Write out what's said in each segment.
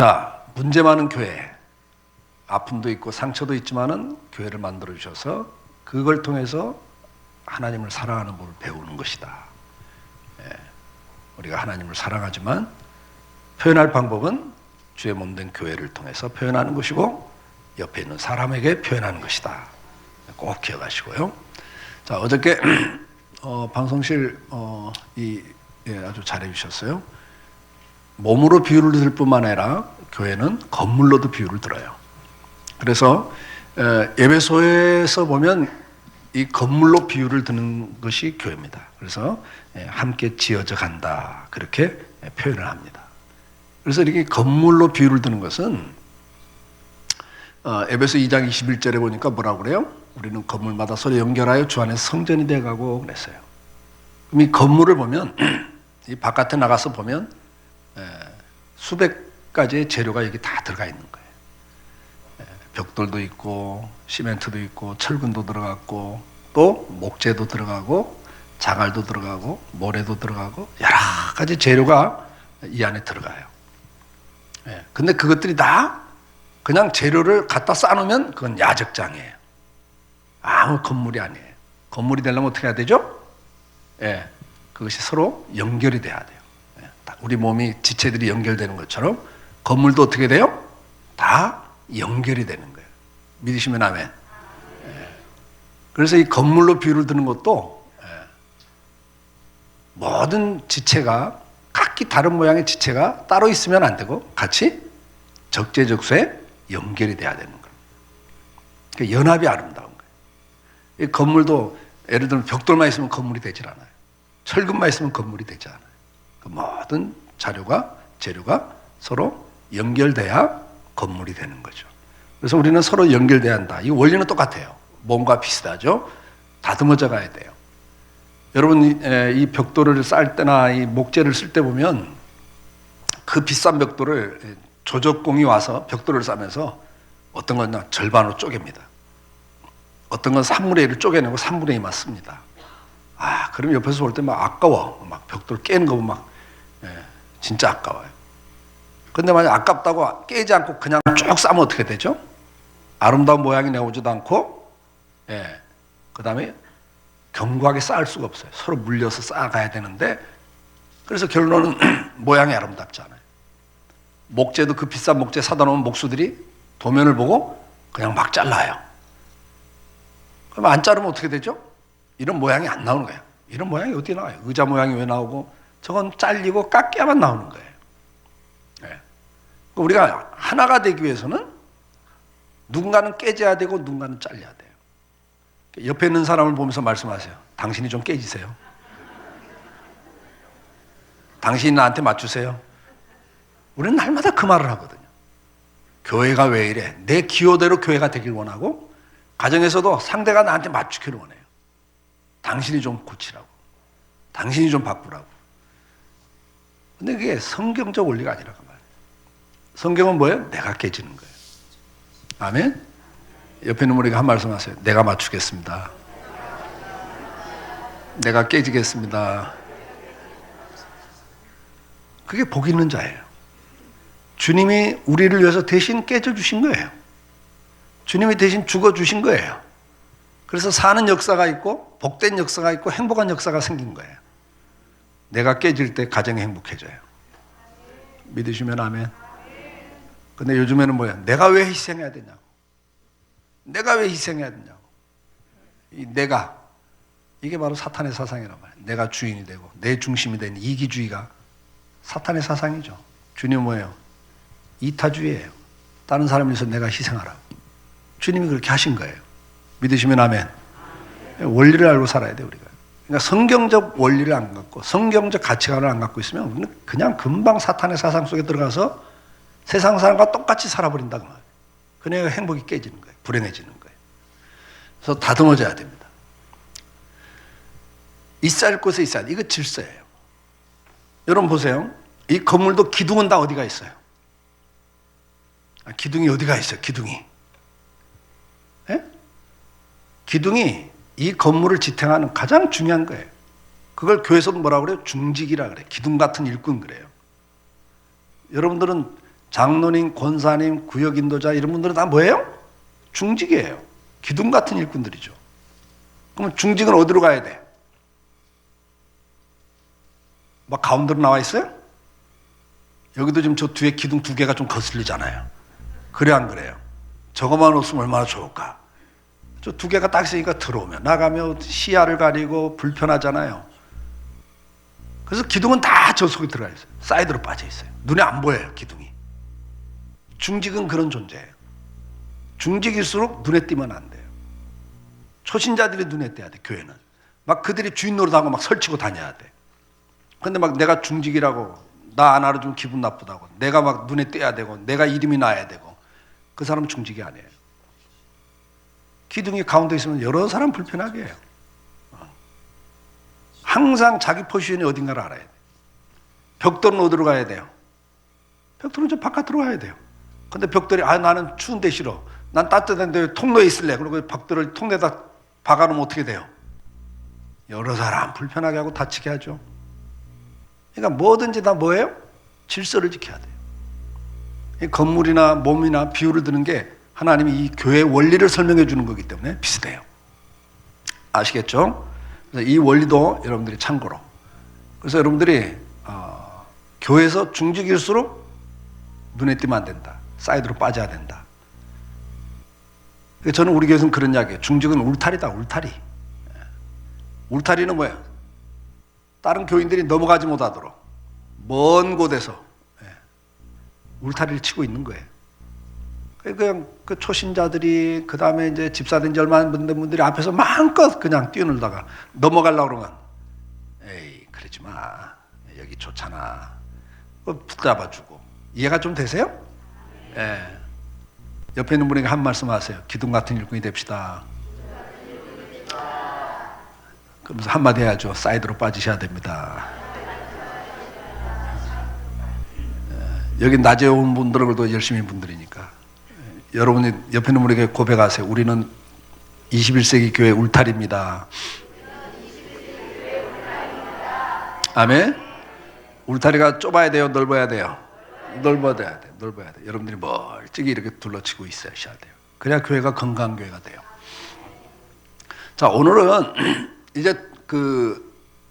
자, 문제 많은 교회, 아픔도 있고 상처도 있지만은 교회를 만들어 주셔서 그걸 통해서 하나님을 사랑하는 법을 배우는 것이다. 우리가 하나님을 사랑하지만 표현할 방법은 주의 몸된 교회를 통해서 표현하는 것이고 옆에 있는 사람에게 표현하는 것이다. 꼭 기억하시고요. 자, 어저께 방송실 아주 잘해 주셨어요. 몸으로 비유를 들 뿐만 아니라 교회는 건물로도 비유를 들어요. 그래서 예배소에서 보면 이 건물로 비유를 드는 것이 교회입니다. 그래서 함께 지어져 간다 그렇게 표현을 합니다. 그래서 이렇게 건물로 비유를 드는 것은 에베소 2장 21절에 보니까 뭐라고 그래요? 우리는 건물마다 서로 연결하여 주 안에 성전이 돼가고 그랬어요. 그럼 이 건물을 보면 이 바깥에 나가서 보면 수백 가지의 재료가 여기 다 들어가 있는 거예요. 벽돌도 있고 시멘트도 있고 철근도 들어갔고 또 목재도 들어가고 자갈도 들어가고 모래도 들어가고 여러 가지 재료가 이 안에 들어가요. 근데 그것들이 다 그냥 재료를 갖다 쌓아놓으면 그건 야적장이에요. 아무 건물이 아니에요. 건물이 되려면 어떻게 해야 되죠? 그것이 서로 연결이 돼야 돼요. 우리 몸이 지체들이 연결되는 것처럼 건물도 어떻게 돼요? 다 연결이 되는 거예요. 믿으시면 아멘. 그래서 이 건물로 비유를 드는 것도 모든 지체가 각기 다른 모양의 지체가 따로 있으면 안 되고 같이 적재적소에 연결이 돼야 되는 거예요. 그러니까 연합이 아름다운 거예요. 이 건물도 예를 들면 벽돌만 있으면 건물이 되질 않아요. 철근만 있으면 건물이 되지 않아요. 그 모든 재료가 서로 연결돼야 건물이 되는 거죠. 그래서 우리는 서로 연결돼야 한다. 이 원리는 똑같아요. 몸과 비슷하죠. 다듬어져 가야 돼요. 여러분 이 벽돌을 쌀 때나 이 목재를 쓸 때 보면 그 비싼 벽돌을 조적공이 와서 벽돌을 싸면서 어떤 건 절반으로 쪼갭니다. 어떤 건 3분의 1을 쪼개내고 3분의 2만 씁니다. 그럼 옆에서 볼 때 막 아까워. 막 벽돌 깨는 거 보면 진짜 아까워요. 근데 만약 아깝다고 깨지 않고 그냥 쭉 싸면 어떻게 되죠? 아름다운 모양이 나오지도 않고, 그 다음에 견고하게 쌓을 수가 없어요. 서로 물려서 쌓아가야 되는데, 그래서 결론은 모양이 아름답지 않아요. 목재도 그 비싼 목재 사다 놓은 목수들이 도면을 보고 그냥 막 잘라요. 그럼 안 자르면 어떻게 되죠? 이런 모양이 안 나오는 거예요. 이런 모양이 어디 나와요? 의자 모양이 왜 나오고, 저건 잘리고 깎여야만 나오는 거예요. 우리가 하나가 되기 위해서는 누군가는 깨져야 되고 누군가는 잘려야 돼요. 옆에 있는 사람을 보면서 말씀하세요. 당신이 좀 깨지세요. 당신이 나한테 맞추세요. 우리는 날마다 그 말을 하거든요. 교회가 왜 이래? 내 기호대로 교회가 되길 원하고 가정에서도 상대가 나한테 맞추기를 원해요. 당신이 좀 고치라고. 당신이 좀 바꾸라고. 근데 그게 성경적 원리가 아니라고 말이에요. 성경은 뭐예요? 내가 깨지는 거예요. 아멘? 옆에 있는 분에게 한 말씀 하세요. 내가 맞추겠습니다. 내가 깨지겠습니다. 그게 복 있는 자예요. 주님이 우리를 위해서 대신 깨져주신 거예요. 주님이 대신 죽어주신 거예요. 그래서 사는 역사가 있고 복된 역사가 있고 행복한 역사가 생긴 거예요. 내가 깨질 때 가정이 행복해져요. 믿으시면 아멘. 근데 요즘에는 뭐야? 내가 왜 희생해야 되냐고. 내가 왜 희생해야 되냐고. 이 내가, 이게 바로 사탄의 사상이란 말이에요. 내가 주인이 되고 내 중심이 된 이기주의가 사탄의 사상이죠. 주님은 뭐예요? 이타주의예요. 다른 사람을 위해서 내가 희생하라고. 주님이 그렇게 하신 거예요. 믿으시면 아멘. 원리를 알고 살아야 돼요, 우리가. 그러니까 성경적 원리를 안 갖고 성경적 가치관을 안 갖고 있으면 우리는 그냥 금방 사탄의 사상 속에 들어가서 세상 사람과 똑같이 살아버린다고 말이에요. 그래야 행복이 깨지는 거예요. 불행해지는 거예요. 그래서 다듬어져야 됩니다. 있어야 할 곳에 있어야 돼. 이거 질서예요. 여러분 보세요. 이 건물도 기둥은 다 어디가 있어요? 기둥이 어디가 있어요? 기둥이. 기둥이 이 건물을 지탱하는 가장 중요한 거예요. 그걸 교회에서도 뭐라고 그래요? 중직이라 그래요. 기둥 같은 일꾼 그래요. 여러분들은 장로님, 권사님, 구역인도자 이런 분들은 다 뭐예요? 중직이에요. 기둥 같은 일꾼들이죠. 그럼 중직은 어디로 가야 돼? 막 가운데로 나와 있어요? 여기도 지금 저 뒤에 기둥 두 개가 좀 거슬리잖아요. 그래 안 그래요? 저것만 없으면 얼마나 좋을까? 저 두 개가 딱 있으니까 들어오면 나가면 시야를 가리고 불편하잖아요. 그래서 기둥은 다 저 속에 들어가 있어요. 사이드로 빠져 있어요. 눈에 안 보여요, 기둥이. 중직은 그런 존재예요. 중직일수록 눈에 띄면 안 돼요. 초신자들이 눈에 띄어야 돼, 교회는. 막 그들이 주인 노릇하고 막 설치고 다녀야 돼. 근데 막 내가 중직이라고 나 안 알아주면 기분 나쁘다고 내가 막 눈에 띄어야 되고 내가 이름이 나야 되고 그 사람은 중직이 아니에요. 기둥이 가운데 있으면 여러 사람 불편하게 해요. 항상 자기 포지션이 어딘가를 알아야 돼요. 벽돌은 어디로 가야 돼요? 벽돌은 저 바깥으로 가야 돼요. 근데 벽돌이 나는 추운데 싫어. 난 따뜻한데 통로에 있을래. 그리고 벽돌을 통로에다 박아놓으면 어떻게 돼요? 여러 사람 불편하게 하고 다치게 하죠. 그러니까 뭐든지 다 뭐예요? 질서를 지켜야 돼요. 이 건물이나 몸이나 비유를 드는 게 하나님이 이 교회의 원리를 설명해 주는 거기 때문에 비슷해요. 아시겠죠? 그래서 이 원리도 여러분들이 참고로. 그래서 여러분들이 교회에서 중직일수록 눈에 띄면 안 된다. 사이드로 빠져야 된다. 저는 우리 교회에서는 그런 이야기예요. 중직은 울타리다, 울타리. 울타리는 뭐예요? 다른 교인들이 넘어가지 못하도록 먼 곳에서 울타리를 치고 있는 거예요. 그냥 그 초신자들이 그 다음에 이제 집사된 지 얼마 안 된 분들이 앞에서 마음껏 그냥 뛰어놀다가 넘어가려고 그러면 에이 그러지 마. 여기 좋잖아. 붙잡아주고. 이해가 좀 되세요? 예. 옆에 있는 분에게 한 말씀 하세요. 기둥 같은 일꾼이 됩시다. 그러면서 한마디 해야죠. 사이드로 빠지셔야 됩니다. 여기 낮에 온 분들은 그래도 열심히 분들이니까. 여러분이 옆에 있는 분에게 고백하세요. 우리는 21세기 교회 울타리입니다. 아멘? 울타리가 좁아야 돼요? 넓어야 돼요? 넓어야 돼. 넓어야 돼. 여러분들이 멀찍이 이렇게 둘러치고 있어야 돼요. 그래야 교회가 건강한 교회가 돼요. 자, 오늘은 이제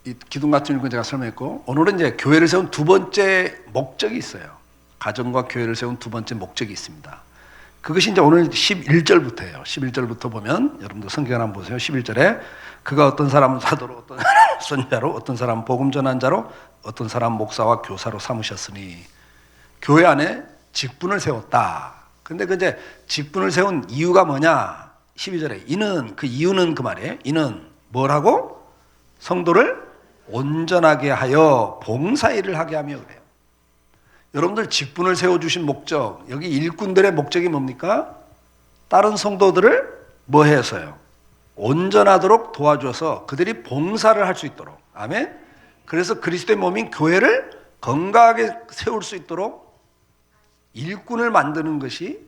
이 기둥 같은 일꾼 제가 설명했고, 오늘은 이제 교회를 세운 두 번째 목적이 있어요. 가정과 교회를 세운 두 번째 목적이 있습니다. 그것이 이제 오늘 11절부터예요. 11절부터 보면 여러분들 성경 한번 보세요. 11절에 그가 어떤 사람은 사도로, 어떤 사람은 선지자로, 어떤 사람은 복음 전환자로, 어떤 사람은 목사와 교사로 삼으셨으니 교회 안에 직분을 세웠다. 근데 그 이제 직분을 세운 이유가 뭐냐? 12절에 이는 그 이유는 그 말이에요. 이는 뭐라고? 성도를 온전하게 하여 봉사일을 하게 하며 그래요. 여러분들 직분을 세워주신 목적, 여기 일꾼들의 목적이 뭡니까? 다른 성도들을 뭐 해서요? 온전하도록 도와줘서 그들이 봉사를 할 수 있도록. 아멘? 그래서 그리스도의 몸인 교회를 건강하게 세울 수 있도록 일꾼을 만드는 것이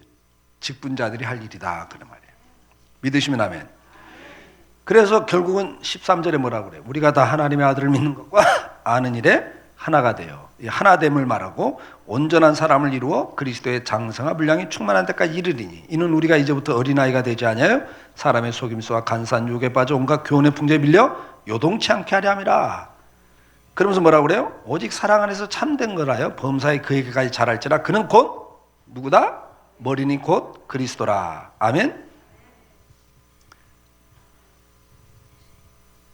직분자들이 할 일이다. 그런 말이에요. 믿으시면 아멘. 그래서 결국은 13절에 뭐라고 그래요? 우리가 다 하나님의 아들을 믿는 것과 아는 일에 하나가 돼요. 이 하나됨을 말하고 온전한 사람을 이루어 그리스도의 장성한 분량이 충만한 데까지 이르리니 이는 우리가 이제부터 어린아이가 되지 아니하여 사람의 속임수와 간사한 유혹에 빠져 온갖 교훈의 풍조에 밀려 요동치 않게 하려 함이라. 그러면서 뭐라고 그래요? 오직 사랑 안에서 참된 거라요 범사에 그에게까지 자랄지라. 그는 곧 누구다? 머리니 곧 그리스도라. 아멘.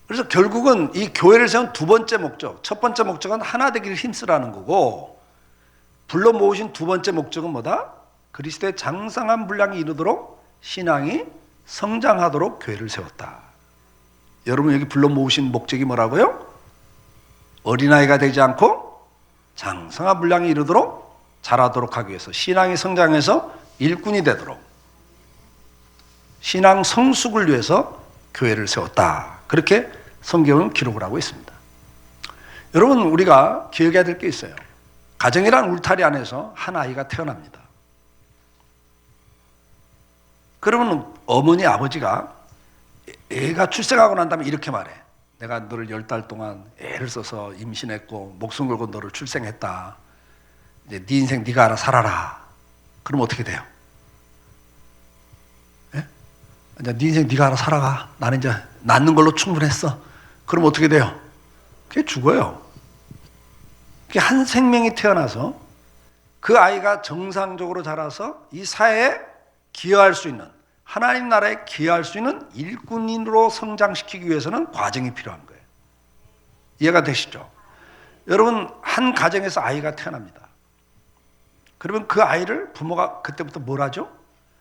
그래서 결국은 이 교회를 세운 두 번째 목적, 첫 번째 목적은 하나 되기를 힘쓰라는 거고, 불러 모으신 두 번째 목적은 뭐다? 그리스도의 장성한 분량이 이르도록 신앙이 성장하도록 교회를 세웠다. 여러분 여기 불러 모으신 목적이 뭐라고요? 어린아이가 되지 않고 장성한 분량이 이르도록 자라도록 하기 위해서, 신앙이 성장해서 일꾼이 되도록, 신앙 성숙을 위해서 교회를 세웠다. 그렇게 성경은 기록을 하고 있습니다. 여러분 우리가 기억해야 될 게 있어요. 가정이란 울타리 안에서 한 아이가 태어납니다. 그러면 어머니 아버지가 애가 출생하고 난 다음에 이렇게 말해. 내가 너를 10달 동안 애를 써서 임신했고 목숨 걸고 너를 출생했다. 이제 네 인생 네가 알아 살아라. 그럼 어떻게 돼요? 예? 이제 네 인생 네가 알아 살아가. 나는 이제 낳는 걸로 충분했어. 그럼 어떻게 돼요? 그게 죽어요. 그게 한 생명이 태어나서 그 아이가 정상적으로 자라서 이 사회에 기여할 수 있는, 하나님 나라에 기여할 수 있는 일꾼으로 성장시키기 위해서는 과정이 필요한 거예요. 이해가 되시죠? 여러분, 한 가정에서 아이가 태어납니다. 그러면 그 아이를 부모가 그때부터 뭘 하죠?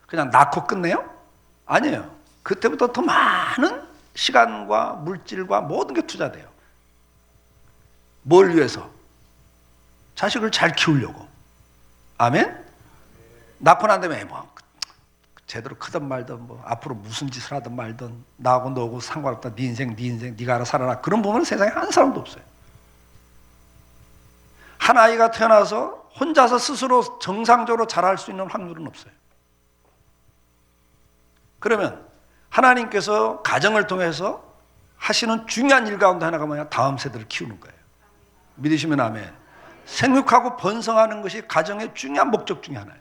그냥 낳고 끝내요? 아니에요. 그때부터 더 많은 시간과 물질과 모든 게 투자돼요. 뭘 위해서? 자식을 잘 키우려고. 아멘? 낳고 난 다음에 뭐 제대로 크든 말든 뭐 앞으로 무슨 짓을 하든 말든 나하고 너하고 상관없다. 네 인생 네가 알아 살아라. 그런 부모는 세상에 한 사람도 없어요. 한 아이가 태어나서 혼자서 스스로 정상적으로 자랄 수 있는 확률은 없어요. 그러면 하나님께서 가정을 통해서 하시는 중요한 일 가운데 하나가 뭐냐? 다음 세대를 키우는 거예요. 믿으시면 아멘. 생육하고 번성하는 것이 가정의 중요한 목적 중에 하나예요.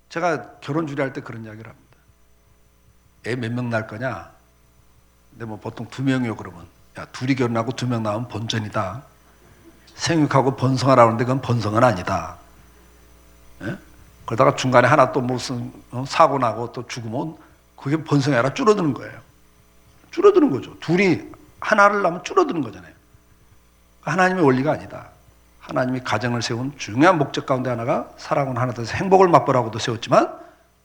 제가 결혼 주례할 때 그런 이야기를 합니다. 애 몇 명 낳을 거냐? 근데 뭐 보통 2명이요 그러면 야, 둘이 결혼하고 2명 낳으면 본전이다. 생육하고 번성하라고 하는데 그건 번성은 아니다. 예? 그러다가 중간에 하나 또 무슨 사고 나고 또 죽으면 그게 번성이 아니라 줄어드는 거예요. 줄어드는 거죠. 둘이 하나를 낳으면 줄어드는 거잖아요. 하나님의 원리가 아니다. 하나님이 가정을 세운 중요한 목적 가운데 하나가 사랑은 하나 더해서 행복을 맛보라고도 세웠지만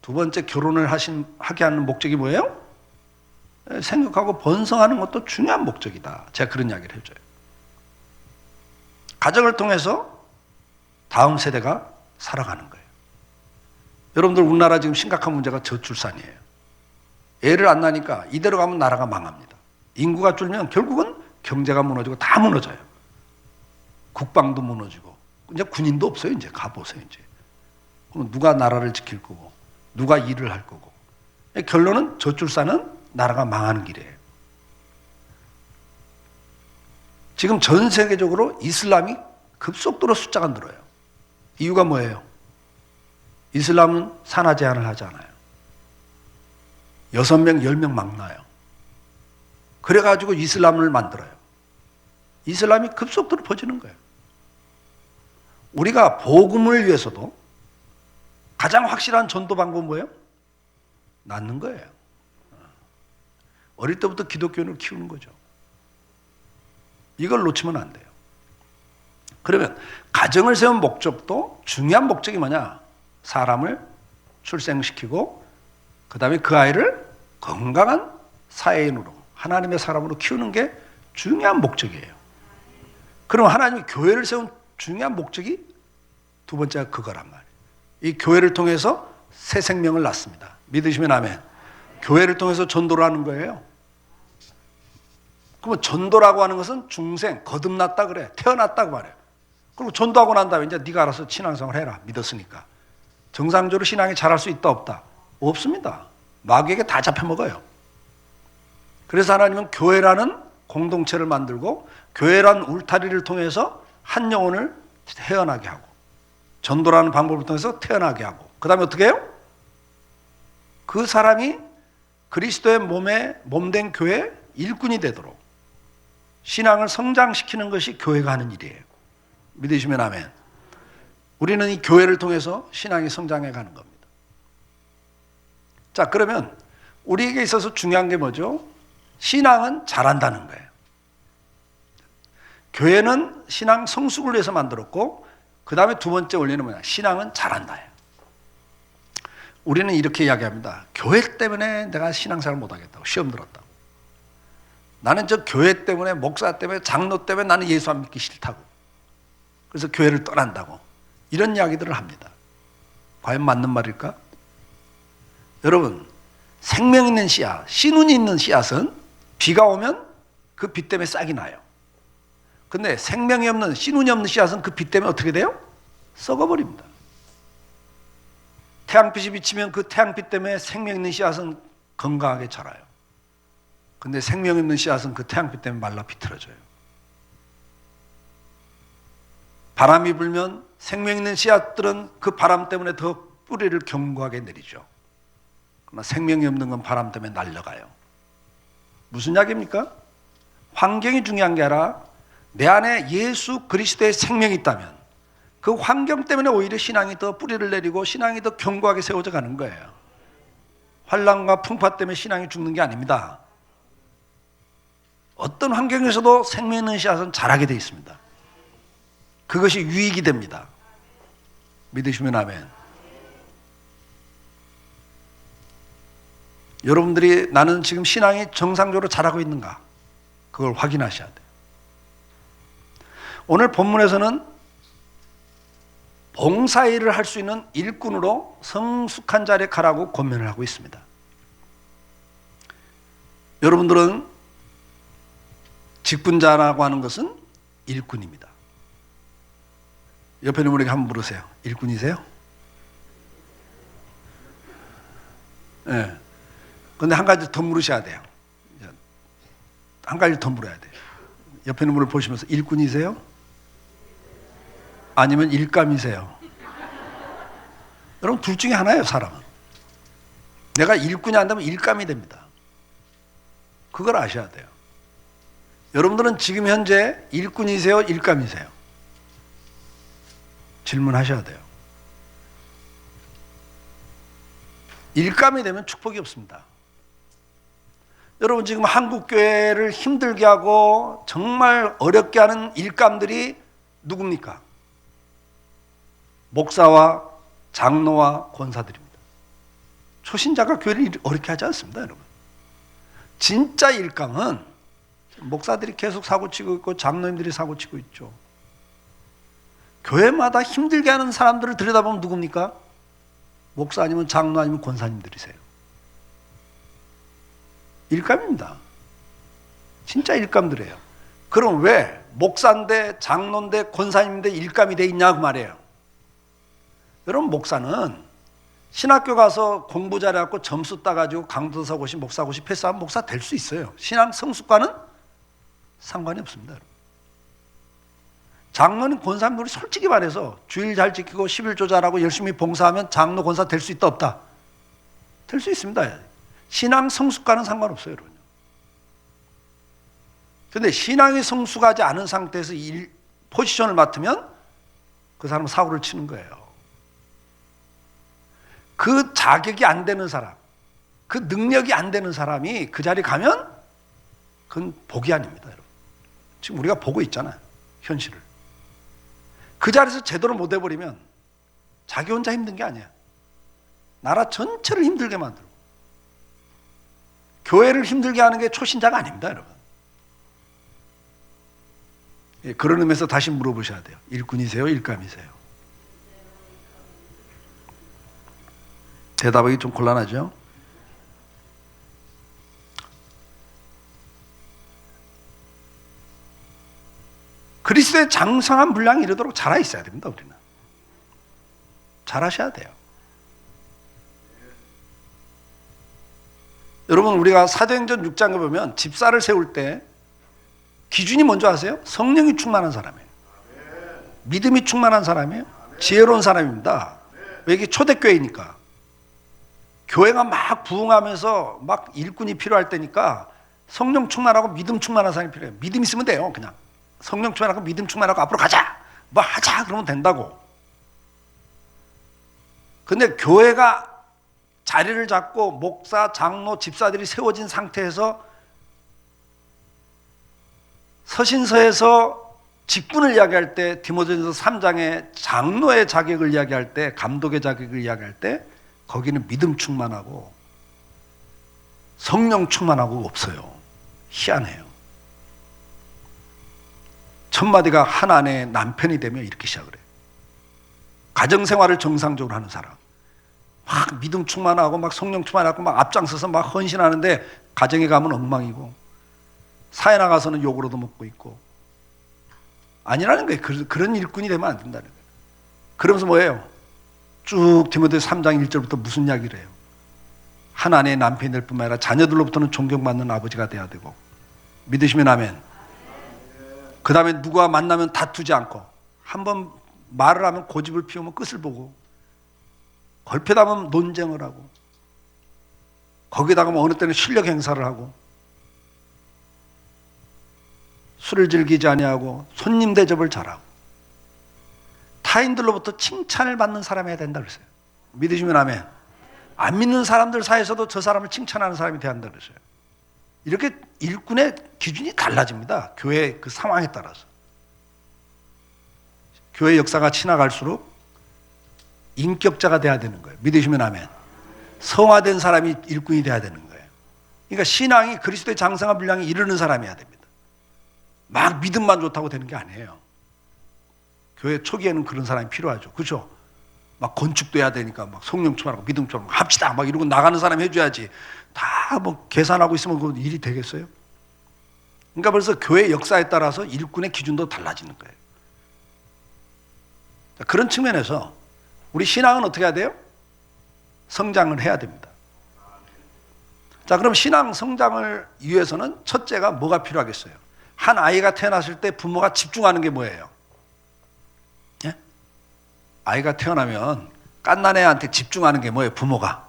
두 번째 결혼을 하게 하는 목적이 뭐예요? 생육하고 번성하는 것도 중요한 목적이다. 제가 그런 이야기를 해줘요. 가정을 통해서 다음 세대가 살아가는 거예요. 여러분들 우리나라 지금 심각한 문제가 저출산이에요. 애를 안 낳으니까 이대로 가면 나라가 망합니다. 인구가 줄면 결국은 경제가 무너지고 다 무너져요. 국방도 무너지고 이제 군인도 없어요. 이제 가보세요. 이제 그럼 누가 나라를 지킬 거고 누가 일을 할 거고. 결론은 저출산은 나라가 망하는 길이에요. 지금 전 세계적으로 이슬람이 급속도로 숫자가 늘어요. 이유가 뭐예요? 이슬람은 산하 제한을 하지 않아요. 6명, 10명 막 나요. 그래가지고 이슬람을 만들어요. 이슬람이 급속도로 퍼지는 거예요. 우리가 복음을 위해서도 가장 확실한 전도 방법은 뭐예요? 낳는 거예요. 어릴 때부터 기독교인을 키우는 거죠. 이걸 놓치면 안 돼요. 그러면 가정을 세운 목적도 중요한 목적이 뭐냐? 사람을 출생시키고 그 다음에 그 아이를 건강한 사회인으로 하나님의 사람으로 키우는 게 중요한 목적이에요. 그럼 하나님이 교회를 세운 중요한 목적이 두 번째가 그거란 말이에요. 이 교회를 통해서 새 생명을 낳습니다. 믿으시면 아멘. 교회를 통해서 전도를 하는 거예요. 그러면 전도라고 하는 것은 중생, 거듭났다 그래. 태어났다고 말해요. 그리고 전도하고 난 다음에 이제 네가 알아서 신앙생활 해라. 믿었으니까. 정상적으로 신앙이 자랄 수 있다 없다? 없습니다. 마귀에게 다 잡혀먹어요. 그래서 하나님은 교회라는 공동체를 만들고 교회란 울타리를 통해서 한 영혼을 태어나게 하고 전도라는 방법을 통해서 태어나게 하고 그 다음에 어떻게 해요? 그 사람이 그리스도의 몸된 교회 일꾼이 되도록 신앙을 성장시키는 것이 교회가 하는 일이에요. 믿으시면 아멘. 우리는 이 교회를 통해서 신앙이 성장해 가는 겁니다. 자, 그러면 우리에게 있어서 중요한 게 뭐죠? 신앙은 잘한다는 거예요. 교회는 신앙 성숙을 위해서 만들었고 그 다음에 두 번째 원리는 뭐냐? 신앙은 잘한다예요. 우리는 이렇게 이야기합니다. 교회 때문에 내가 신앙생활 못하겠다고 시험 들었다고. 나는 저 교회 때문에 목사 때문에 장로 때문에 나는 예수 안 믿기 싫다고. 그래서 교회를 떠난다고. 이런 이야기들을 합니다. 과연 맞는 말일까? 여러분, 생명 있는 씨앗, 씨눈이 있는 씨앗은 비가 오면 그 비 때문에 싹이 나요. 근데 생명이 없는, 씨눈이 없는 씨앗은 그 비 때문에 어떻게 돼요? 썩어버립니다. 태양빛이 비치면 그 태양빛 때문에 생명 있는 씨앗은 건강하게 자라요. 근데 생명 있는 씨앗은 그 태양빛 때문에 말라 비틀어져요. 바람이 불면 생명 있는 씨앗들은 그 바람 때문에 더 뿌리를 견고하게 내리죠. 그러나 생명이 없는 건 바람 때문에 날아가요. 무슨 이야기입니까? 환경이 중요한 게 아니라 내 안에 예수 그리스도의 생명이 있다면 그 환경 때문에 오히려 신앙이 더 뿌리를 내리고 신앙이 더 견고하게 세워져 가는 거예요. 환난과 풍파 때문에 신앙이 죽는 게 아닙니다. 어떤 환경에서도 생명 있는 씨앗은 자라게 되어 있습니다. 그것이 유익이 됩니다. 믿으시면 아멘. 여러분들이 나는 지금 신앙이 정상적으로 자라고 있는가? 그걸 확인하셔야 돼요. 오늘 본문에서는 봉사일을 할 수 있는 일꾼으로 성숙한 자리에 가라고 권면을 하고 있습니다. 여러분들은 직분자라고 하는 것은 일꾼입니다. 옆에 있는 분에게 한번 물으세요. 일꾼이세요? 네. 근데 한 가지 더 물으셔야 돼요. 한 가지 더 물어야 돼요. 옆에 있는 분을 보시면서 일꾼이세요? 아니면 일감이세요? 여러분 둘 중에 하나예요. 사람은. 내가 일꾼이 한다면 일감이 됩니다. 그걸 아셔야 돼요. 여러분들은 지금 현재 일꾼이세요? 일감이세요? 질문하셔야 돼요. 일감이 되면 축복이 없습니다. 여러분 지금 한국교회를 힘들게 하고 정말 어렵게 하는 일감들이 누굽니까? 목사와 장로와 권사들입니다. 초신자가 교회를 어렵게 하지 않습니다. 여러분. 진짜 일감은 목사들이 계속 사고치고 있고 장로님들이 사고치고 있죠. 교회마다 힘들게 하는 사람들을 들여다보면 누굽니까? 목사 아니면 장로 아니면 권사님들이세요. 일감입니다. 진짜 일감들이에요. 그럼 왜 목사인데 장로인데 권사님인데 일감이 돼 있냐고 말이에요. 여러분 목사는 신학교 가서 공부 잘해갖고 점수 따가지고 강도사고시 목사고시 패스하면 목사 될 수 있어요. 신앙 성숙과는 상관이 없습니다. 장로는 권사님들이 솔직히 말해서 주일 잘 지키고 11조 잘하고 열심히 봉사하면 장로 권사 될 수 있다 없다? 될 수 있습니다. 신앙 성숙과는 상관없어요. 여러분. 그런데 신앙이 성숙하지 않은 상태에서 포지션을 맡으면 그 사람은 사고를 치는 거예요. 그 자격이 안 되는 사람, 그 능력이 안 되는 사람이 그 자리에 가면 그건 복이 아닙니다. 여러분. 지금 우리가 보고 있잖아요. 현실을. 그 자리에서 제대로 못 해버리면 자기 혼자 힘든 게 아니야. 나라 전체를 힘들게 만들고 교회를 힘들게 하는 게 초신자가 아닙니다. 여러분. 예, 그런 의미에서 다시 물어보셔야 돼요. 일꾼이세요? 일감이세요? 대답하기 좀 곤란하죠? 그리스도의 장성한 분량이 이르도록 자라 있어야 됩니다. 우리는 잘하셔야 돼요. 여러분 우리가 사도행전 6장에 보면 집사를 세울 때 기준이 뭔지 아세요? 성령이 충만한 사람이에요. 믿음이 충만한 사람이에요. 지혜로운 사람입니다. 왜 이게 초대교회니까. 교회가 막 부흥하면서 막 일꾼이 필요할 때니까 성령 충만하고 믿음 충만한 사람이 필요해요. 믿음 있으면 돼요. 그냥 성령 충만하고 믿음 충만하고 앞으로 가자 뭐 하자 그러면 된다고. 근데 교회가 자리를 잡고 목사, 장로, 집사들이 세워진 상태에서 서신서에서 직분을 이야기할 때 디모데전서 3장에 장로의 자격을 이야기할 때 감독의 자격을 이야기할 때 거기는 믿음 충만하고 성령 충만하고 없어요. 희한해요. 첫 마디가 한 아내의 남편이 되면 이렇게 시작을 해요. 가정생활을 정상적으로 하는 사람. 막 믿음 충만하고 막 성령 충만하고 막 앞장서서 막 헌신하는데 가정에 가면 엉망이고 사회 나가서는 욕으로도 먹고 있고 아니라는 거예요. 그런 일꾼이 되면 안 된다는 거예요. 그러면서 뭐예요? 쭉 디모데서 3장 1절부터 무슨 이야기를 해요? 한 아내의 남편이 될 뿐만 아니라 자녀들로부터는 존경받는 아버지가 돼야 되고 믿으시면 아멘. 그 다음에 누가 만나면 다투지 않고 한번 말을 하면 고집을 피우면 끝을 보고, 걸핏하면 논쟁을 하고, 거기다가 뭐 어느 때는 실력 행사를 하고, 술을 즐기지 아니하고 손님 대접을 잘하고 타인들로부터 칭찬을 받는 사람이 해야 된다 그랬어요. 믿으시면 아멘. 안 믿는 사람들 사이에서도 저 사람을 칭찬하는 사람이 돼야 한다 그랬어요. 이렇게 일꾼의 기준이 달라집니다. 교회 그 상황에 따라서. 교회 역사가 지나갈수록 인격자가 돼야 되는 거예요. 믿으시면 아멘. 성화된 사람이 일꾼이 돼야 되는 거예요. 그러니까 신앙이 그리스도의 장성한 분량에 이르는 사람이어야 됩니다. 막 믿음만 좋다고 되는 게 아니에요. 교회 초기에는 그런 사람이 필요하죠. 그렇죠? 막 건축도 해야 되니까 막 성령처럼 믿음처럼 합시다 막 이러고 나가는 사람 해줘야지. 다 뭐 계산하고 있으면 그 일이 되겠어요? 그러니까 벌써 교회 역사에 따라서 일꾼의 기준도 달라지는 거예요. 자, 그런 측면에서 우리 신앙은 어떻게 해야 돼요? 성장을 해야 됩니다. 자, 그럼 신앙 성장을 위해서는 첫째가 뭐가 필요하겠어요? 한 아이가 태어났을 때 부모가 집중하는 게 뭐예요? 예? 아이가 태어나면 갓난 애한테 집중하는 게 뭐예요? 부모가.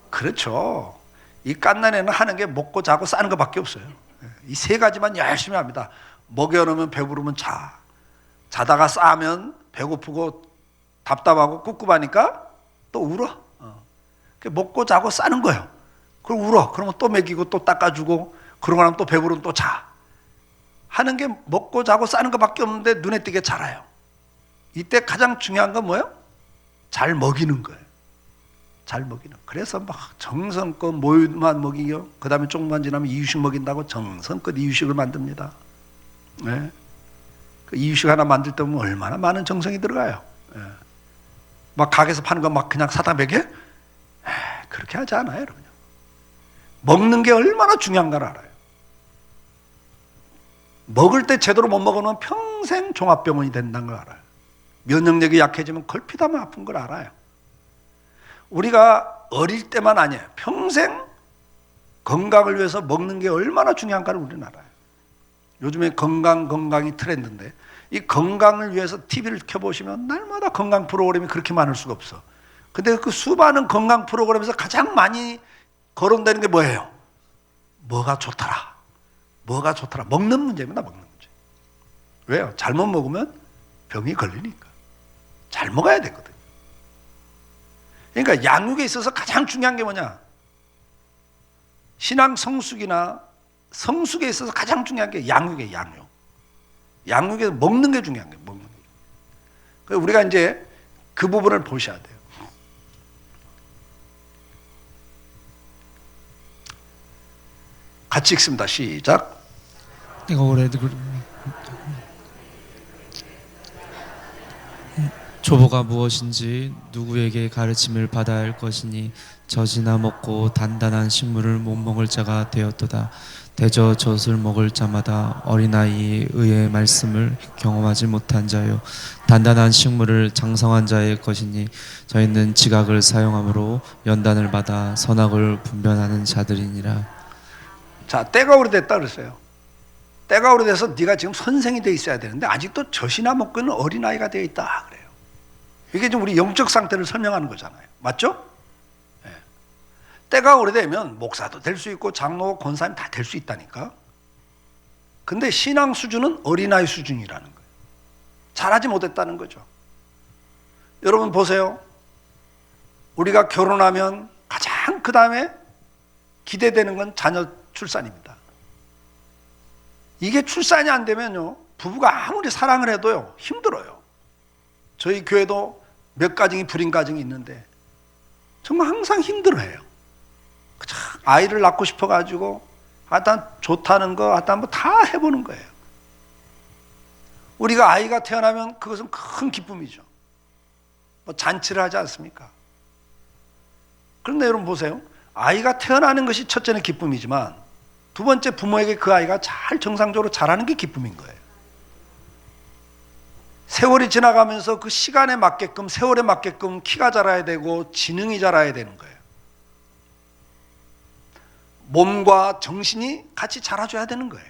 그렇죠. 이 갓난 애는 하는 게 먹고 자고 싸는 것밖에 없어요. 이 세 가지만 열심히 합니다. 먹여놓으면 배부르면 자. 자다가 싸면 배고프고 답답하고 꿉꿉하니까 또 울어. 먹고 자고 싸는 거예요. 그럼 울어. 그러면 또 먹이고 또 닦아주고 그러고 나면 또 배부르면 또 자. 하는 게 먹고 자고 싸는 것밖에 없는데 눈에 띄게 자라요. 이때 가장 중요한 건 뭐예요? 잘 먹이는 거예요. 잘 먹이는. 그래서 막 정성껏 모유만 먹이요. 그 다음에 조금만 지나면 이유식 먹인다고 정성껏 이유식을 만듭니다. 네. 그 이유식 하나 만들 때 보면 얼마나 많은 정성이 들어가요. 네. 막 가게에서 파는 거 막 그냥 사다 먹여? 그렇게 하지 않아요, 여러분. 먹는 게 얼마나 중요한가를 알아요. 먹을 때 제대로 못 먹으면 평생 종합병원이 된다는 걸 알아요. 면역력이 약해지면 걸핏하면 아픈 걸 알아요. 우리가 어릴 때만 아니에요. 평생 건강을 위해서 먹는 게 얼마나 중요한가를 우리는 알아요. 요즘에 건강이 트렌드인데 이 건강을 위해서 TV를 켜보시면 날마다 건강 프로그램이 그렇게 많을 수가 없어. 근데 그 수많은 건강 프로그램에서 가장 많이 거론되는 게 뭐예요? 뭐가 좋더라. 뭐가 좋더라. 먹는 문제입니다. 먹는 문제. 왜요? 잘못 먹으면 병이 걸리니까. 잘 먹어야 되거든요. 그러니까 양육에 있어서 가장 중요한 게 뭐냐? 신앙 성숙이나 성숙에 있어서 가장 중요한 게 양육이에요. 양육. 양육에서 먹는 게 중요한 거예요. 먹는 게. 그래서 우리가 이제 그 부분을 보셔야 돼요. 같이 읽습니다. 시작. 내가 올해 조보가 무엇인지 누구에게 가르침을 받아야 할 것이니 젖이나 먹고 단단한 식물을 못 먹을 자가 되었도다. 대저 젖을 먹을 자마다 어린아이의 의의 말씀을 경험하지 못한 자요 단단한 식물을 장성한 자의 것이니 저희는 지각을 사용함으로 연단을 받아 선악을 분별하는 자들이니라. 자, 때가 오래됐다 그랬어요. 때가 오래돼서 네가 지금 선생이 돼 있어야 되는데 아직도 젖이나 먹고 있는 어린아이가 되어 있다 그래요. 이게 지금 우리 영적 상태를 설명하는 거잖아요. 맞죠? 네. 때가 오래되면 목사도 될 수 있고 장로, 권사님 다 될 수 있다니까. 근데 신앙 수준은 어린아이 수준이라는 거예요. 잘하지 못했다는 거죠. 여러분 보세요. 우리가 결혼하면 가장 그 다음에 기대되는 건 자녀 출산입니다. 이게 출산이 안 되면요, 부부가 아무리 사랑을 해도요, 힘들어요. 저희 교회도 몇 가정이 불임 가정이 있는데 정말 항상 힘들어해요. 아이를 낳고 싶어가지고 하여튼 좋다는 거 하여튼 뭐 다 해보는 거예요. 우리가 아이가 태어나면 그것은 큰 기쁨이죠. 뭐 잔치를 하지 않습니까? 그런데 여러분 보세요. 아이가 태어나는 것이 첫째는 기쁨이지만 두 번째 부모에게 그 아이가 잘 정상적으로 자라는 게 기쁨인 거예요. 세월이 지나가면서 그 시간에 맞게끔 세월에 맞게끔 키가 자라야 되고 지능이 자라야 되는 거예요. 몸과 정신이 같이 자라줘야 되는 거예요.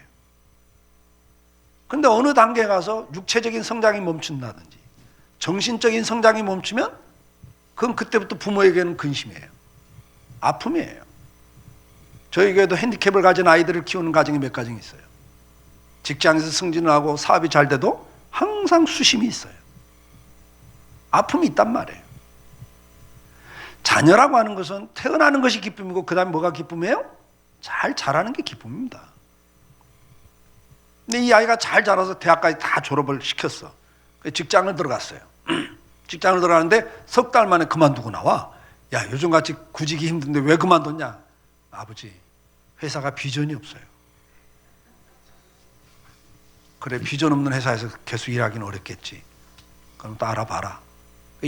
근데 어느 단계에 가서 육체적인 성장이 멈춘다든지 정신적인 성장이 멈추면 그건 그때부터 부모에게는 근심이에요. 아픔이에요. 저희 교회도 핸디캡을 가진 아이들을 키우는 가정이 몇 가정이 있어요. 직장에서 승진을 하고 사업이 잘 돼도 항상 수심이 있어요. 아픔이 있단 말이에요. 자녀라고 하는 것은 태어나는 것이 기쁨이고 그 다음에 뭐가 기쁨이에요? 잘 자라는 게 기쁨입니다. 근데 이 아이가 잘 자라서 대학까지 다 졸업을 시켰어. 직장을 들어갔어요. 직장을 들어가는데 석 달 만에 그만두고 나와. 야, 요즘같이 구직이 힘든데 왜 그만뒀냐? 아버지, 회사가 비전이 없어요. 그래, 비전 없는 회사에서 계속 일하기는 어렵겠지. 그럼 또 알아봐라.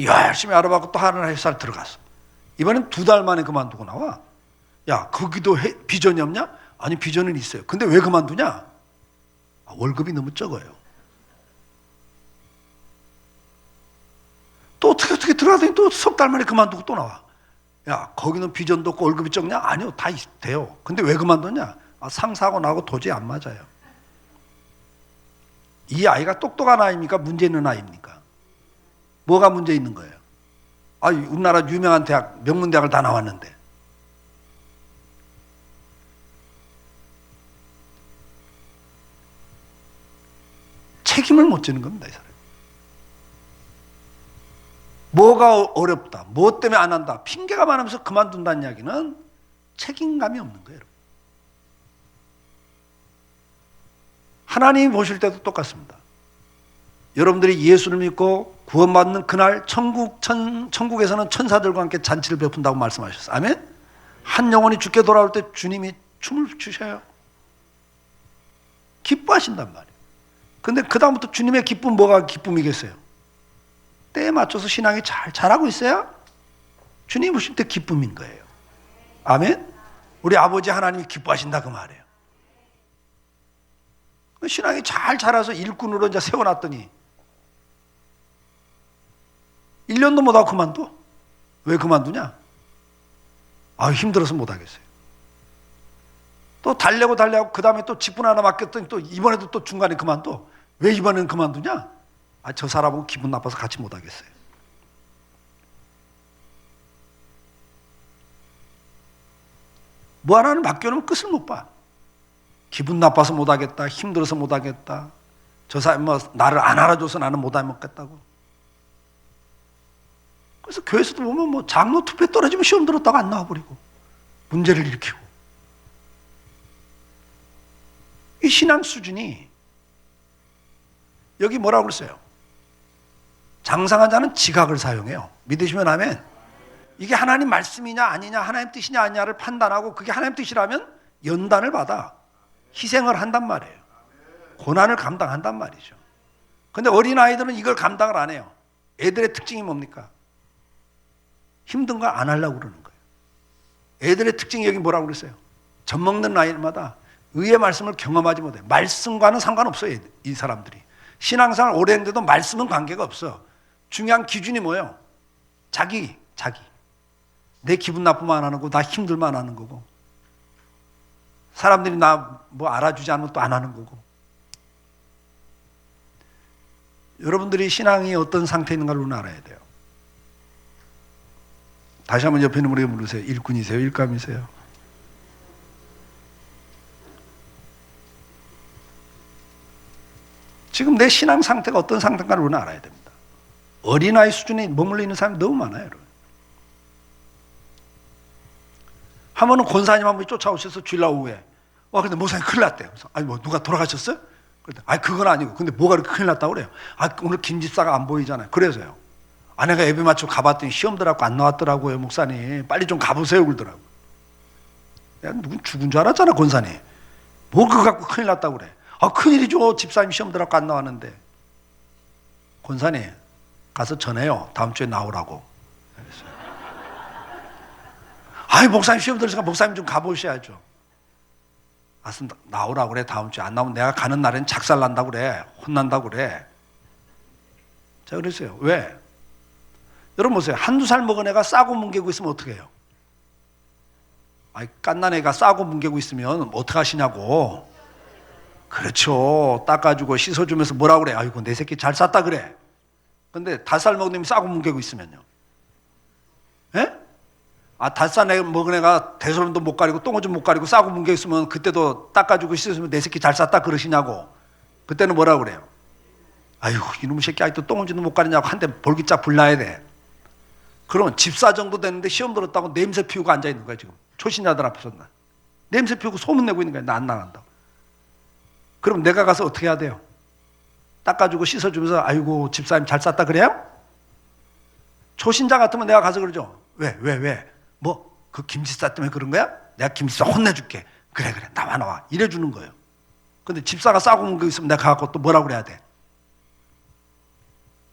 열심히 알아봤고 또 하나 회사를 들어갔어. 이번엔 2달 만에 그만두고 나와. 야, 거기도 비전이 없냐? 아니, 비전은 있어요. 근데 왜 그만두냐? 월급이 너무 적어요. 또 어떻게 들어가더니 또 석 달 만에 그만두고 또 나와. 야, 거기는 비전도 없고 월급이 적냐? 아니요, 다 돼요. 근데 왜 그만뒀냐? 상사하고 나하고 도저히 안 맞아요. 이 아이가 똑똑한 아이입니까? 문제 있는 아이입니까? 뭐가 문제 있는 거예요? 우리나라 유명한 대학, 명문대학을 다 나왔는데. 책임을 못 지는 겁니다, 이 사람. 뭐가 어렵다, 뭐 때문에 안 한다, 핑계가 많으면서 그만둔다는 이야기는 책임감이 없는 거예요. 하나님이 보실 때도 똑같습니다. 여러분들이 예수를 믿고 구원받는 그날 천국에서는 천사들과 함께 잔치를 베푼다고 말씀하셨어요. 아멘? 한 영혼이 죽게 돌아올 때 주님이 춤을 추셔요. 기뻐하신단 말이에요. 근데 그 다음부터 주님의 기쁨, 뭐가 기쁨이겠어요? 때에 맞춰서 신앙이 잘 자라고 있어야 주님 보실 때 기쁨인 거예요. 아멘? 우리 아버지 하나님이 기뻐하신다 그 말이에요. 신앙이 잘 자라서 일꾼으로 이제 세워놨더니 1년도 못하고 그만둬. 왜 그만두냐? 힘들어서 못하겠어요. 또 달래고 그 다음에 또 직분 하나 맡겼더니 또 이번에도 또 중간에 그만둬. 왜 이번에는 그만두냐? 저 사람하고 기분 나빠서 같이 못하겠어요. 뭐 하나는 맡겨놓으면 끝을 못 봐. 기분 나빠서 못하겠다, 힘들어서 못하겠다, 저 사람 나를 안 알아줘서 나는 못하겠다고. 그래서 교회에서도 보면 장로 투표에 떨어지면 시험 들었다가 안 나와버리고 문제를 일으키고. 이 신앙 수준이 여기 뭐라고 그랬어요? 장성한 자는 지각을 사용해요. 믿으시면 아멘. 이게 하나님 말씀이냐 아니냐, 하나님 뜻이냐 아니냐를 판단하고 그게 하나님 뜻이라면 연단을 받아 희생을 한단 말이에요. 고난을 감당한단 말이죠. 근데 어린아이들은 이걸 감당을 안 해요. 애들의 특징이 뭡니까? 힘든 거 안 하려고 그러는 거예요. 애들의 특징이 여기 뭐라고 그랬어요? 젖 먹는 나이마다 의의 말씀을 경험하지 못해요. 말씀과는 상관없어요, 이 사람들이. 신앙생활 오래 했는데도 말씀은 관계가 없어. 중요한 기준이 뭐예요? 자기. 내 기분 나쁘면 안 하는 거고, 나 힘들면 안 하는 거고, 사람들이 나 뭐 알아주지 않으면 또 안 하는 거고. 여러분들이 신앙이 어떤 상태에 있는가를 알아야 돼요. 다시 한번 옆에 있는 분에게 물으세요. 일꾼이세요? 일감이세요? 지금 내 신앙 상태가 어떤 상태인가를 우리는 알아야 됩니다. 어린아이 수준에 머물러 있는 사람이 너무 많아요, 여러분. 한 번은 권사님 한 분이 쫓아오셔서 주일날 오후에, 근데 목사님 큰일 났대요. 그래서, 누가 돌아가셨어요? 그랬더니, 그건 아니고, 근데 뭐가 그렇게 큰일 났다고 그래요? 오늘 김 집사가 안 보이잖아요. 그래서요. 아내가 예배 맞추고 가봤더니 시험 들어갖고 안 나왔더라고요, 목사님. 빨리 좀 가보세요, 그러더라고요. 내가 누군 죽은 줄 알았잖아, 권사님. 뭐 그거 갖고 큰일 났다고 그래. 큰일이죠. 집사님 시험 들어갖고 안 나왔는데. 권사님, 가서 전해요. 다음 주에 나오라고. 목사님 시험 들으니까 목사님 좀 가보셔야죠. 나오라고 그래. 다음 주에 안 나오면 내가 가는 날엔 작살 난다고 그래. 혼난다고 그래. 자, 그랬어요. 왜? 여러분 보세요. 한두 살 먹은 애가 싸고 뭉개고 있으면 어떻게 해요? 깐난 애가 싸고 뭉개고 있으면 어떻게 하시냐고. 그렇죠. 닦아주고 씻어주면서 뭐라 그래? 아이고 내 새끼 잘 쌌다 그래. 근데 닭살 먹는 놈이 싸고 뭉개고 있으면요. 예? 아, 닭살 먹은 애가 대소름도 못 가리고 똥오줌 못 가리고 싸고 뭉개 있으면 그때도 닦아주고 씻어주면 내 새끼 잘 쌌다 그러시냐고. 그때는 뭐라 그래요? 아이고 이놈의 새끼 아직도 똥오줌도 못 가리냐고 한 대 볼기짝 불나야 돼. 그러면 집사 정도 되는데 시험 들었다고 냄새 피우고 앉아있는 거야 지금. 초신자들 앞에서 나. 냄새 피우고 소문내고 있는 거야. 나 안 나간다고. 그럼 내가 가서 어떻게 해야 돼요? 닦아주고 씻어주면서 아이고 집사님 잘 쌌다 그래요? 초신자 같으면 내가 가서 그러죠. 왜? 뭐 그 김집사 때문에 그런 거야? 내가 김집사 혼내줄게. 그래 나와 이래주는 거예요. 근데 집사가 싸고 문 거 있으면 내가 가갖고 또 뭐라 그래야 돼?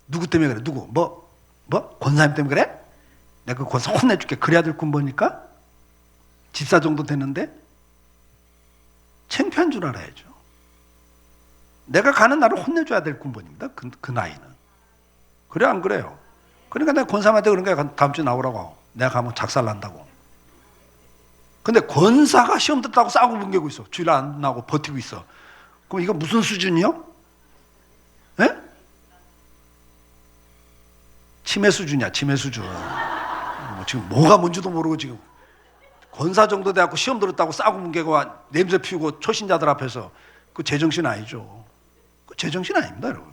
누구 때문에 그래? 누구? 뭐? 권사님 때문에 그래? 내가 그 권사 혼내줄게. 그래야 될 군번이니까? 집사 정도 됐는데? 창피한 줄 알아야죠. 내가 가는 날을 혼내줘야 될 군번입니다. 그 나이는. 그래 안 그래요? 그러니까 내가 권사님한테 그런 거야. 다음 주에 나오라고 하고. 내가 가면 작살 난다고. 근데 권사가 시험 듣다고 싸고 뭉개고 있어. 주일 안 나고 버티고 있어. 그럼 이거 무슨 수준이요? 예? 치매 수준이야. 치매 수준. 지금 뭐가 뭔지도 모르고 지금 권사 정도 돼갖고 시험 들었다고 싸고 뭉개고 냄새 피우고 초신자들 앞에서 그 제정신 아니죠. 그 제정신 아닙니다, 여러분.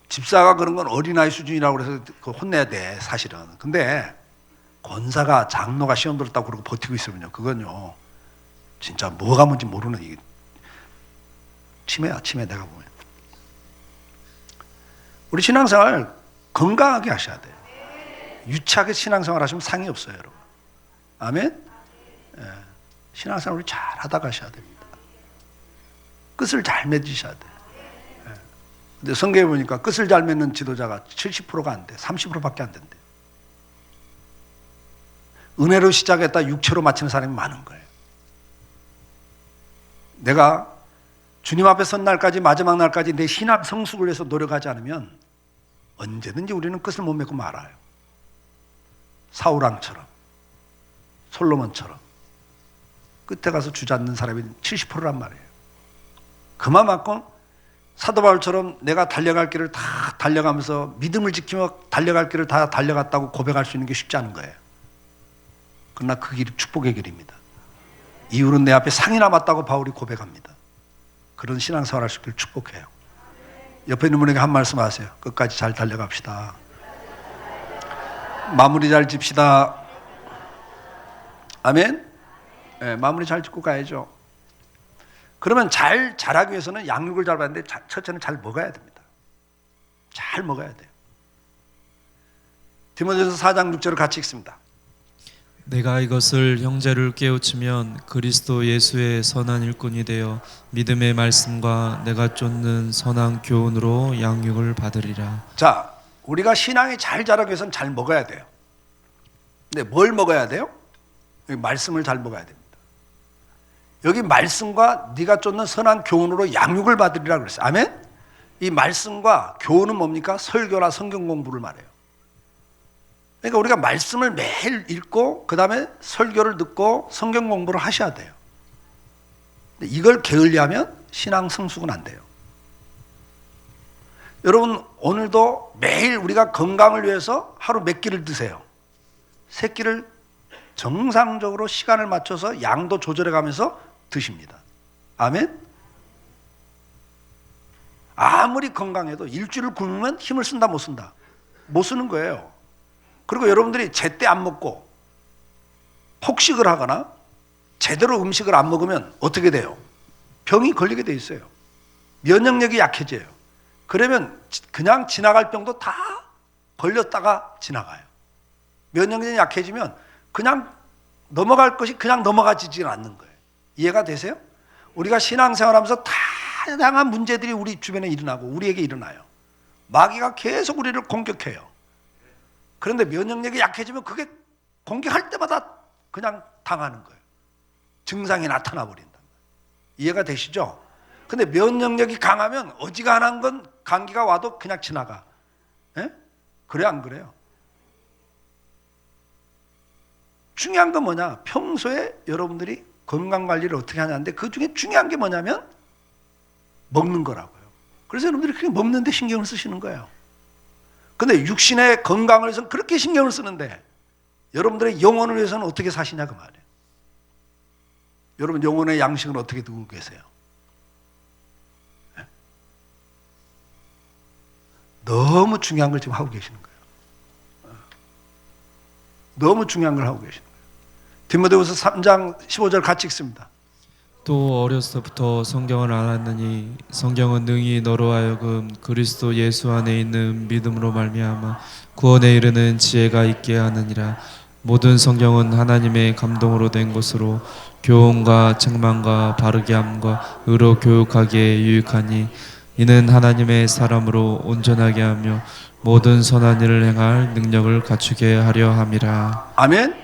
집사가 그런 건 어린아이 수준이라고 그래서 혼내야 돼, 사실은. 근데 권사가 장로가 시험 들었다고 그러고 버티고 있으면요, 그건요 진짜 뭐가 뭔지 모르는 이게 치매야, 치매. 내가 보면 우리 신앙생활 건강하게 하셔야 돼요. 유치하게 신앙생활 하시면 상이 없어요, 여러분. 아멘? 예. 신앙생활 우리 잘 하다 가셔야 됩니다. 끝을 잘 맺으셔야 돼요. 예. 근데 성경에 보니까 끝을 잘 맺는 지도자가 70%가 안 돼. 30%밖에 안 된대. 은혜로 시작했다 육체로 마치는 사람이 많은 거예요. 내가 주님 앞에 선 날까지, 마지막 날까지 내 신앙 성숙을 위해서 노력하지 않으면 언제든지 우리는 끝을 못 맺고 말아요. 사울왕처럼, 솔로몬처럼 끝에 가서 주저앉는 사람이 70%란 말이에요. 그만큼 사도 바울처럼 내가 달려갈 길을 다 달려가면서 믿음을 지키며 달려갈 길을 다 달려갔다고 고백할 수 있는 게 쉽지 않은 거예요. 그러나 그 길이 축복의 길입니다. 이유는 내 앞에 상이 남았다고 바울이 고백합니다. 그런 신앙생활 할 수 있기를 축복해요. 옆에 있는 분에게 한 말씀 하세요. 끝까지 잘 달려갑시다. 마무리 잘 집시다. 아멘? 네, 마무리 잘 짓고 가야죠. 그러면 잘 자라기 위해서는 양육을 잘 받는데 첫째는 잘 먹어야 됩니다. 잘 먹어야 돼요. 디모데전서 4장 6절을 같이 읽습니다. 내가 이것을 형제를 깨우치면 그리스도 예수의 선한 일꾼이 되어 믿음의 말씀과 내가 쫓는 선한 교훈으로 양육을 받으리라. 자, 우리가 신앙이 잘 자라기 위해서는 잘 먹어야 돼요. 근데 뭘 먹어야 돼요? 여기 말씀을 잘 먹어야 됩니다. 여기 말씀과 네가 쫓는 선한 교훈으로 양육을 받으리라 그랬어요. 아멘? 이 말씀과 교훈은 뭡니까? 설교나 성경 공부를 말해요. 그러니까 우리가 말씀을 매일 읽고 그 다음에 설교를 듣고 성경 공부를 하셔야 돼요. 근데 이걸 게을리하면 신앙 성숙은 안 돼요. 여러분 오늘도 매일 우리가 건강을 위해서 하루 몇 끼를 드세요? 3끼를 정상적으로 시간을 맞춰서 양도 조절해 가면서 드십니다. 아멘? 아무리 건강해도 일주일을 굶으면 힘을 쓴다 못 쓴다? 못 쓰는 거예요. 그리고 여러분들이 제때 안 먹고 폭식을 하거나 제대로 음식을 안 먹으면 어떻게 돼요? 병이 걸리게 돼 있어요. 면역력이 약해져요. 그러면 그냥 지나갈 병도 다 걸렸다가 지나가요. 면역력이 약해지면 그냥 넘어갈 것이 그냥 넘어가지질 않는 거예요. 이해가 되세요? 우리가 신앙생활하면서 다양한 문제들이 우리 주변에 일어나고 우리에게 일어나요. 마귀가 계속 우리를 공격해요. 그런데 면역력이 약해지면 그게 공격할 때마다 그냥 당하는 거예요. 증상이 나타나 버린다. 이해가 되시죠? 근데 면역력이 강하면 어지간한 건 감기가 와도 그냥 지나가. 예? 그래 안 그래요? 중요한 건 뭐냐? 평소에 여러분들이 건강관리를 어떻게 하냐는데 그 중에 중요한 게 뭐냐면 먹는 거라고요. 그래서 여러분들이 그렇게 먹는 데 신경을 쓰시는 거예요. 근데 육신의 건강을 위해서는 그렇게 신경을 쓰는데 여러분들의 영혼을 위해서는 어떻게 사시냐 그 말이에요. 여러분 영혼의 양식은 어떻게 두고 계세요? 네? 너무 중요한 걸 지금 하고 계시는 거예요. 너무 중요한 걸 하고 계시는 거예요. 디모데후서 3장 15절 같이 읽습니다. 또 어려서부터 성경을 알았느니 성경은 능히 너로 하여금 그리스도 예수 안에 있는 믿음으로 말미암아 구원에 이르는 지혜가 있게 하느니라. 모든 성경은 하나님의 감동으로 된 것으로 교훈과 책망과 바르게 함과 의로 교육하기에 유익하니 이는 하나님의 사람으로 온전하게 하며 모든 선한 일을 행할 능력을 갖추게 하려 함이라. 아멘.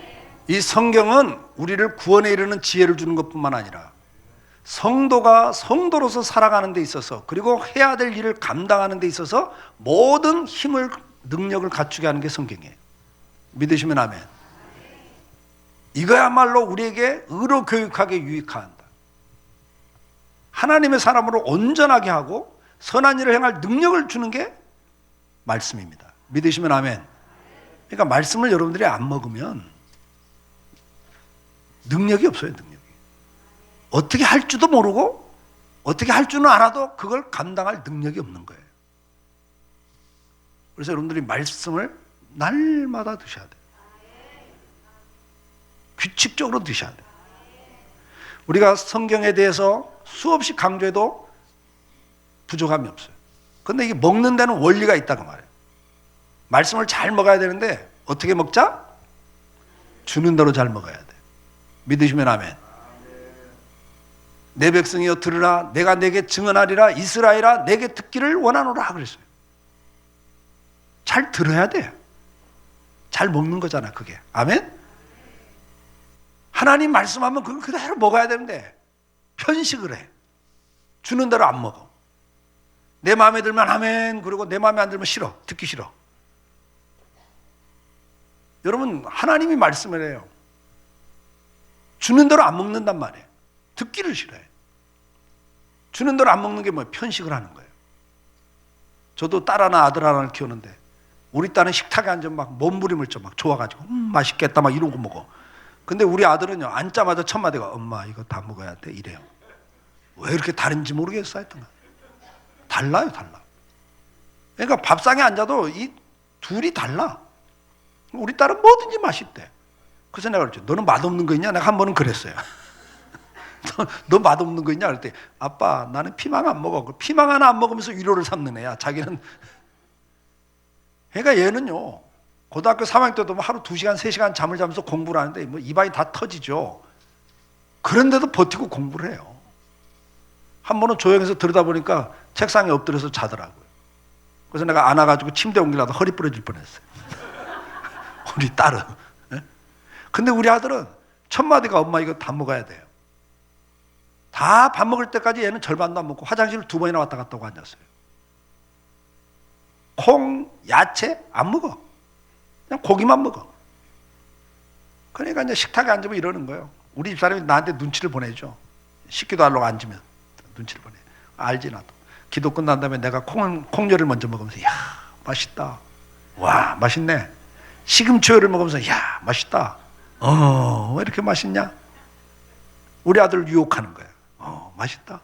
이 성경은 우리를 구원에 이르는 지혜를 주는 것뿐만 아니라 성도가 성도로서 살아가는 데 있어서 그리고 해야 될 일을 감당하는 데 있어서 모든 힘을 능력을 갖추게 하는 게 성경이에요. 믿으시면 아멘. 이거야말로 우리에게 의로 교육하게 유익한다. 하나님의 사람으로 온전하게 하고 선한 일을 행할 능력을 주는 게 말씀입니다. 믿으시면 아멘. 그러니까 말씀을 여러분들이 안 먹으면 능력이 없어요. 능력이. 어떻게 할 줄도 모르고 어떻게 할 줄은 알아도 그걸 감당할 능력이 없는 거예요. 그래서 여러분들이 말씀을 날마다 드셔야 돼요. 규칙적으로 드셔야 돼요. 우리가 성경에 대해서 수없이 강조해도 부족함이 없어요. 그런데 이게 먹는 데는 원리가 있다고 말해요. 말씀을 잘 먹어야 되는데 어떻게 먹자? 주는 대로 잘 먹어야 돼. 믿으시면 아멘. 내 백성이여 들으라. 내가 내게 증언하리라. 이스라엘아 내게 듣기를 원하노라 그랬어요. 잘 들어야 돼. 잘 먹는 거잖아 그게. 아멘. 하나님 말씀하면 그걸 그대로 먹어야 되는데 편식을 해. 주는 대로 안 먹어. 내 마음에 들면 아멘. 그리고 내 마음에 안 들면 싫어. 듣기 싫어. 여러분 하나님이 말씀을 해요. 주는 대로 안 먹는단 말이에요. 듣기를 싫어해. 주는 대로 안 먹는 게 뭐예요? 편식을 하는 거예요. 저도 딸 하나 아들 하나를 키우는데 우리 딸은 식탁에 앉으면 막 몸부림을 쳐 막 좋아가지고 맛있겠다 막 이러고 먹어. 근데 우리 아들은요 앉자마자 첫 마디가 엄마 이거 다 먹어야 돼 이래요. 왜 이렇게 다른지 모르겠어 하여튼 달라요 달라. 그러니까 밥상에 앉아도 이 둘이 달라. 우리 딸은 뭐든지 맛있대. 그래서 내가 그랬죠. 너는 맛없는 거 있냐? 내가 한 번은 그랬어요. 너 맛없는 거 있냐? 그랬더니 아빠 나는 피망 안 먹어. 피망 하나 안 먹으면서 위로를 삼는 애야. 자기는. 그러니까 얘는요 고등학교 3학년 때도 하루 2시간 3시간 잠을 자면서 공부를 하는데 뭐 입안이 다 터지죠. 그런데도 버티고 공부를 해요. 한 번은 조용해서 들여다 보니까 책상에 엎드려서 자더라고요. 그래서 내가 안아가지고 침대 옮기려다 허리 부러질 뻔했어요. 우리 딸은. 근데 우리 아들은 첫 마디가 엄마 이거 다 먹어야 돼요. 다 밥 먹을 때까지 얘는 절반도 안 먹고 화장실을 2번이나 왔다 갔다 하고 앉았어요. 콩, 야채 안 먹어. 그냥 고기만 먹어. 그러니까 이제 식탁에 앉으면 이러는 거예요. 우리 집사람이 나한테 눈치를 보내죠. 식기도 하려고 앉으면 눈치를 보내. 알지 나도. 기도 끝난 다음에 내가 콩류를 먼저 먹으면서 야 맛있다. 와 맛있네. 시금초를 먹으면서 야 맛있다. 왜 이렇게 맛있냐? 우리 아들 유혹하는 거야. 맛있다.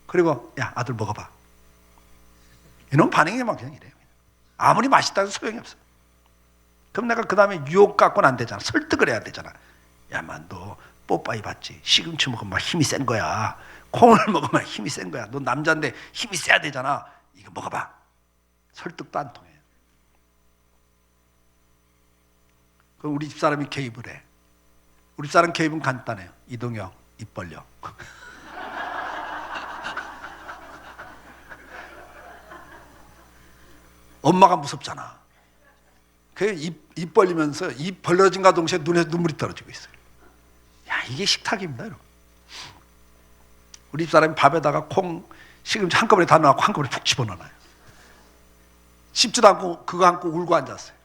그리고 야 아들 먹어봐. 이런 반응이 막 그냥 이래요. 아무리 맛있다 해도 소용이 없어. 그럼 내가 그 다음에 유혹 갖고는 안 되잖아. 설득을 해야 되잖아. 야만 너 뽀빠이 봤지? 시금치 먹으면 막 힘이 센 거야. 콩을 먹으면 힘이 센 거야. 너 남자인데 힘이 세야 되잖아. 이거 먹어봐. 설득도 안 통해요. 그럼 우리 집사람이 개입을 해. 우리 집사람 개입은 간단해요. 이동형, 입 벌려. 엄마가 무섭잖아. 그 입 벌리면서 입 벌려진과 동시에 눈에서 눈물이 떨어지고 있어요. 야 이게 식탁입니다 여러분. 우리 집사람이 밥에다가 콩, 시금치 한꺼번에 다 넣고 한꺼번에 푹 집어넣어요. 씹지도 않고 그거 안고 울고 앉았어요.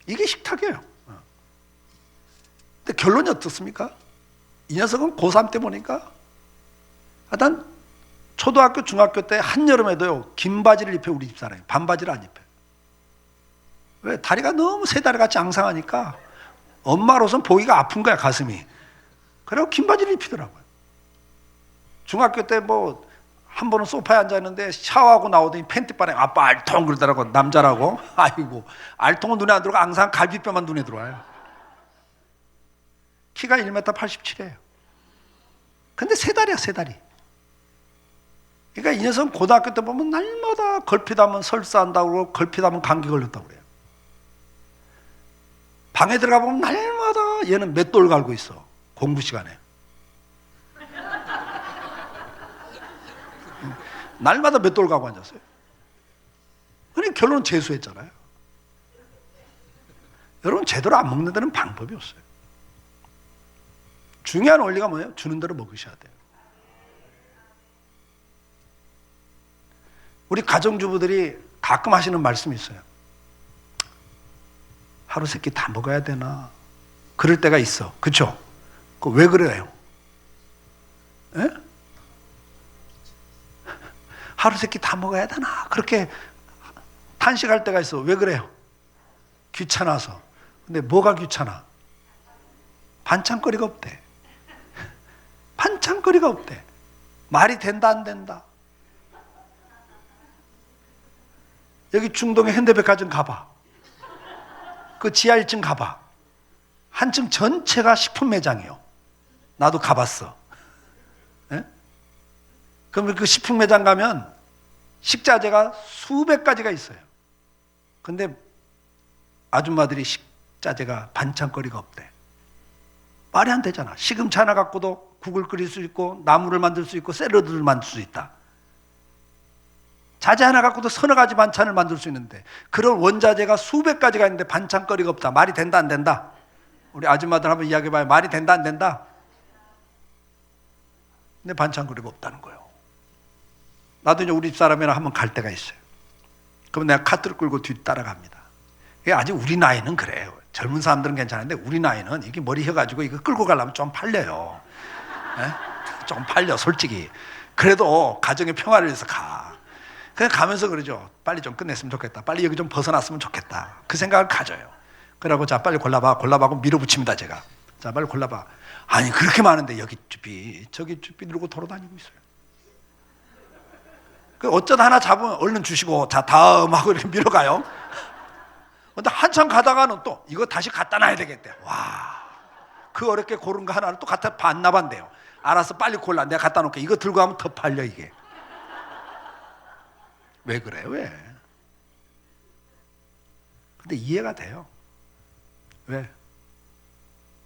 이게 식탁이에요. 근데 결론이 어떻습니까? 이 녀석은 고3 때 보니까 난 초등학교, 중학교 때 한여름에도요, 긴 바지를 입혀, 우리 집사람이. 반바지를 안 입혀요. 왜? 다리가 너무 세 다리 같이 앙상하니까 엄마로선 보기가 아픈 거야, 가슴이. 그래서 긴 바지를 입히더라고요. 중학교 때 뭐, 한 번은 소파에 앉아있는데 샤워하고 나오더니 팬티바람에 아빠 알통 그러더라고, 남자라고. 아이고, 알통은 눈에 안 들어가 앙상한 갈비뼈만 눈에 들어와요. 키가 1m 87이에요. 근데 세 다리야, 세 다리. 그러니까 이 녀석은 고등학교 때 보면 날마다 걸핏하면 설사한다고 그러고 걸핏하면 감기 걸렸다고 그래요. 방에 들어가 보면 날마다 얘는 맷돌 갈고 있어, 공부 시간에. 날마다 맷돌 가고 앉았어요. 그러니까 결론은 재수했잖아요. 여러분, 제대로 안 먹는 데는 방법이 없어요. 중요한 원리가 뭐예요? 주는 대로 먹으셔야 돼요. 우리 가정주부들이 가끔 하시는 말씀이 있어요. 하루 세끼 다 먹어야 되나? 그럴 때가 있어. 그쵸? 왜 그래요? 에? 하루 세끼 다 먹어야 되나? 그렇게 탄식할 때가 있어. 왜 그래요? 귀찮아서. 근데 뭐가 귀찮아? 반찬거리가 없대. 반찬거리가 없대. 말이 된다 안 된다. 여기 중동에 현대백화점 가봐. 그 지하 1층 가봐. 한 층 전체가 식품 매장이요. 나도 가봤어. 예? 그러면 그 식품 매장 가면 식자재가 수백 가지가 있어요. 근데 아줌마들이 식자재가 반찬거리가 없대. 말이 안 되잖아. 시금치 하나 갖고도 국을 끓일 수 있고 나물을 만들 수 있고 샐러드를 만들 수 있다. 자재 하나 갖고도 서너 가지 반찬을 만들 수 있는데 그런 원자재가 수백 가지가 있는데 반찬거리가 없다. 말이 된다 안 된다? 우리 아줌마들 한번 이야기해봐요. 말이 된다 안 된다? 근데 반찬거리가 없다는 거예요. 나도 이제 우리 집사람이랑 한번 갈 때가 있어요. 그럼 내가 카트를 끌고 뒤 따라갑니다. 이게 아직 우리 나이는 그래요. 젊은 사람들은 괜찮은데 우리 나이는 이게 머리 혀가지고 이거 끌고 가려면 좀 팔려요. 예? 좀 팔려, 솔직히. 그래도 가정의 평화를 위해서 가. 그냥 가면서 그러죠. 빨리 좀 끝냈으면 좋겠다. 빨리 여기 좀 벗어났으면 좋겠다. 그 생각을 가져요. 그러고 자, 빨리 골라봐. 밀어붙입니다, 제가. 자, 빨리 골라봐. 아니, 그렇게 많은데 여기 쭈삐, 저기 쭈삐 들고 돌아다니고 있어요. 그 어쩌다 하나 잡으면 얼른 주시고, 자, 다음 하고 이렇게 밀어가요. 근데 한참 가다가는 또 이거 다시 갖다 놔야 되겠대. 와, 그 어렵게 고른 거 하나를 또 갖다 반납한대요. 알아서 빨리 골라. 내가 갖다 놓을게. 이거 들고 가면 더 팔려, 이게. 왜 그래, 왜? 근데 이해가 돼요. 왜?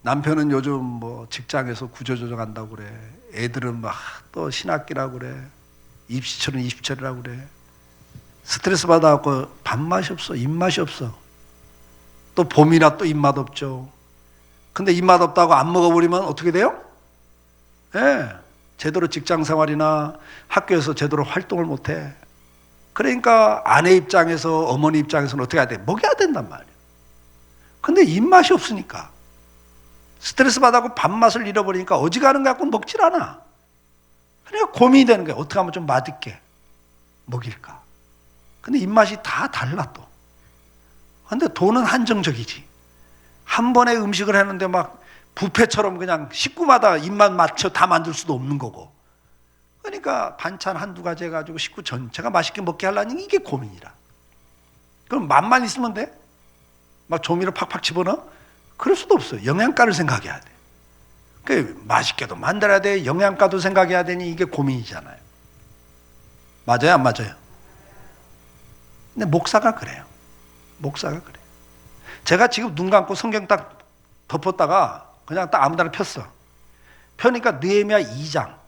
남편은 요즘 뭐 직장에서 구조조정한다고 그래. 애들은 막 또 신학기라고 그래. 입시철은 입시철이라고 그래. 스트레스 받아갖고 밥맛이 없어, 입맛이 없어. 또 봄이라 또 입맛 없죠. 근데 입맛 없다고 안 먹어버리면 어떻게 돼요? 예, 제대로 직장 생활이나 학교에서 제대로 활동을 못해. 그러니까 아내 입장에서 어머니 입장에서는 어떻게 해야 돼? 먹여야 된단 말이에요. 근데 입맛이 없으니까 스트레스 받아서 밥맛을 잃어버리니까 어지간한 거 갖고 먹질 않아. 그러니까 고민이 되는 거야. 어떻게 하면 좀 맛있게 먹일까? 근데 입맛이 다 달라 또. 근데 돈은 한정적이지. 한 번에 음식을 했는데 막 뷔페처럼 그냥 식구마다 입맛 맞춰 다 만들 수도 없는 거고. 그러니까 반찬 한두 가지 해가지고 식구 전체가 맛있게 먹게 하려니 이게 고민이라. 그럼 맛만 있으면 돼? 막 조미료 팍팍 집어넣어? 그럴 수도 없어요. 영양가를 생각해야 돼. 그 맛있게도 만들어야 돼. 영양가도 생각해야 되니 이게 고민이잖아요. 맞아요, 안 맞아요? 근데 목사가 그래요. 목사가 그래. 제가 지금 눈 감고 성경 딱 덮었다가 그냥 딱 아무 데나 폈어. 펴니까 느헤미야 2장.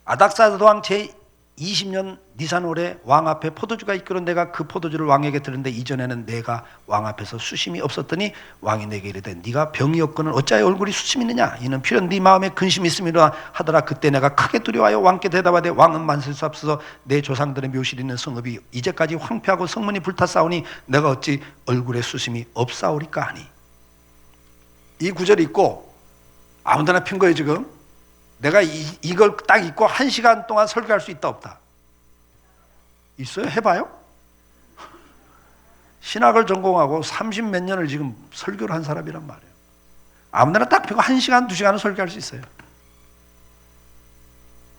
아닥사스다 왕 제20년 니산월에 왕 앞에 포도주가 있기로 내가 그 포도주를 왕에게 드렸는데 이전에는 내가 왕 앞에서 수심이 없었더니 왕이 내게 이르되 네가 병이 없거늘 어찌하여 얼굴이 수심이 있느냐 이는 필연 네 마음에 근심이 있음이라 하더라. 그때 내가 크게 두려워하여 왕께 대답하되 왕은 만설 수 없어서 내 조상들의 묘실이 있는 성읍이 이제까지 황폐하고 성문이 불탔사오니 내가 어찌 얼굴에 수심이 없사오리까 하니. 이 구절이 있고 아무데나 핀 거예요 지금. 내가 이걸 딱 입고 1시간 동안 설교할 수 있다 없다? 있어요? 해봐요? 신학을 전공하고 30 몇 년을 지금 설교를 한 사람이란 말이에요. 아무데나 딱 펴고 1시간, 2시간은 설교할 수 있어요.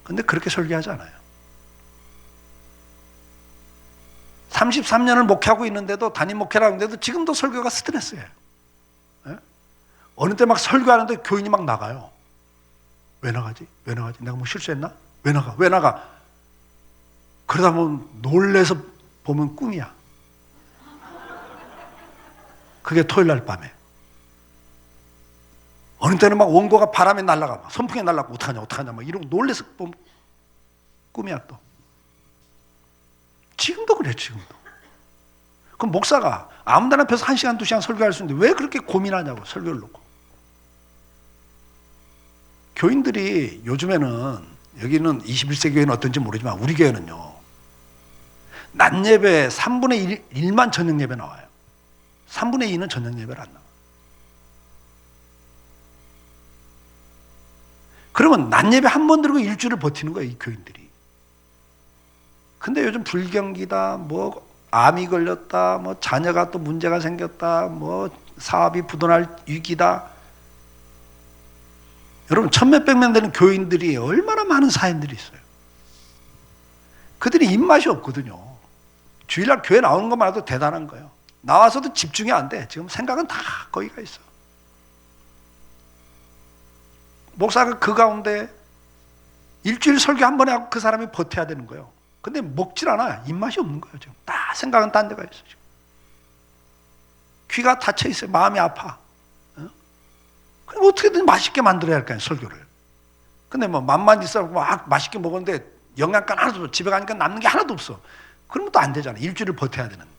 근데 그렇게 설교하지 않아요. 33년을 목회하고 있는데도, 담임 목회를 하는데도 지금도 설교가 스트레스예요. 예? 어느 때 막 설교하는데 교인이 막 나가요. 왜 나가지? 왜 나가지? 내가 뭐 실수했나? 왜 나가? 왜 나가? 그러다 보면 놀래서 보면 꿈이야. 그게 토요일 날 밤에. 어느 때는 막 원고가 바람에 날아가, 선풍에 날아가고 어떡하냐 막 이러고 놀래서 보면 꿈이야 또. 지금도 그래, 지금도. 그럼 목사가 아무데나 펴서 1시간, 2시간 설교할 수 있는데 왜 그렇게 고민하냐고, 설교를 놓고. 교인들이 요즘에는, 여기는 21세기 교회는 어떤지 모르지만 우리 교회는요, 낮 예배 3분의 1만 저녁 예배 나와요. 3분의 2는 저녁 예배를 안 나와요. 그러면 낮 예배 한 번 들고 일주일을 버티는 거예요, 이 교인들이. 근데 요즘 불경기다, 뭐 암이 걸렸다, 뭐 자녀가 또 문제가 생겼다, 뭐 사업이 부도날 위기다. 여러분, 천몇백 명 되는 교인들이 얼마나 많은 사연들이 있어요. 그들이 입맛이 없거든요. 주일날 교회 나오는 것만 해도 대단한 거예요. 나와서도 집중이 안 돼. 지금 생각은 다 거기가 있어. 목사가 그 가운데 일주일 설교 한 번에 하고 그 사람이 버텨야 되는 거예요. 근데 먹질 않아. 입맛이 없는 거예요. 지금 다 생각은 딴 데가 있어. 지금. 귀가 닫혀 있어요. 마음이 아파. 그럼 어떻게든 맛있게 만들어야 할 거 아니에요, 설교를. 근데 뭐 맘만 있어 막 맛있게 먹었는데 영양가 하나도 없어. 집에 가니까 남는 게 하나도 없어. 그러면 또 안 되잖아. 일주일을 버텨야 되는데.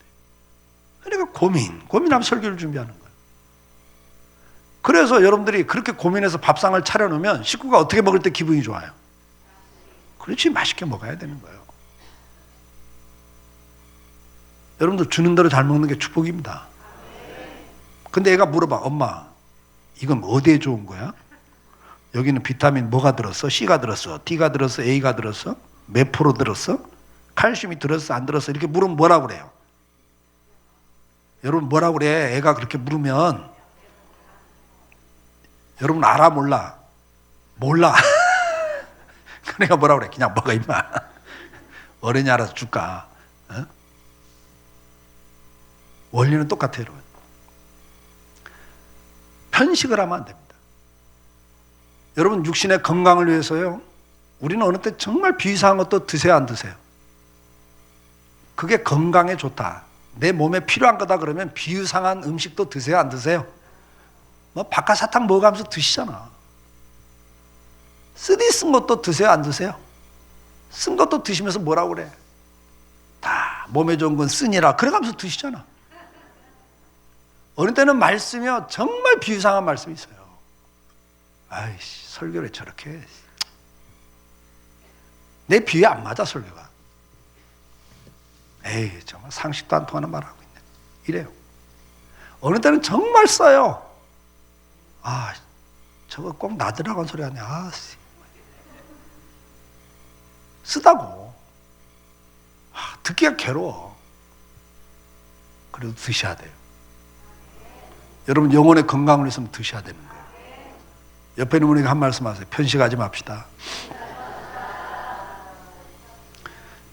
그러니까 고민하면 설교를 준비하는 거예요. 그래서 여러분들이 그렇게 고민해서 밥상을 차려놓으면 식구가 어떻게 먹을 때 기분이 좋아요? 그렇지, 맛있게 먹어야 되는 거예요. 여러분들 주는 대로 잘 먹는 게 축복입니다. 근데 애가 물어봐, 엄마, 이건 어디에 좋은 거야? 여기는 비타민 뭐가 들었어? C가 들었어? D가 들었어? A가 들었어? 몇 프로 들었어? 칼슘이 들었어? 안 들었어? 이렇게 물으면 뭐라고 그래요? 여러분 뭐라고 그래? 애가 그렇게 물으면 여러분 알아 몰라? 몰라. 그러니까 뭐라고 그래? 그냥 먹어 임마. 어른이 알아서 줄까? 어? 원리는 똑같아요, 여러분. 편식을 하면 안 됩니다. 여러분, 육신의 건강을 위해서요, 우리는 어느 때 정말 비이상한 것도 드세요, 안 드세요? 그게 건강에 좋다, 내 몸에 필요한 거다 그러면 비이상한 음식도 드세요, 안 드세요? 뭐 박하사탕 먹어가면서 드시잖아. 쓰디 쓴 것도 드세요, 안 드세요? 쓴 것도 드시면서 뭐라고 그래? 다 몸에 좋은 건 쓰니라 그래가면서 드시잖아. 어느 때는 말씀이요, 정말 비이상한 말씀이 있어요. 아이씨, 설교를 저렇게. 내 비유에 안 맞아, 설교가. 에이, 정말 상식도 안 통하는 말을 하고 있네. 이래요. 어느 때는 정말 써요. 아, 저거 꼭 나더라고 한 소리 하네. 아, 쓰다고. 아, 듣기가 괴로워. 그래도 드셔야 돼요. 여러분, 영혼의 건강을 위해서 드셔야 되는 거예요. 옆에 있는 분에게 한 말씀 하세요. 편식하지 맙시다.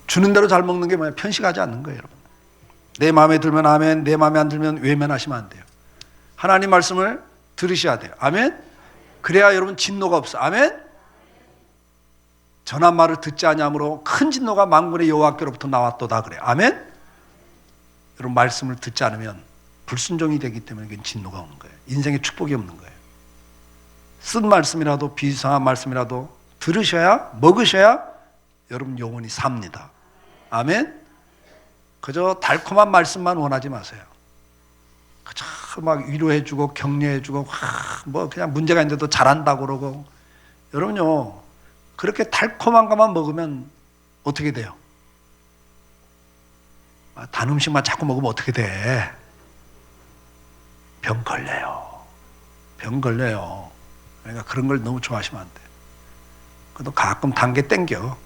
주는 대로 잘 먹는 게 뭐야? 편식하지 않는 거예요, 여러분. 내 마음에 들면 아멘, 내 마음에 안 들면 외면하시면 안 돼요. 하나님 말씀을 들으셔야 돼요. 아멘. 그래야 여러분 진노가 없어. 아멘. 전한 말을 듣지 아니함으로 큰 진노가 만군의 여호와께로부터 나왔도다 그래. 아멘. 여러분, 말씀을 듣지 않으면 불순종이 되기 때문에 그건 진노가 오는 거예요. 인생에 축복이 없는 거예요. 쓴 말씀이라도 비이상한 말씀이라도 들으셔야, 먹으셔야 여러분 영혼이 삽니다. 아멘. 그저 달콤한 말씀만 원하지 마세요. 그저 막 위로해주고 격려해주고 뭐 그냥 문제가 있는데도 잘한다고 그러고. 여러분요, 그렇게 달콤한 것만 먹으면 어떻게 돼요? 단 음식만 자꾸 먹으면 어떻게 돼? 병 걸려요. 병 걸려요. 그러니까 그런 걸 너무 좋아하시면 안 돼요. 그래도 가끔 단 게 땡겨.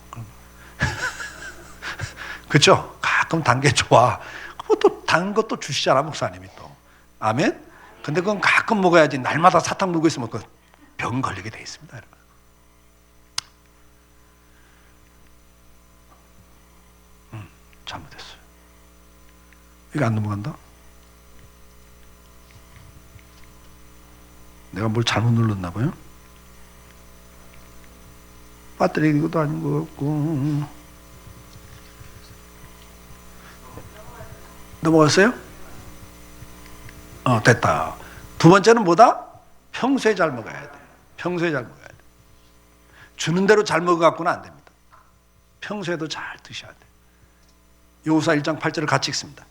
그렇죠? 가끔 단 게 좋아. 그것도 단 것도 주시잖아, 목사님이 또. 아멘? 근데 그건 가끔 먹어야지. 날마다 사탕 물고 있으면 그 병 걸리게 돼 있습니다, 여러분. 잘못했어요. 이거 안 넘어간다? 내가 뭘 잘못 눌렀나 봐요? 배터리 이것도 아닌 것 같고. 넘어갔어요? 됐다. 두 번째는 뭐다? 평소에 잘 먹어야 돼. 평소에 잘 먹어야 돼. 주는 대로 잘 먹어갖고는 안 됩니다. 평소에도 잘 드셔야 돼. 요호수아 1장 8절을 같이 읽습니다.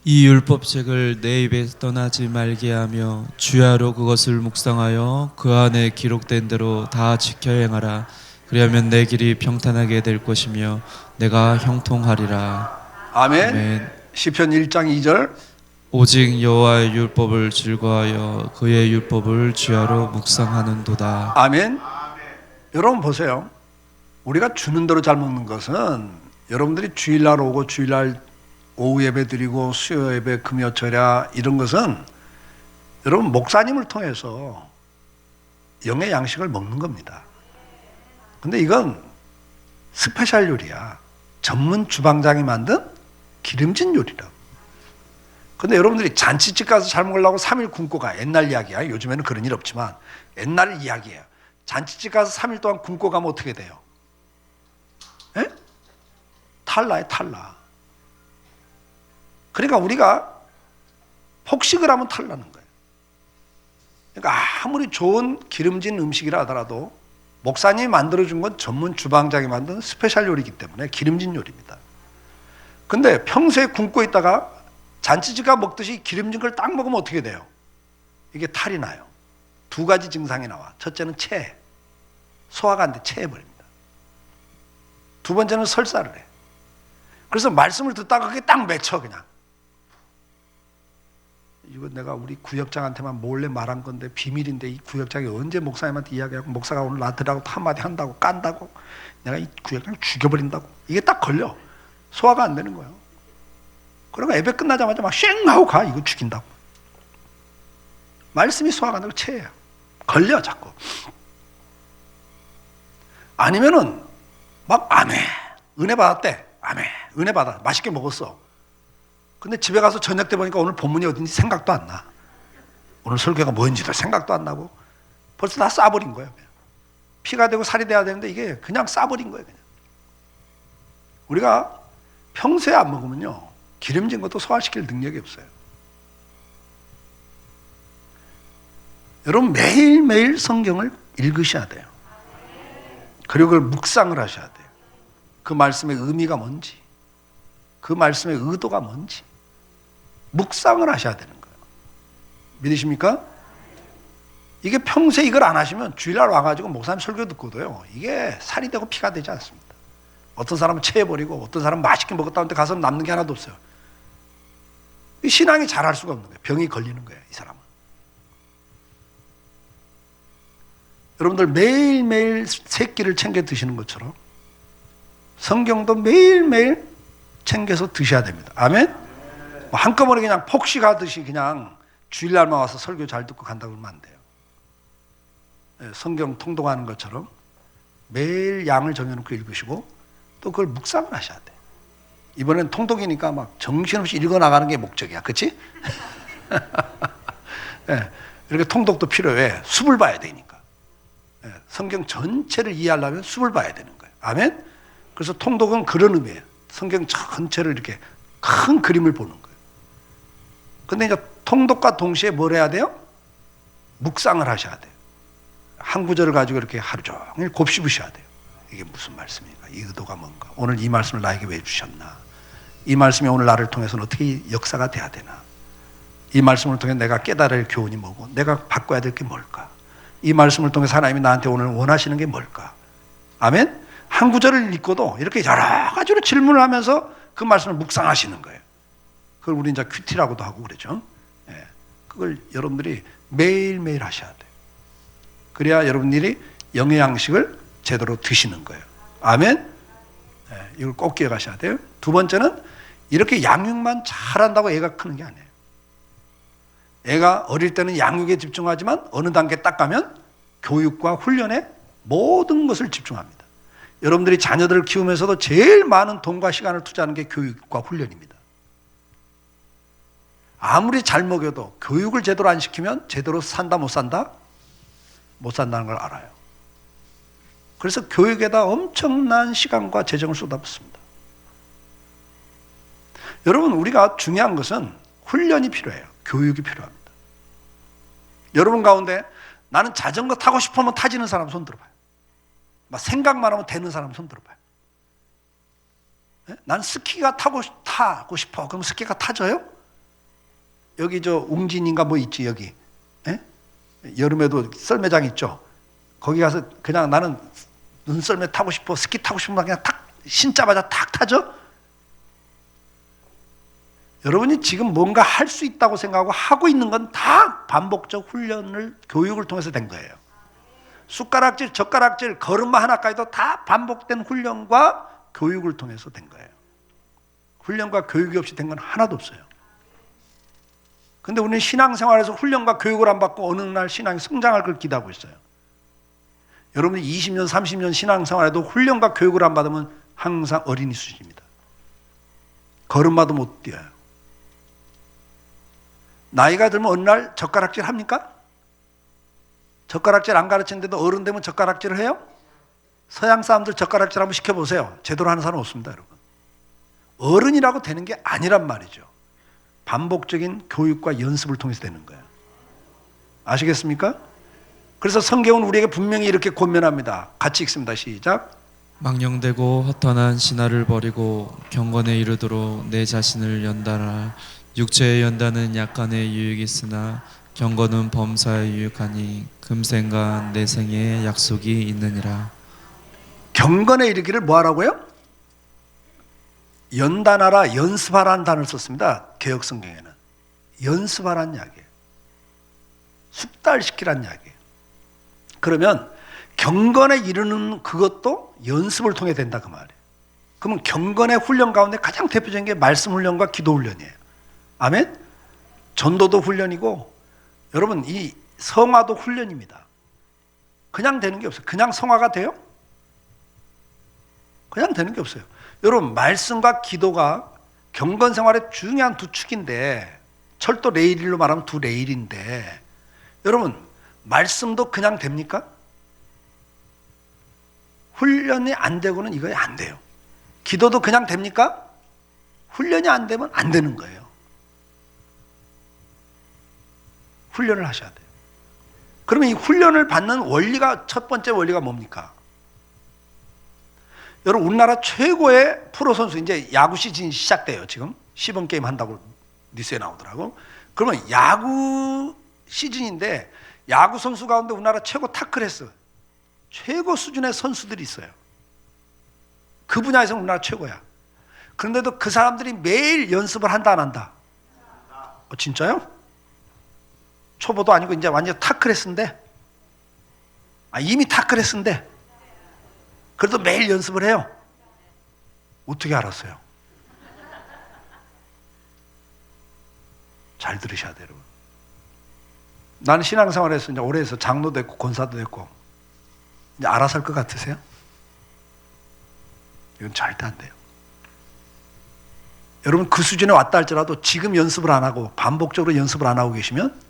이 율법책을 내 입에서 떠나지 말게 하며 주야로 그것을 묵상하여 그 안에 기록된 대로 다 지켜 행하라. 그리하면 내 길이 평탄하게 될 것이며 내가 형통하리라. 아멘. 아멘. 시편 1장 2절. 오직 여호와의 율법을 즐거워하여 그의 율법을 주야로 묵상하는도다. 아멘. 여러분 보세요. 우리가 주는 대로 잘 먹는 것은 여러분들이 주일날 오고 주일날 오후 예배 드리고 수요 예배 금요철야 이런 것은 여러분 목사님을 통해서 영의 양식을 먹는 겁니다. 근데 이건 스페셜 요리야. 전문 주방장이 만든 기름진 요리라고. 근데 여러분들이 잔치집 가서 잘 먹으려고 3일 굶고 가. 옛날 이야기야. 요즘에는 그런 일 없지만 옛날 이야기예요. 잔치집 가서 3일 동안 굶고 가면 어떻게 돼요? 에? 탈라에 탈라. 그러니까 우리가 폭식을 하면 탈나는 거예요. 그러니까 아무리 좋은 기름진 음식이라 하더라도 목사님이 만들어준 건 전문 주방장이 만든 스페셜 요리이기 때문에 기름진 요리입니다. 근데 평소에 굶고 있다가 잔치집가 먹듯이 기름진 걸 딱 먹으면 어떻게 돼요? 이게 탈이 나요. 두 가지 증상이 나와. 첫째는 체해. 소화가 안 돼 체해버립니다. 두 번째는 설사를 해. 그래서 말씀을 듣다가 그게 딱 맺혀 그냥. 이거 내가 우리 구역장한테만 몰래 말한 건데 비밀인데 이 구역장이 언제 목사님한테 이야기하고 목사가 오늘 나한테라고 한마디 한다고 깐다고 내가 이 구역장 죽여버린다고 이게 딱 걸려. 소화가 안 되는 거예요. 그러니까 예배 끝나자마자 막 쉥 하고 가. 이거 죽인다고. 말씀이 소화가 안 되고 체해요. 걸려 자꾸. 아니면은 막 아멘 은혜 받았대. 아멘 은혜 받아. 맛있게 먹었어. 근데 집에 가서 저녁 때 보니까 오늘 본문이 어딘지 생각도 안 나. 오늘 설교가 뭔지도 생각도 안 나고 벌써 다 싸버린 거예요. 그냥. 피가 되고 살이 돼야 되는데 이게 그냥 싸버린 거예요. 그냥. 우리가 평소에 안 먹으면요 기름진 것도 소화시킬 능력이 없어요. 여러분 매일매일 성경을 읽으셔야 돼요. 그리고 그걸 묵상을 하셔야 돼요. 그 말씀의 의미가 뭔지, 그 말씀의 의도가 뭔지 묵상을 하셔야 되는 거예요. 믿으십니까? 이게 평소에 이걸 안 하시면 주일날 와가지고 목사님 설교 듣고도요 이게 살이 되고 피가 되지 않습니다. 어떤 사람은 체해버리고 어떤 사람은 맛있게 먹었다는데 가서 남는 게 하나도 없어요. 이 신앙이 잘할 수가 없는 거예요. 병이 걸리는 거예요. 이 사람은. 여러분들 매일매일 세 끼를 챙겨 드시는 것처럼 성경도 매일매일 챙겨서 드셔야 됩니다. 아멘? 한꺼번에 그냥 폭식하듯이 그냥 주일날만 와서 설교 잘 듣고 간다고 그러면 안 돼요. 성경 통독하는 것처럼 매일 양을 정해놓고 읽으시고 또 그걸 묵상을 하셔야 돼. 이번엔 통독이니까 막 정신없이 읽어나가는 게 목적이야. 그치? 네, 이렇게 통독도 필요해. 숲을 봐야 되니까. 네, 성경 전체를 이해하려면 숲을 봐야 되는 거예요. 아멘? 그래서 통독은 그런 의미예요. 성경 전체를 이렇게 큰 그림을 보는 거예요. 근데 이제 통독과 동시에 뭘 해야 돼요? 묵상을 하셔야 돼요. 한 구절을 가지고 이렇게 하루 종일 곱씹으셔야 돼요. 이게 무슨 말씀인가? 이 의도가 뭔가? 오늘 이 말씀을 나에게 왜 주셨나? 이 말씀이 오늘 나를 통해서는 어떻게 역사가 돼야 되나? 이 말씀을 통해 내가 깨달을 교훈이 뭐고 내가 바꿔야 될 게 뭘까? 이 말씀을 통해 하나님이 나한테 오늘 원하시는 게 뭘까? 아멘? 한 구절을 읽고도 이렇게 여러 가지로 질문을 하면서 그 말씀을 묵상하시는 거예요. 그걸 우리 이제 큐티라고도 하고 그러죠. 예. 그걸 여러분들이 매일매일 하셔야 돼요. 그래야 여러분들이 영의 양식을 제대로 드시는 거예요. 아멘? 네, 이걸 꼭 기억하셔야 돼요. 두 번째는 이렇게 양육만 잘한다고 애가 크는 게 아니에요. 애가 어릴 때는 양육에 집중하지만 어느 단계 딱 가면 교육과 훈련에 모든 것을 집중합니다. 여러분들이 자녀들을 키우면서도 제일 많은 돈과 시간을 투자하는 게 교육과 훈련입니다. 아무리 잘 먹여도 교육을 제대로 안 시키면 제대로 산다 못 산다? 못 산다는 걸 알아요. 그래서 교육에다 엄청난 시간과 재정을 쏟아붓습니다. 여러분, 우리가 중요한 것은 훈련이 필요해요. 교육이 필요합니다. 여러분 가운데 나는 자전거 타고 싶으면 타지는 사람 손 들어봐요. 막 생각만 하면 되는 사람 손 들어봐요. 난 스키가 타고 싶어. 그럼 스키가 타져요? 여기 저 웅진인가 뭐 있지 여기. 여름에도 썰매장 있죠. 거기 가서 그냥 나는 눈썰매 타고 싶어, 스키 타고 싶으면 그냥 탁 신자마자 탁 타죠. 여러분이 지금 뭔가 할 수 있다고 생각하고 하고 있는 건 다 반복적 훈련을 교육을 통해서 된 거예요. 숟가락질, 젓가락질, 걸음마 하나까지도 다 반복된 훈련과 교육을 통해서 된 거예요. 훈련과 교육이 없이 된 건 하나도 없어요. 근데 우리는 신앙생활에서 훈련과 교육을 안 받고 어느 날 신앙이 성장할 걸 기대하고 있어요. 여러분이 20년, 30년 신앙생활에도 훈련과 교육을 안 받으면 항상 어린이 수준입니다. 걸음마도 못 뛰어요. 나이가 들면 어느 날 젓가락질 합니까? 젓가락질 안 가르치는데도 어른 되면 젓가락질을 해요? 서양 사람들 젓가락질 한번 시켜보세요. 제대로 하는 사람 없습니다, 여러분. 어른이라고 되는 게 아니란 말이죠. 반복적인 교육과 연습을 통해서 되는 거예요. 아시겠습니까? 그래서 성경은 우리에게 분명히 이렇게 권면합니다. 같이 읽습니다. 시작. 망령되고 허탄한 신화를 버리고 경건에 이르도록 내 자신을 연단하라. 육체의 연단은 약간의 유익이 있으나 경건은 범사에 유익하니 금생과 내생의 약속이 있느니라. 경건에 이르기를 뭐 하라고요? 연단하라, 연습하라는 단어를 썼습니다. 개역 성경에는. 연습하라는 이야기예요. 숙달시키라는 이야기예요. 그러면 경건에 이르는 그것도 연습을 통해 된다 그 말이에요. 그러면 경건의 훈련 가운데 가장 대표적인 게 말씀 훈련과 기도 훈련이에요. 아멘? 전도도 훈련이고 여러분 이 성화도 훈련입니다. 그냥 되는 게 없어요. 그냥 성화가 돼요? 그냥 되는 게 없어요. 여러분 말씀과 기도가 경건 생활의 중요한 두 축인데 철도 레일로 말하면 두 레일인데 여러분 말씀도 그냥 됩니까? 훈련이 안 되고는 이거 안 돼요. 기도도 그냥 됩니까? 훈련이 안 되면 안 되는 거예요. 훈련을 하셔야 돼요. 그러면 이 훈련을 받는 원리가 첫 번째 원리가 뭡니까? 여러분 우리나라 최고의 프로 선수 이제 야구 시즌이 시작돼요. 지금 시범 게임 한다고 뉴스에 나오더라고. 그러면 야구 시즌인데 야구 선수 가운데 우리나라 최고 타클래스 최고 수준의 선수들이 있어요. 그 분야에서 우리나라 최고야. 그런데도 그 사람들이 매일 연습을 한다 안 한다? 진짜요? 초보도 아니고 이제 완전 타클래스인데 이미 타클래스인데 그래도 매일 연습을 해요. 어떻게 알았어요? 잘 들으셔야 돼요, 여러분. 나는 신앙생활에서 이제 오래 해서 장로도 됐고 권사도 됐고 이제 알아서 할 것 같으세요? 이건 절대 안 돼요. 여러분 그 수준에 왔다 할지라도 지금 연습을 안 하고 반복적으로 연습을 안 하고 계시면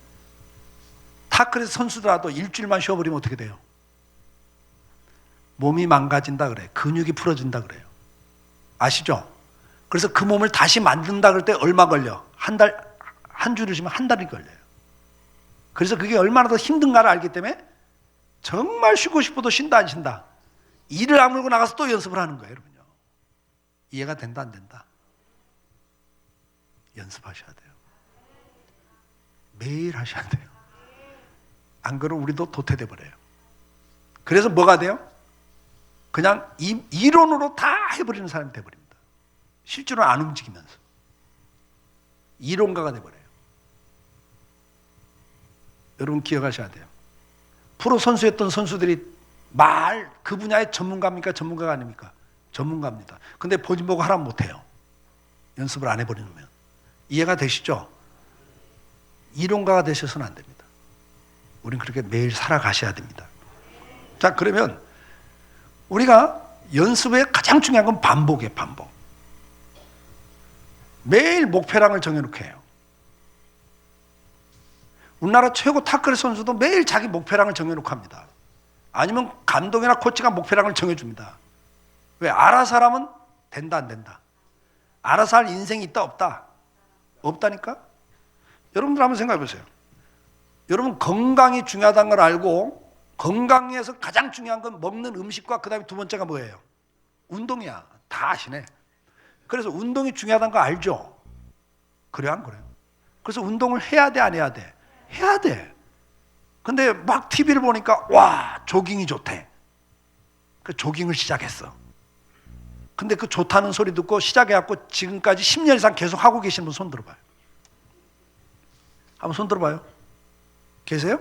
타클에서 선수들라도 일주일만 쉬어버리면 어떻게 돼요? 몸이 망가진다 그래. 근육이 풀어진다 그래요. 아시죠? 그래서 그 몸을 다시 만든다 그럴 때 얼마 걸려? 한 주를 쉬면 한 달이 걸려요. 그래서 그게 얼마나 더 힘든가를 알기 때문에 정말 쉬고 싶어도 쉰다 안 쉰다. 이를 아물고 나가서 또 연습을 하는 거예요, 여러분요. 이해가 된다 안 된다? 연습하셔야 돼요. 매일 하셔야 돼요. 안 그러면 우리도 도태돼 버려요. 그래서 뭐가 돼요? 그냥 이론으로 다 해버리는 사람이 돼버립니다. 실제로 안 움직이면서 이론가가 돼버려요. 여러분 기억하셔야 돼요. 프로 선수였던 선수들이 그 분야의 전문가입니까? 전문가가 아닙니까? 전문가입니다. 근데 본인 보고 하라면 못해요. 연습을 안 해버리면. 이해가 되시죠? 이론가가 되셔서는 안 됩니다. 우린 그렇게 매일 살아가셔야 됩니다. 자, 그러면 우리가 연습의 가장 중요한 건 반복이에요. 반복. 매일 목표량을 정해놓게 해요. 우리나라 최고 탁구를 선수도 매일 자기 목표량을 정해놓고 합니다. 아니면 감독이나 코치가 목표량을 정해줍니다. 왜? 알아서 하라면 된다 안 된다. 알아서 할 인생이 있다 없다? 없다니까? 여러분들 한번 생각해 보세요. 여러분 건강이 중요하다는 걸 알고 건강에서 가장 중요한 건 먹는 음식과 그 다음에 두 번째가 뭐예요? 운동이야. 다 아시네. 그래서 운동이 중요하다는 거 알죠? 그래요 안 그래요? 그래서 운동을 해야 돼 안 해야 돼? 해야 돼. 근데 막 TV를 보니까 와 조깅이 좋대. 그 조깅을 시작했어. 근데 그 좋다는 소리 듣고 시작해갖고 지금까지 10년 이상 계속 하고 계신 분 손 들어봐요. 한번 손 들어봐요. 계세요?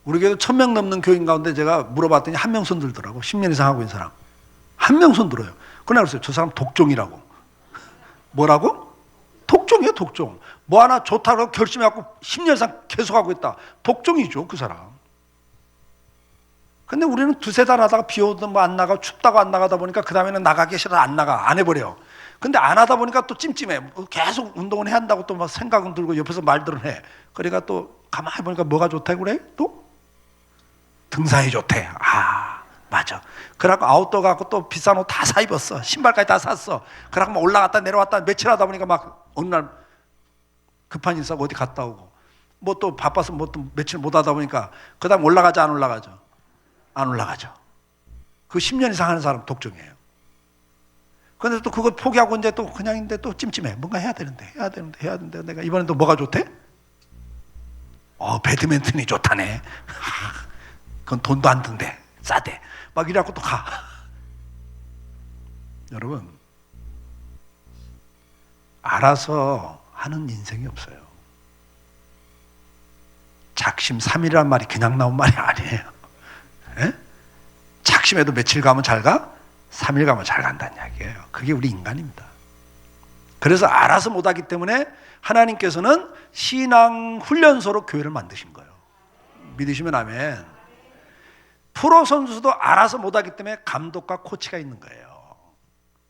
우리 교회도 1000명 넘는 교인 가운데 제가 물어봤더니 한 명 손 들더라고. 10년 이상 하고 있는 사람. 한 명 손 들어요. 그날 그랬어요. 저 사람 독종이라고. 뭐라고? 독종이에요, 독종. 뭐 하나 좋다고 결심해갖고 10년 이상 계속하고 있다. 독종이죠, 그 사람. 근데 우리는 두세 달 하다가 비 오든 뭐 안 나가, 춥다고 안 나가다 보니까 그 다음에는 나가기 싫어 안 나가, 안 해버려. 근데 안 하다 보니까 또 찜찜해. 계속 운동을 해야 한다고 또 막 생각은 들고 옆에서 말들은 해. 그러니까 또 가만히 보니까 뭐가 좋다고 그래? 또? 등산이 좋대. 아, 맞아. 그래갖고 아웃도어 갖고 또 비싼 옷 다 사 입었어. 신발까지 다 샀어. 그래갖고 막 올라갔다 내려왔다 며칠 하다 보니까 막 어느 날 급한 일 있어서 어디 갔다 오고 뭐 또 바빠서 뭐 또 며칠 못 하다 보니까 그 다음 올라가죠 안 올라가죠? 안 올라가죠. 그 10년 이상 하는 사람 독종이에요. 그런데 또 그거 포기하고 이제 또 그냥인데 또 찜찜해. 뭔가 해야 되는데 내가 이번엔 또 뭐가 좋대? 배드민턴이 좋다네. 그건 돈도 안 든대. 싸대. 막 이래갖고 또 가. 여러분, 알아서 하는 인생이 없어요. 작심삼일이란 말이 그냥 나온 말이 아니에요. 에? 작심해도 며칠 가면 잘 가? 3일 가면 잘 간다는 이야기예요. 그게 우리 인간입니다. 그래서 알아서 못하기 때문에 하나님께서는 신앙훈련소로 교회를 만드신 거예요. 믿으시면 아멘. 프로 선수도 알아서 못하기 때문에 감독과 코치가 있는 거예요.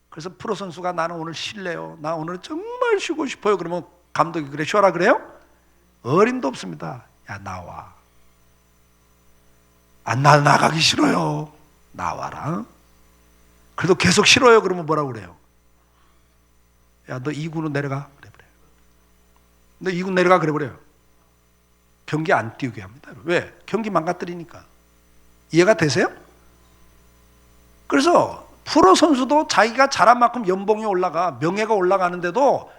그래서 프로 선수가 나는 오늘 쉴래요. 나 오늘 정말 쉬고 싶어요. 그러면 감독이 그래 쉬어라 그래요? 어림도 없습니다. 야 나와. 나 나가기 싫어요. 나와라. 그래도 계속 싫어요. 그러면 뭐라고 그래요? 야 너 2군으로 내려가. 그래. 너 2군 내려가 그래 버려요. 경기 안 뛰게 합니다. 왜? 경기 망가뜨리니까. 이해가 되세요? 그래서 프로 선수도 자기가 잘한 만큼 연봉이 올라가 명예가 올라가는데도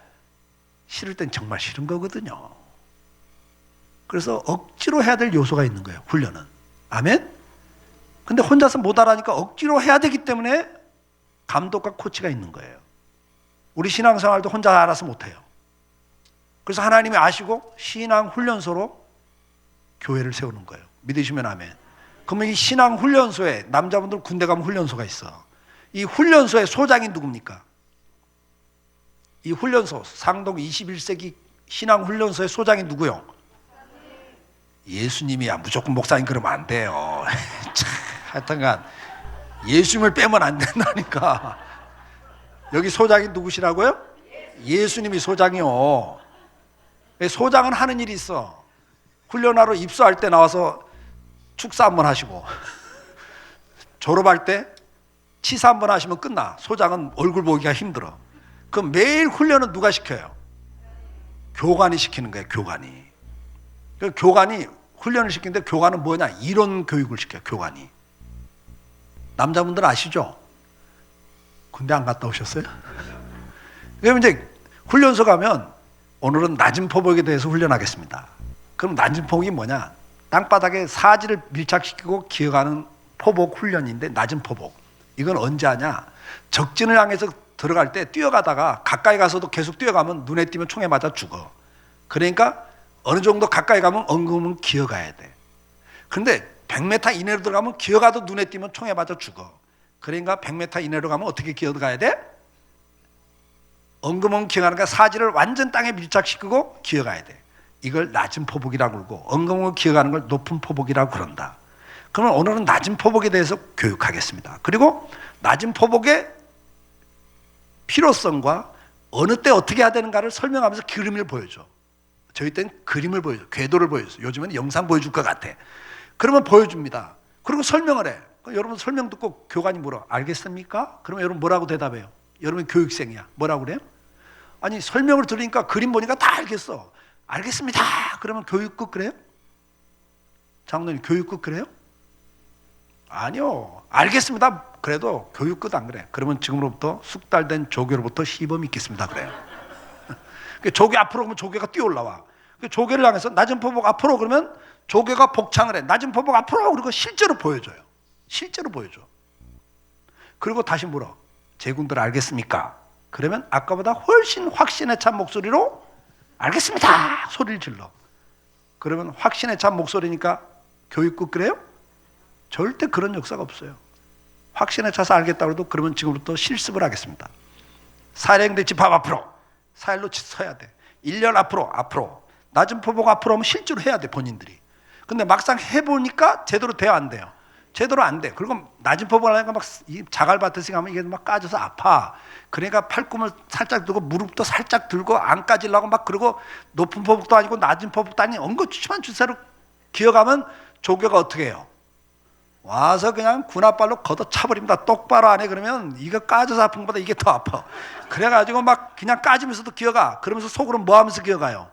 싫을 땐 정말 싫은 거거든요. 그래서 억지로 해야 될 요소가 있는 거예요. 훈련은. 아멘? 근데 혼자서 못 하라니까 억지로 해야 되기 때문에 감독과 코치가 있는 거예요. 우리 신앙생활도 혼자 알아서 못해요. 그래서 하나님이 아시고 신앙훈련소로 교회를 세우는 거예요. 믿으시면 아멘. 그러면 이 신앙훈련소에 남자분들 군대 가면 훈련소가 있어. 이 훈련소의 소장이 누굽니까? 이 훈련소 상동 21세기 신앙훈련소의 소장이 누구요? 예수님이야. 무조건 목사님 그러면 안 돼요. 하여튼간 예수님을 빼면 안 된다니까. 여기 소장이 누구시라고요? 예수님이 소장이요. 소장은 하는 일이 있어. 훈련하러 입소할 때 나와서 축사 한번 하시고 졸업할 때 치사 한번 하시면 끝나. 소장은 얼굴 보기가 힘들어. 그럼 매일 훈련은 누가 시켜요? 교관이 시키는 거예요. 교관이. 교관이 훈련을 시키는데 교관은 뭐냐? 이론 교육을 시켜요. 교관이. 남자분들 아시죠? 군대 안 갔다 오셨어요? 그러면 이제 훈련소 가면 오늘은 낮은 포복에 대해서 훈련하겠습니다. 그럼 낮은 포복이 뭐냐? 땅바닥에 사지를 밀착시키고 기어가는 포복 훈련인데 낮은 포복. 이건 언제 하냐? 적진을 향해서 들어갈 때 뛰어가다가 가까이 가서도 계속 뛰어가면 눈에 띄면 총에 맞아 죽어. 그러니까 어느 정도 가까이 가면 엉금은 기어가야 돼. 그런데 100m 이내로 들어가면 기어가도 눈에 띄면 총에 맞아 죽어. 그러니까 100m 이내로 가면 어떻게 기어가야 돼? 엉금엉금 기어가는 게 사지를 완전 땅에 밀착시키고 기어가야 돼. 이걸 낮은 포복이라고 그러고 엉금엉금 기어가는 걸 높은 포복이라고 그런다. 그러면 오늘은 낮은 포복에 대해서 교육하겠습니다. 그리고 낮은 포복의 필요성과 어느 때 어떻게 해야 되는가를 설명하면서 그림을 보여줘. 저희 때는 그림을 보여줘. 궤도를 보여줘. 요즘은 영상 보여줄 것 같아. 그러면 보여줍니다. 그리고 설명을 해. 여러분 설명 듣고 교관이 물어. 알겠습니까? 그러면 여러분 뭐라고 대답해요? 여러분 교육생이야. 뭐라고 그래요? 아니 설명을 들으니까 그림 보니까 다 알겠어. 알겠습니다. 그러면 교육국 그래요? 장로님 교육국 그래요? 아니요. 알겠습니다. 그래도 교육국 안 그래. 그러면 지금으로부터 숙달된 조교로부터 시범 있겠습니다. 그래요. 조교 앞으로 오면 조교가 뛰어올라와. 조교를 향해서 낮은 포복 앞으로 그러면 조교가 복창을 해. 낮은 포복 앞으로 그리고 실제로 보여줘요. 실제로 보여줘. 그리고 다시 물어. 제군들 알겠습니까? 그러면 아까보다 훨씬 확신에 찬 목소리로 알겠습니다. 소리를 질러. 그러면 확신에 찬 목소리니까 교육국 그래요? 절대 그런 역사가 없어요. 확신에 차서 알겠다고 해도 그러면 지금부터 실습을 하겠습니다. 사령대 집합 앞으로. 사일로 서야 돼. 1년 앞으로. 낮은 포복 앞으로 하면 실제로 해야 돼 본인들이. 근데 막상 해보니까 제대로 돼요 안 돼요? 제대로 안 돼. 그리고 낮은 포복을 하니까 막 자갈밭에서 가면 이게 막 까져서 아파. 그러니까 팔꿈을 살짝 들고 무릎도 살짝 들고 안 까지려고 막 그러고 높은 포복도 아니고 낮은 포복도 아닌 엉거주춤한 주사로 기어가면 조교가 어떻게 해요? 와서 그냥 군홧발로 걷어차버립니다. 똑바로 안 해 그러면 이거 까져서 아픈 것보다 이게 더 아파. 그래가지고 막 그냥 까지면서도 기어가. 그러면서 속으로 뭐 하면서 기어가요?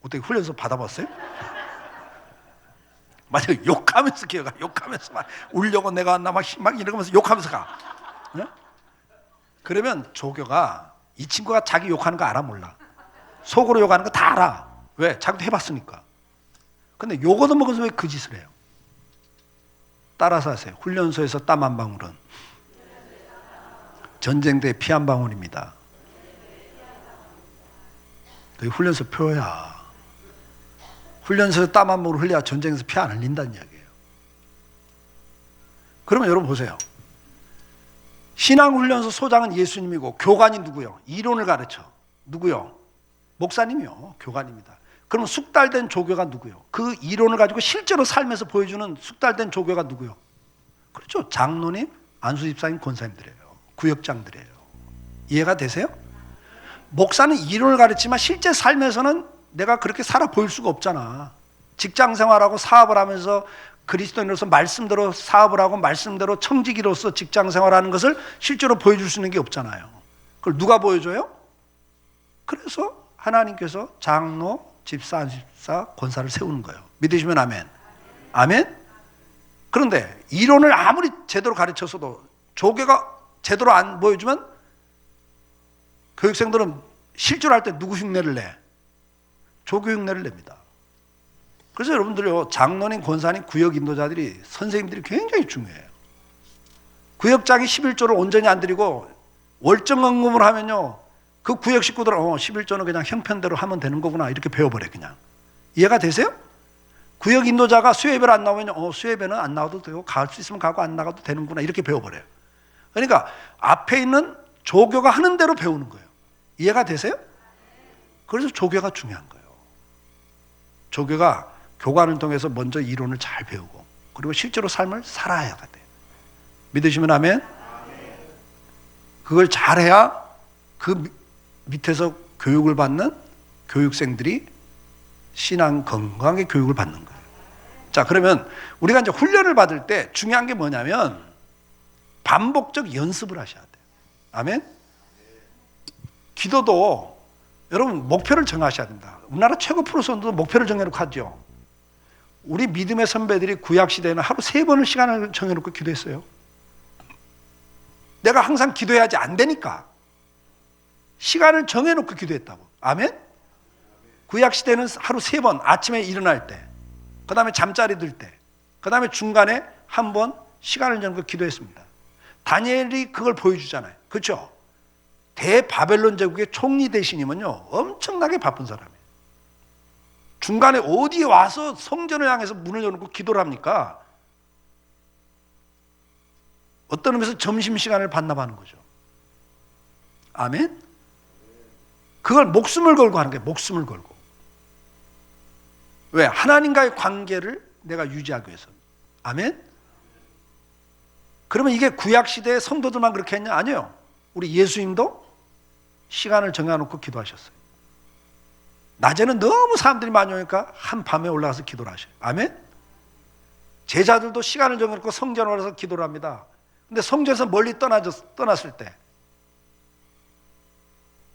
어떻게 훈련소 받아봤어요? 맞아요. 욕하면서 기어가. 욕하면서 막 울려고 내가 왔나 막 이러면서 욕하면서 가. 네? 그러면 조교가 이 친구가 자기 욕하는 거 알아 몰라? 속으로 욕하는 거 다 알아. 왜? 자기도 해봤으니까. 근데 욕 얻어먹어서 왜 그 짓을 해요? 따라서 하세요. 훈련소에서 땀 한 방울은 전쟁터의 피 한 방울입니다. 그게 훈련소 표야. 훈련소에서 땀 한 방울 흘려야 전쟁에서 피 안 흘린다는 이야기예요. 그러면 여러분 보세요. 신앙훈련소 소장은 예수님이고 교관이 누구요? 이론을 가르쳐. 누구요? 목사님이요. 교관입니다. 그럼 숙달된 조교가 누구요? 그 이론을 가지고 실제로 삶에서 보여주는 숙달된 조교가 누구요? 그렇죠. 장로님, 안수집사님, 권사님들이에요. 구역장들이에요. 이해가 되세요? 목사는 이론을 가르치지만 실제 삶에서는 내가 그렇게 살아 보일 수가 없잖아. 직장 생활하고 사업을 하면서 그리스도인으로서 말씀대로 사업을 하고 말씀대로 청지기로서 직장 생활하는 것을 실제로 보여줄 수 있는 게 없잖아요. 그걸 누가 보여줘요? 그래서 하나님께서 장로, 집사, 안수집사, 권사를 세우는 거예요. 믿으시면 아멘. 아멘? 그런데 이론을 아무리 제대로 가르쳐서도 조교가 제대로 안 보여주면 교육생들은 실제로 할 때 누구 흉내를 내? 조교 흉내를 냅니다. 그래서 여러분들요, 장로님, 권사님, 구역 인도자들이, 선생님들이 굉장히 중요해요. 구역장이 11조를 온전히 안 드리고 월정헌금을 하면요, 그 구역 식구들은 11조는 그냥 형편대로 하면 되는 거구나 이렇게 배워버려. 그냥 이해가 되세요? 구역 인도자가 수요예배를 안 나오면 수요예배는 안 나와도 되고 갈 수 있으면 가고 안 나가도 되는구나 이렇게 배워버려요. 그러니까 앞에 있는 조교가 하는 대로 배우는 거예요. 이해가 되세요? 그래서 조교가 중요한 거예요. 조교가 교관을 통해서 먼저 이론을 잘 배우고 그리고 실제로 삶을 살아야 돼. 믿으시면 아멘? 그걸 잘해야 그 밑에서 교육을 받는 교육생들이 신앙 건강하게 교육을 받는 거예요. 자, 그러면 우리가 이제 훈련을 받을 때 중요한 게 뭐냐면 반복적 연습을 하셔야 돼요. 아멘? 기도도 여러분 목표를 정하셔야 된다. 우리나라 최고 프로 선수도 목표를 정해놓고 하죠. 우리 믿음의 선배들이 구약시대에는 하루 3번을 시간을 정해놓고 기도했어요. 내가 항상 기도해야지 안 되니까 시간을 정해놓고 기도했다고. 아멘? 구약시대는 하루 3번, 아침에 일어날 때, 그 다음에 잠자리 들 때, 그 다음에 중간에 한 번 시간을 정해놓고 기도했습니다. 다니엘이 그걸 보여주잖아요. 그렇죠? 대바벨론 제국의 총리 대신이면요 엄청나게 바쁜 사람이에요. 중간에 어디에 와서 성전을 향해서 문을 열고 기도를 합니까? 어떤 의미에서 점심시간을 반납하는 거죠. 아멘? 그걸 목숨을 걸고 하는 거예요. 목숨을 걸고. 왜? 하나님과의 관계를 내가 유지하기 위해서. 아멘? 그러면 이게 구약시대의 성도들만 그렇게 했냐? 아니에요. 우리 예수님도 시간을 정해놓고 기도하셨어요. 낮에는 너무 사람들이 많이 오니까 한밤에 올라가서 기도를 하셔요. 아멘? 제자들도 시간을 정해놓고 성전에 올라가서 기도를 합니다. 근데 성전에서 멀리 떠났을 때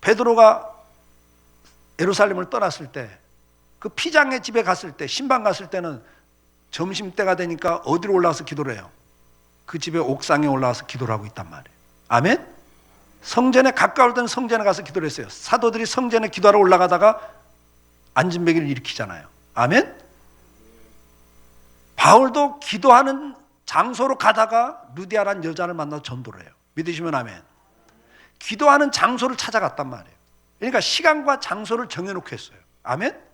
베드로가 예루살렘을 떠났을 때 그 피장의 집에 갔을 때 신방 갔을 때는 점심때가 되니까 어디로 올라가서 기도를 해요? 그 집의 옥상에 올라가서 기도를 하고 있단 말이에요. 아멘? 성전에 가까울 때는 성전에 가서 기도를 했어요. 사도들이 성전에 기도하러 올라가다가 안진뱅이를 일으키잖아요. 아멘? 바울도 기도하는 장소로 가다가 루디아라는 여자를 만나서 전도를 해요. 믿으시면 아멘. 기도하는 장소를 찾아갔단 말이에요. 그러니까 시간과 장소를 정해놓고 했어요. 아멘?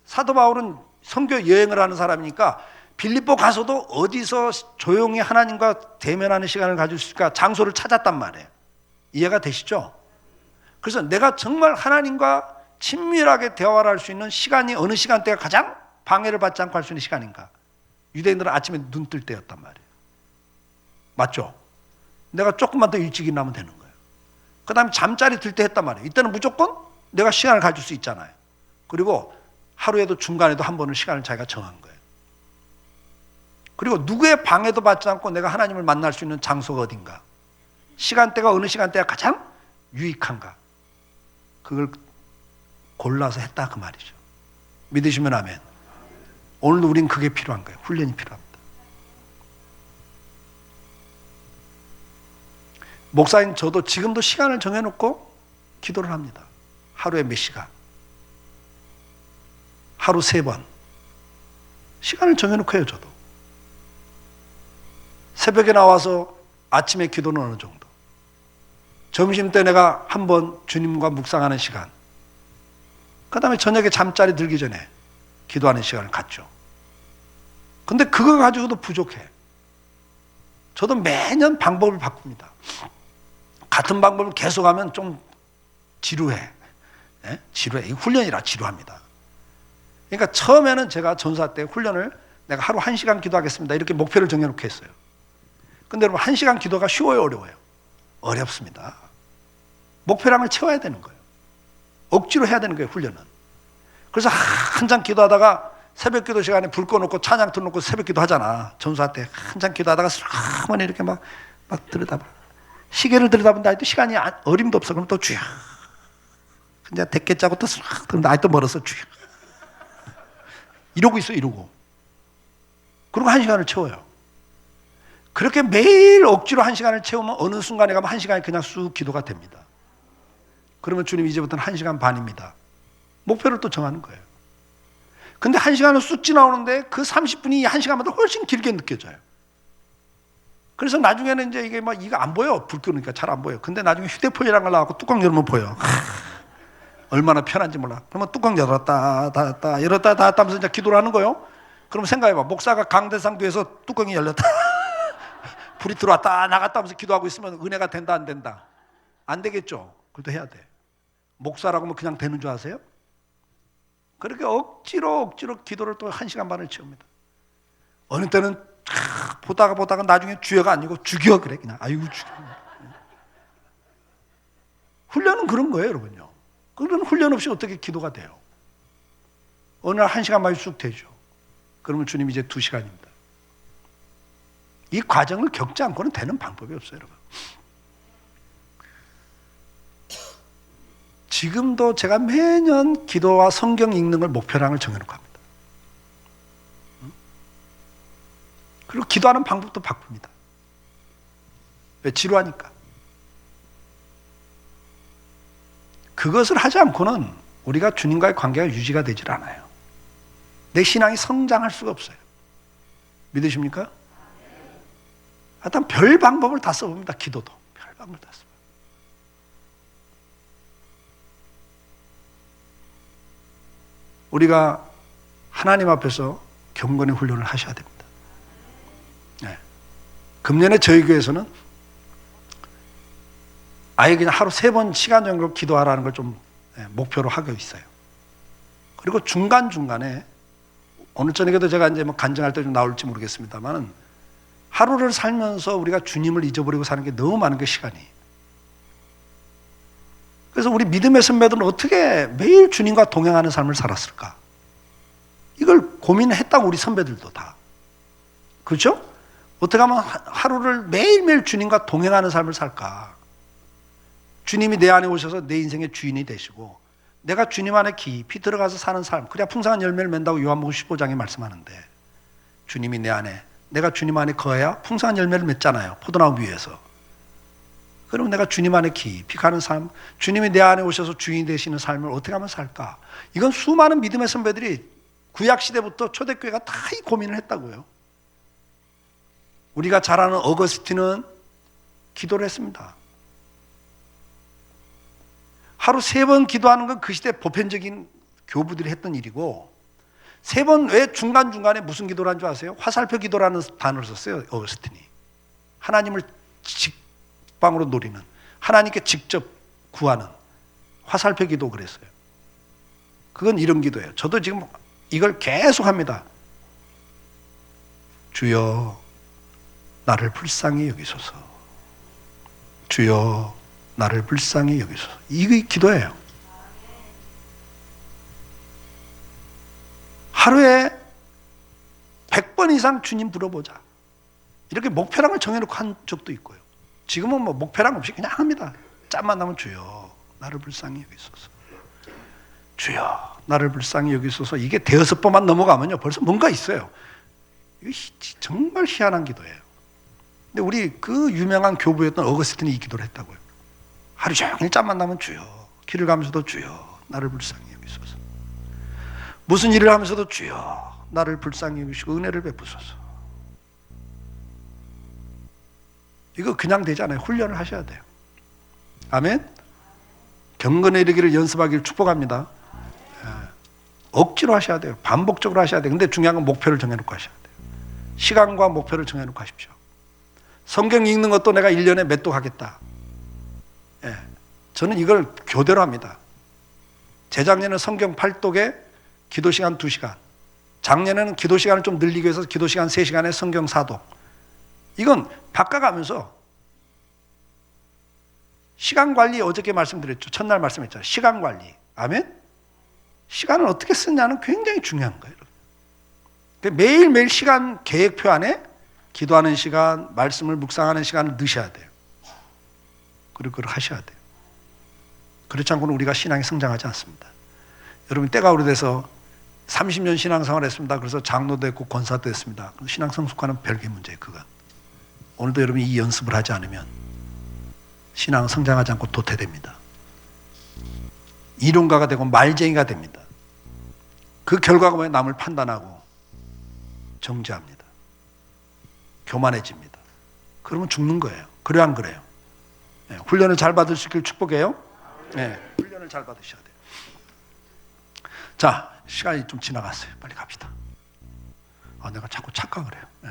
사도 바울은 선교 여행을 하는 사람이니까 빌립보 가서도 어디서 조용히 하나님과 대면하는 시간을 가질 수 있을까 장소를 찾았단 말이에요. 이해가 되시죠? 그래서 내가 정말 하나님과 친밀하게 대화를 할 수 있는 시간이 어느 시간대가 가장 방해를 받지 않고 할 수 있는 시간인가? 유대인들은 아침에 눈 뜰 때였단 말이에요. 맞죠? 내가 조금만 더 일찍 일어나면 되는 거예요. 그 다음에 잠자리 들 때 했단 말이에요. 이때는 무조건 내가 시간을 가질 수 있잖아요. 그리고 하루에도 중간에도 한 번은 시간을 자기가 정한 거예요. 그리고 누구의 방해도 받지 않고 내가 하나님을 만날 수 있는 장소가 어딘가, 시간대가 어느 시간대가 가장 유익한가, 그걸 골라서 했다 그 말이죠. 믿으시면 아멘. 오늘도 우린 그게 필요한 거예요. 훈련이 필요합니다. 목사인 저도 지금도 시간을 정해놓고 기도를 합니다. 하루에 몇 시간, 하루 3번 시간을 정해놓고 해요. 저도 새벽에 나와서 아침에 기도는 어느 정도, 점심때 내가 한번 주님과 묵상하는 시간, 그 다음에 저녁에 잠자리 들기 전에 기도하는 시간을 갖죠. 근데 그거 가지고도 부족해. 저도 매년 방법을 바꿉니다. 같은 방법을 계속하면 좀 지루해. 예? 지루해. 이 훈련이라 지루합니다. 그러니까 처음에는 제가 전사 때 훈련을 내가 하루 1시간 기도하겠습니다 이렇게 목표를 정해놓고 했어요. 근데 여러분 1시간 기도가 쉬워요, 어려워요? 어렵습니다. 목표량을 채워야 되는 거예요. 억지로 해야 되는 거예요, 훈련은. 그래서 한참 기도하다가 새벽 기도 시간에 불 꺼놓고 찬양 틀어놓고 새벽 기도 하잖아. 전사 때 한참 기도하다가 슬라머니 이렇게 막 들여다봐. 시계를 들여다본다 해도 시간이 어림도 없어. 그럼 또 주야. 근데 대깨 짜고 또 슬락 그럼 나이 또 멀어서 주야. 이러고 있어, 이러고. 그리고 1시간을 채워요. 그렇게 매일 억지로 1시간을 채우면 어느 순간에 가면 1시간이 그냥 쑥 기도가 됩니다. 그러면 주님 이제부터는 1시간 반입니다. 목표를 또 정하는 거예요. 근데 1시간은 쑥 지나오는데 그 30분이 1시간보다 훨씬 길게 느껴져요. 그래서 나중에는 이제 이게 막 이거 안 보여. 불 끄니까 잘 안 보여. 근데 나중에 휴대폰이라는 걸 나와서 뚜껑 열면 보여. 얼마나 편한지 몰라. 그러면 뚜껑 열었다 닫았다 열었다 닫았다 하면서 이제 기도를 하는 거예요. 그럼 생각해봐. 목사가 강대상교에서 뚜껑이 열렸다 불이 들어왔다 나갔다 하면서 기도하고 있으면 은혜가 된다 안 된다? 안 되겠죠. 그래도 해야 돼. 목사라고 하면 그냥 되는 줄 아세요? 그렇게 억지로 기도를 또 1시간 반을 채웁니다. 어느 때는 보다가 나중에 주여가 아니고 죽여 그래 그냥. 아이고 죽여. 훈련은 그런 거예요, 여러분요. 그런 훈련 없이 어떻게 기도가 돼요? 어느 날 1시간 만에 쑥 되죠. 그러면 주님 이제 2시간입니다. 이 과정을 겪지 않고는 되는 방법이 없어요, 여러분. 지금도 제가 매년 기도와 성경 읽는 걸 목표량을 정해놓고 합니다. 그리고 기도하는 방법도 바꿉니다. 왜? 지루하니까. 그것을 하지 않고는 우리가 주님과의 관계가 유지가 되질 않아요. 내 신앙이 성장할 수가 없어요. 믿으십니까? 하여튼 별 방법을 다 써봅니다. 기도도 별 방법을 다 써요. 우리가 하나님 앞에서 경건의 훈련을 하셔야 됩니다. 네. 금년에 저희 교회에서는 아예 그냥 하루 3번 시간 정도 기도하라는 걸 좀 목표로 하고 있어요. 그리고 중간중간에 오늘 저녁에도 제가 이제 뭐 간증할 때 좀 나올지 모르겠습니다만 하루를 살면서 우리가 주님을 잊어버리고 사는 게 너무 많은 게 시간이. 그래서 우리 믿음의 선배들은 어떻게 매일 주님과 동행하는 삶을 살았을까? 이걸 고민했다고 우리 선배들도 다. 그렇죠? 어떻게 하면 하루를 매일매일 주님과 동행하는 삶을 살까? 주님이 내 안에 오셔서 내 인생의 주인이 되시고 내가 주님 안에 깊이 들어가서 사는 삶, 그래야 풍성한 열매를 맺는다고 요한복음 15장에 말씀하는데 주님이 내 안에, 내가 주님 안에 거해야 풍성한 열매를 맺잖아요. 포도나무 위에서. 그럼 내가 주님 안에 깊이 가는 삶, 주님이 내 안에 오셔서 주인이 되시는 삶을 어떻게 하면 살까? 이건 수많은 믿음의 선배들이 구약시대부터 초대교회가 다 이 고민을 했다고요. 우리가 잘 아는 어거스틴은 기도를 했습니다. 하루 3번 기도하는 건 그 시대 보편적인 교부들이 했던 일이고 3번 왜 중간중간에 무슨 기도를 한 줄 아세요? 화살표 기도라는 단어를 썼어요. 어거스틴이. 하나님을 직방으로 노리는, 하나님께 직접 구하는 화살표 기도 그랬어요. 그건 이런 기도예요. 저도 지금 이걸 계속 합니다. 주여 나를 불쌍히 여기소서. 주여 나를 불쌍히 여기소서. 이게 기도예요. 하루에 100번 이상 주님 부르보자. 이렇게 목표량을 정해놓고 한 적도 있고요. 지금은 뭐 목표량 없이 그냥 합니다. 짬만 나면 주여 나를 불쌍히 여기소서. 주여 나를 불쌍히 여기소서. 이게 5번만 넘어가면요 벌써 뭔가 있어요. 이거 정말 희한한 기도예요. 근데 우리 그 유명한 교부였던 어거스틴이 이 기도를 했다고요. 하루 종일 짬만 나면 주여, 길을 가면서도 주여 나를 불쌍히 여기소서. 무슨 일을 하면서도 주여 나를 불쌍히 여기시고 은혜를 베푸소서. 이거 그냥 되지 않아요. 훈련을 하셔야 돼요. 아멘. 경건에 이르기를 연습하기를 축복합니다. 억지로 하셔야 돼요. 반복적으로 하셔야 돼요. 근데 중요한 건 목표를 정해놓고 하셔야 돼요. 시간과 목표를 정해놓고 하십시오. 성경 읽는 것도 내가 1년에 몇 독 하겠다. 저는 이걸 교대로 합니다. 재작년에는 성경 8독에 기도 시간 2시간. 작년에는 기도 시간을 좀 늘리기 위해서 기도 시간 3시간에 성경 4독. 이건 바꿔가면서 시간 관리, 어저께 말씀드렸죠. 첫날 말씀했잖아요. 시간 관리. 아멘? 시간을 어떻게 쓰냐는 굉장히 중요한 거예요. 매일매일 시간 계획표 안에 기도하는 시간, 말씀을 묵상하는 시간을 넣으셔야 돼요. 그리고 그걸 하셔야 돼요. 그렇지 않고는 우리가 신앙이 성장하지 않습니다. 여러분 때가 오래돼서 30년 신앙생활을 했습니다. 그래서 장로도 했고 권사도 했습니다. 신앙 성숙화는 별개 문제예요. 그건. 오늘도 여러분이 이 연습을 하지 않으면 신앙은 성장하지 않고 도태됩니다. 이론가가 되고 말쟁이가 됩니다. 그 결과가 뭐예요? 남을 판단하고 정죄합니다. 교만해집니다. 그러면 죽는 거예요. 그래요 안 그래요? 네, 훈련을 잘 받을 수 있길 축복해요. 네, 훈련을 잘 받으셔야 돼요. 자, 시간이 좀 지나갔어요. 빨리 갑시다. 내가 자꾸 착각을 해요. 네.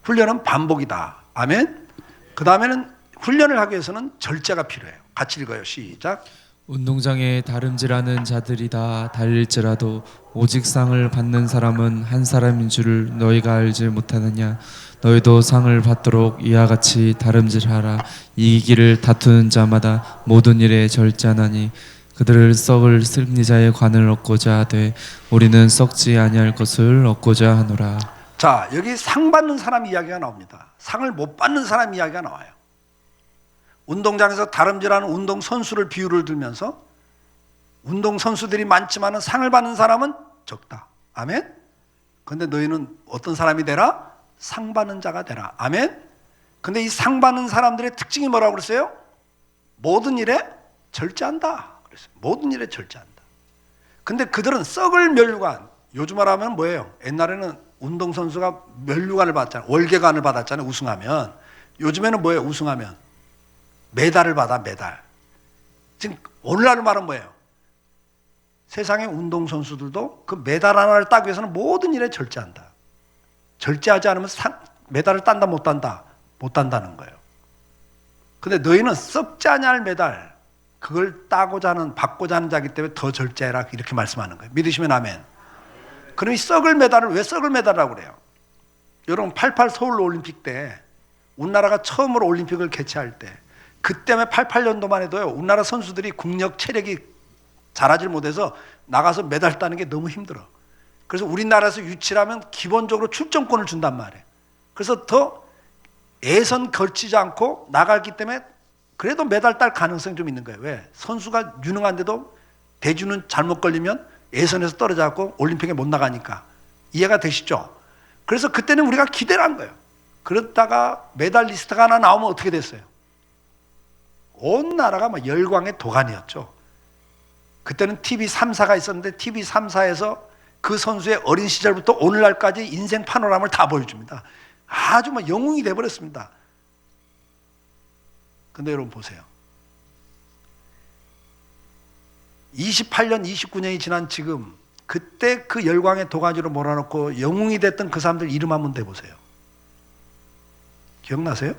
훈련은 반복이다. 아멘. 그 다음에는 훈련을 하기 위해서는 절제가 필요해요. 같이 읽어요. 시작. 운동장에 다름질하는 자들이 다 달릴지라도 오직 상을 받는 사람은 한 사람인 줄을 너희가 알지 못하느냐. 너희도 상을 받도록 이와 같이 다름질하라. 이기기를 다투는 자마다 모든 일에 절제하나니 그들을 썩을 승리자의 관을 얻고자 하되 우리는 썩지 아니할 것을 얻고자 하노라. 자, 여기 상 받는 사람 이야기가 나옵니다. 상을 못 받는 사람 이야기가 나와요. 운동장에서 다름질하는 운동선수를 비유를 들면서 운동선수들이 많지만 상을 받는 사람은 적다. 아멘? 그런데 너희는 어떤 사람이 되라? 상 받는 자가 되라. 아멘? 근데 이 상 받는 사람들의 특징이 뭐라고 그랬어요? 모든 일에 절제한다. 그랬어요. 모든 일에 절제한다. 근데 그들은 썩을 면류관, 요즘 말하면 뭐예요? 옛날에는 운동선수가 면류관을 받았잖아요. 월계관을 받았잖아요. 우승하면. 요즘에는 뭐예요? 우승하면 메달을 받아. 메달. 지금 오늘날 말은 뭐예요? 세상의 운동선수들도 그 메달 하나를 따기 위해서는 모든 일에 절제한다. 절제하지 않으면 메달을 딴다 못 딴다? 못 딴다는 거예요. 근데 너희는 썩지 아니할 메달, 그걸 따고자 하는, 받고자 하는 자기 때문에 더 절제해라, 이렇게 말씀하는 거예요. 믿으시면 아멘. 그럼 이 썩을 메달을 왜 썩을 메달이라고 그래요? 여러분 88 서울올림픽 때 우리나라가 처음으로 올림픽을 개최할 때, 그때만 88년도만 해도요, 우리나라 선수들이 국력 체력이 잘하지 못해서 나가서 메달 따는 게 너무 힘들어. 그래서 우리나라에서 유치하면 기본적으로 출전권을 준단 말이에요. 그래서 더 애선 걸치지 않고 나갔기 때문에 그래도 메달 딸 가능성이 좀 있는 거예요. 왜? 선수가 유능한데도 대주는 잘못 걸리면 예선에서 떨어져갖고 올림픽에 못 나가니까. 이해가 되시죠? 그래서 그때는 우리가 기대를 한 거예요. 그러다가 메달 리스트가 하나 나오면 어떻게 됐어요? 온 나라가 막 열광의 도가니였죠. 그때는 TV 3사가 있었는데 TV 3사에서 그 선수의 어린 시절부터 오늘날까지 인생 파노라마를 다 보여줍니다. 아주 막 영웅이 돼버렸습니다. 근데 여러분 보세요. 28년, 29년이 지난 지금, 그때 그 열광의 도가니로 몰아넣고 영웅이 됐던 그 사람들 이름 한번 대보세요. 기억나세요?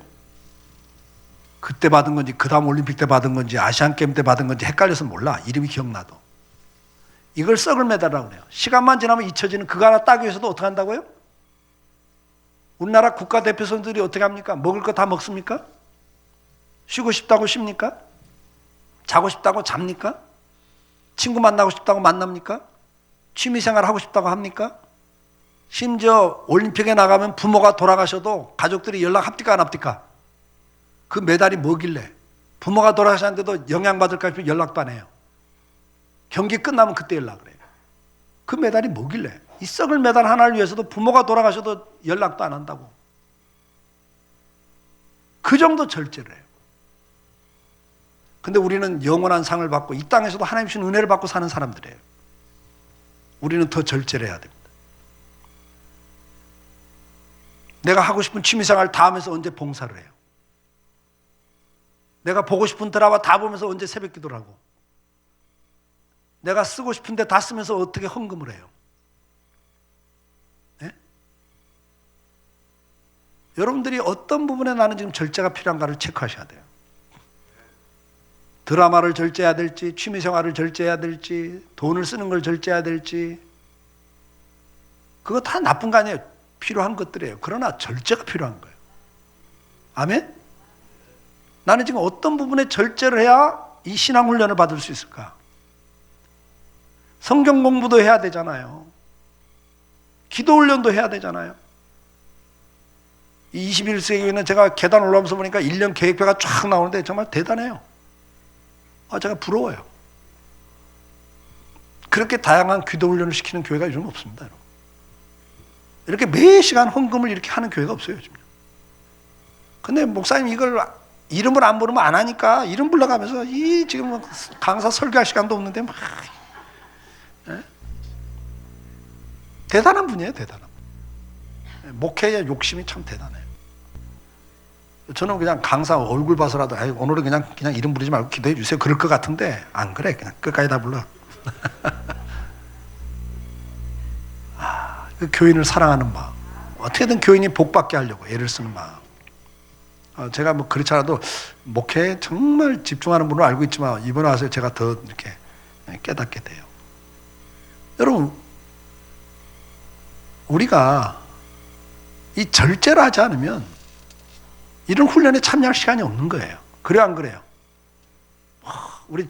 그때 받은 건지, 그 다음 올림픽 때 받은 건지, 아시안게임 때 받은 건지 헷갈려서 몰라. 이름이 기억나도. 이걸 썩을 메달이라고 그래요. 시간만 지나면 잊혀지는, 그거 하나 따기 위해서도 어떻게 한다고요? 우리나라 국가대표 선수들이 어떻게 합니까? 먹을 거 다 먹습니까? 쉬고 싶다고 쉽니까? 자고 싶다고 잡니까? 친구 만나고 싶다고 만납니까? 취미생활 하고 싶다고 합니까? 심지어 올림픽에 나가면 부모가 돌아가셔도 가족들이 연락합니까 안 합니까? 그 메달이 뭐길래? 부모가 돌아가셨는데도 영향받을까 싶으면 연락도 안 해요. 경기 끝나면 그때 연락을 해요. 그 메달이 뭐길래? 이 썩을 메달 하나를 위해서도 부모가 돌아가셔도 연락도 안 한다고. 그 정도 절제를 해요. 근데 우리는 영원한 상을 받고 이 땅에서도 하나님 주신 은혜를 받고 사는 사람들이에요. 우리는 더 절제를 해야 됩니다. 내가 하고 싶은 취미생활 다 하면서 언제 봉사를 해요? 내가 보고 싶은 드라마 다 보면서 언제 새벽 기도를 하고, 내가 쓰고 싶은데 다 쓰면서 어떻게 헌금을 해요? 네? 여러분들이 어떤 부분에 나는 지금 절제가 필요한가를 체크하셔야 돼요. 드라마를 절제해야 될지, 취미생활을 절제해야 될지, 돈을 쓰는 걸 절제해야 될지, 그거 다 나쁜 거 아니에요. 필요한 것들이에요. 그러나 절제가 필요한 거예요. 아멘? 나는 지금 어떤 부분에 절제를 해야 이 신앙 훈련을 받을 수 있을까? 성경 공부도 해야 되잖아요. 기도 훈련도 해야 되잖아요. 이 21세기에는 제가 계단 올라오면서 보니까 1년 계획표가 쫙 나오는데 정말 대단해요. 제가 부러워요. 그렇게 다양한 기도 훈련을 시키는 교회가 요즘 없습니다, 여러분. 이렇게 매 시간 헌금을 이렇게 하는 교회가 없어요, 요즘. 근데 목사님 이걸 이름을 안 부르면 안 하니까 이름 불러가면서 지금 강사 설교할 시간도 없는데 막. 네? 대단한 분이에요, 대단한 분. 목회의 욕심이 참 대단해요. 저는 그냥 강사 얼굴 봐서라도 오늘은 그냥 이름 부르지 말고 기도해 주세요 그럴 것 같은데 안 그래. 그냥 끝까지 다 불러. 그 교인을 사랑하는 마음, 어떻게든 교인이 복받게 하려고 애를 쓰는 마음. 제가 뭐 그렇지 않아도 목회에 정말 집중하는 분을 알고 있지만 이번에 와서 제가 더 이렇게 깨닫게 돼요. 여러분, 우리가 이 절제를 하지 않으면 이런 훈련에 참여할 시간이 없는 거예요. 그래요, 안 그래요? 우리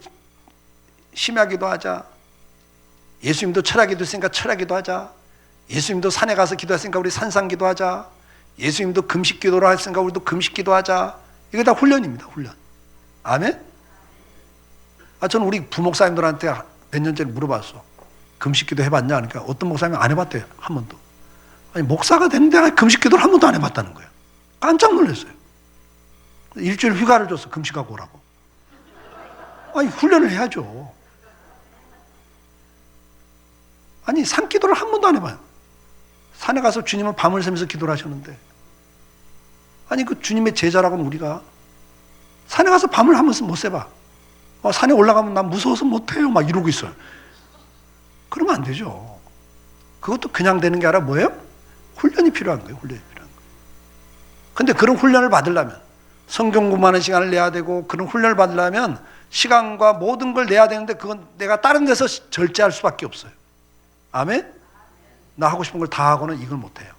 심야기도 하자. 예수님도 철야기도 했으니까 철야기도 하자. 예수님도 산에 가서 기도했으니까 우리 산상기도 하자. 예수님도 금식기도를 했으니까 우리도 금식기도 하자. 이게 다 훈련입니다, 훈련. 아멘? 저는 우리 부목사님들한테 몇 년 전에 물어봤어. 금식기도 해봤냐? 그러니까 어떤 목사님이 안 해봤대요, 한 번도. 아니, 목사가 됐는데 금식기도를 한 번도 안 해봤다는 거예요. 깜짝 놀랐어요. 일주일 휴가를 줬어, 금식하고 오라고. 아니, 훈련을 해야죠. 아니, 산기도를 한 번도 안 해봐요. 산에 가서 주님은 밤을 새면서 기도를 하셨는데, 아니, 그 주님의 제자라고는 우리가 산에 가서 밤을 하면서 못 새봐. 산에 올라가면 난 무서워서 못해요 막 이러고 있어요. 그러면 안 되죠. 그것도 그냥 되는 게 아니라 뭐예요? 훈련이 필요한 거예요. 훈련이 필요한 거예요. 근데 그런 훈련을 받으려면 성경 공부하는 시간을 내야 되고 그런 훈련을 받으려면 시간과 모든 걸 내야 되는데 그건 내가 다른 데서 절제할 수밖에 없어요. 아멘? 나 하고 싶은 걸 다 하고는 이걸 못해요.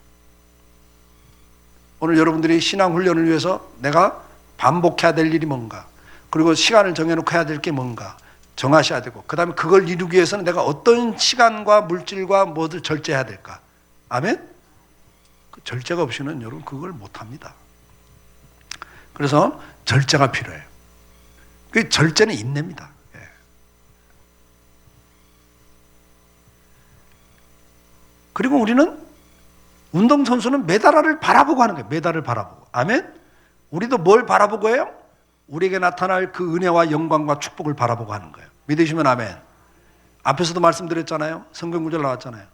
오늘 여러분들이 신앙 훈련을 위해서 내가 반복해야 될 일이 뭔가, 그리고 시간을 정해놓고 해야 될 게 뭔가 정하셔야 되고, 그 다음에 그걸 이루기 위해서는 내가 어떤 시간과 물질과 뭐를 절제해야 될까. 아멘? 그 절제가 없이는 여러분 그걸 못합니다. 그래서 절제가 필요해요. 그 절제는 인내입니다. 예. 그리고 우리는 운동선수는 메달을 바라보고 하는 거예요. 메달을 바라보고. 아멘? 우리도 뭘 바라보고 해요? 우리에게 나타날 그 은혜와 영광과 축복을 바라보고 하는 거예요. 믿으시면 아멘. 앞에서도 말씀드렸잖아요. 성경 구절 나왔잖아요.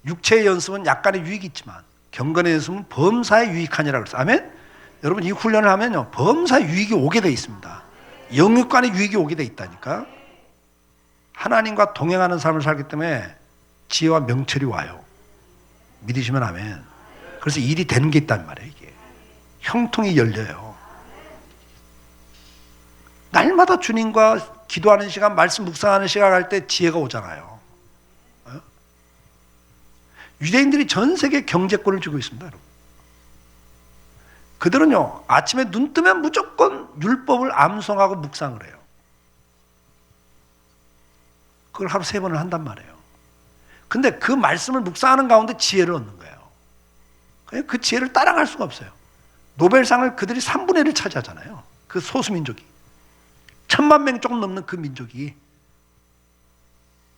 육체의 연습은 약간의 유익이 있지만 경건의 연습은 범사에 유익하니라 그랬어요. 아멘? 여러분 이 훈련을 하면요 범사에 유익이 오게 돼 있습니다. 영육간의 유익이 오게 돼 있다니까. 하나님과 동행하는 삶을 살기 때문에 지혜와 명철이 와요. 믿으시면 아멘. 그래서 일이 되는 게 있단 말이에요. 이게 형통이 열려요. 날마다 주님과 기도하는 시간, 말씀 묵상하는 시간 할 때 지혜가 오잖아요. 유대인들이 전 세계 경제권을 쥐고 있습니다, 여러분. 그들은요 아침에 눈 뜨면 무조건 율법을 암송하고 묵상을 해요. 그걸 하루 3번을 한단 말이에요. 근데 그 말씀을 묵상하는 가운데 지혜를 얻는 거예요. 그 지혜를 따라갈 수가 없어요. 노벨상을 그들이 3분의 1을 차지하잖아요. 그 소수민족이 1000만 명 조금 넘는 그 민족이.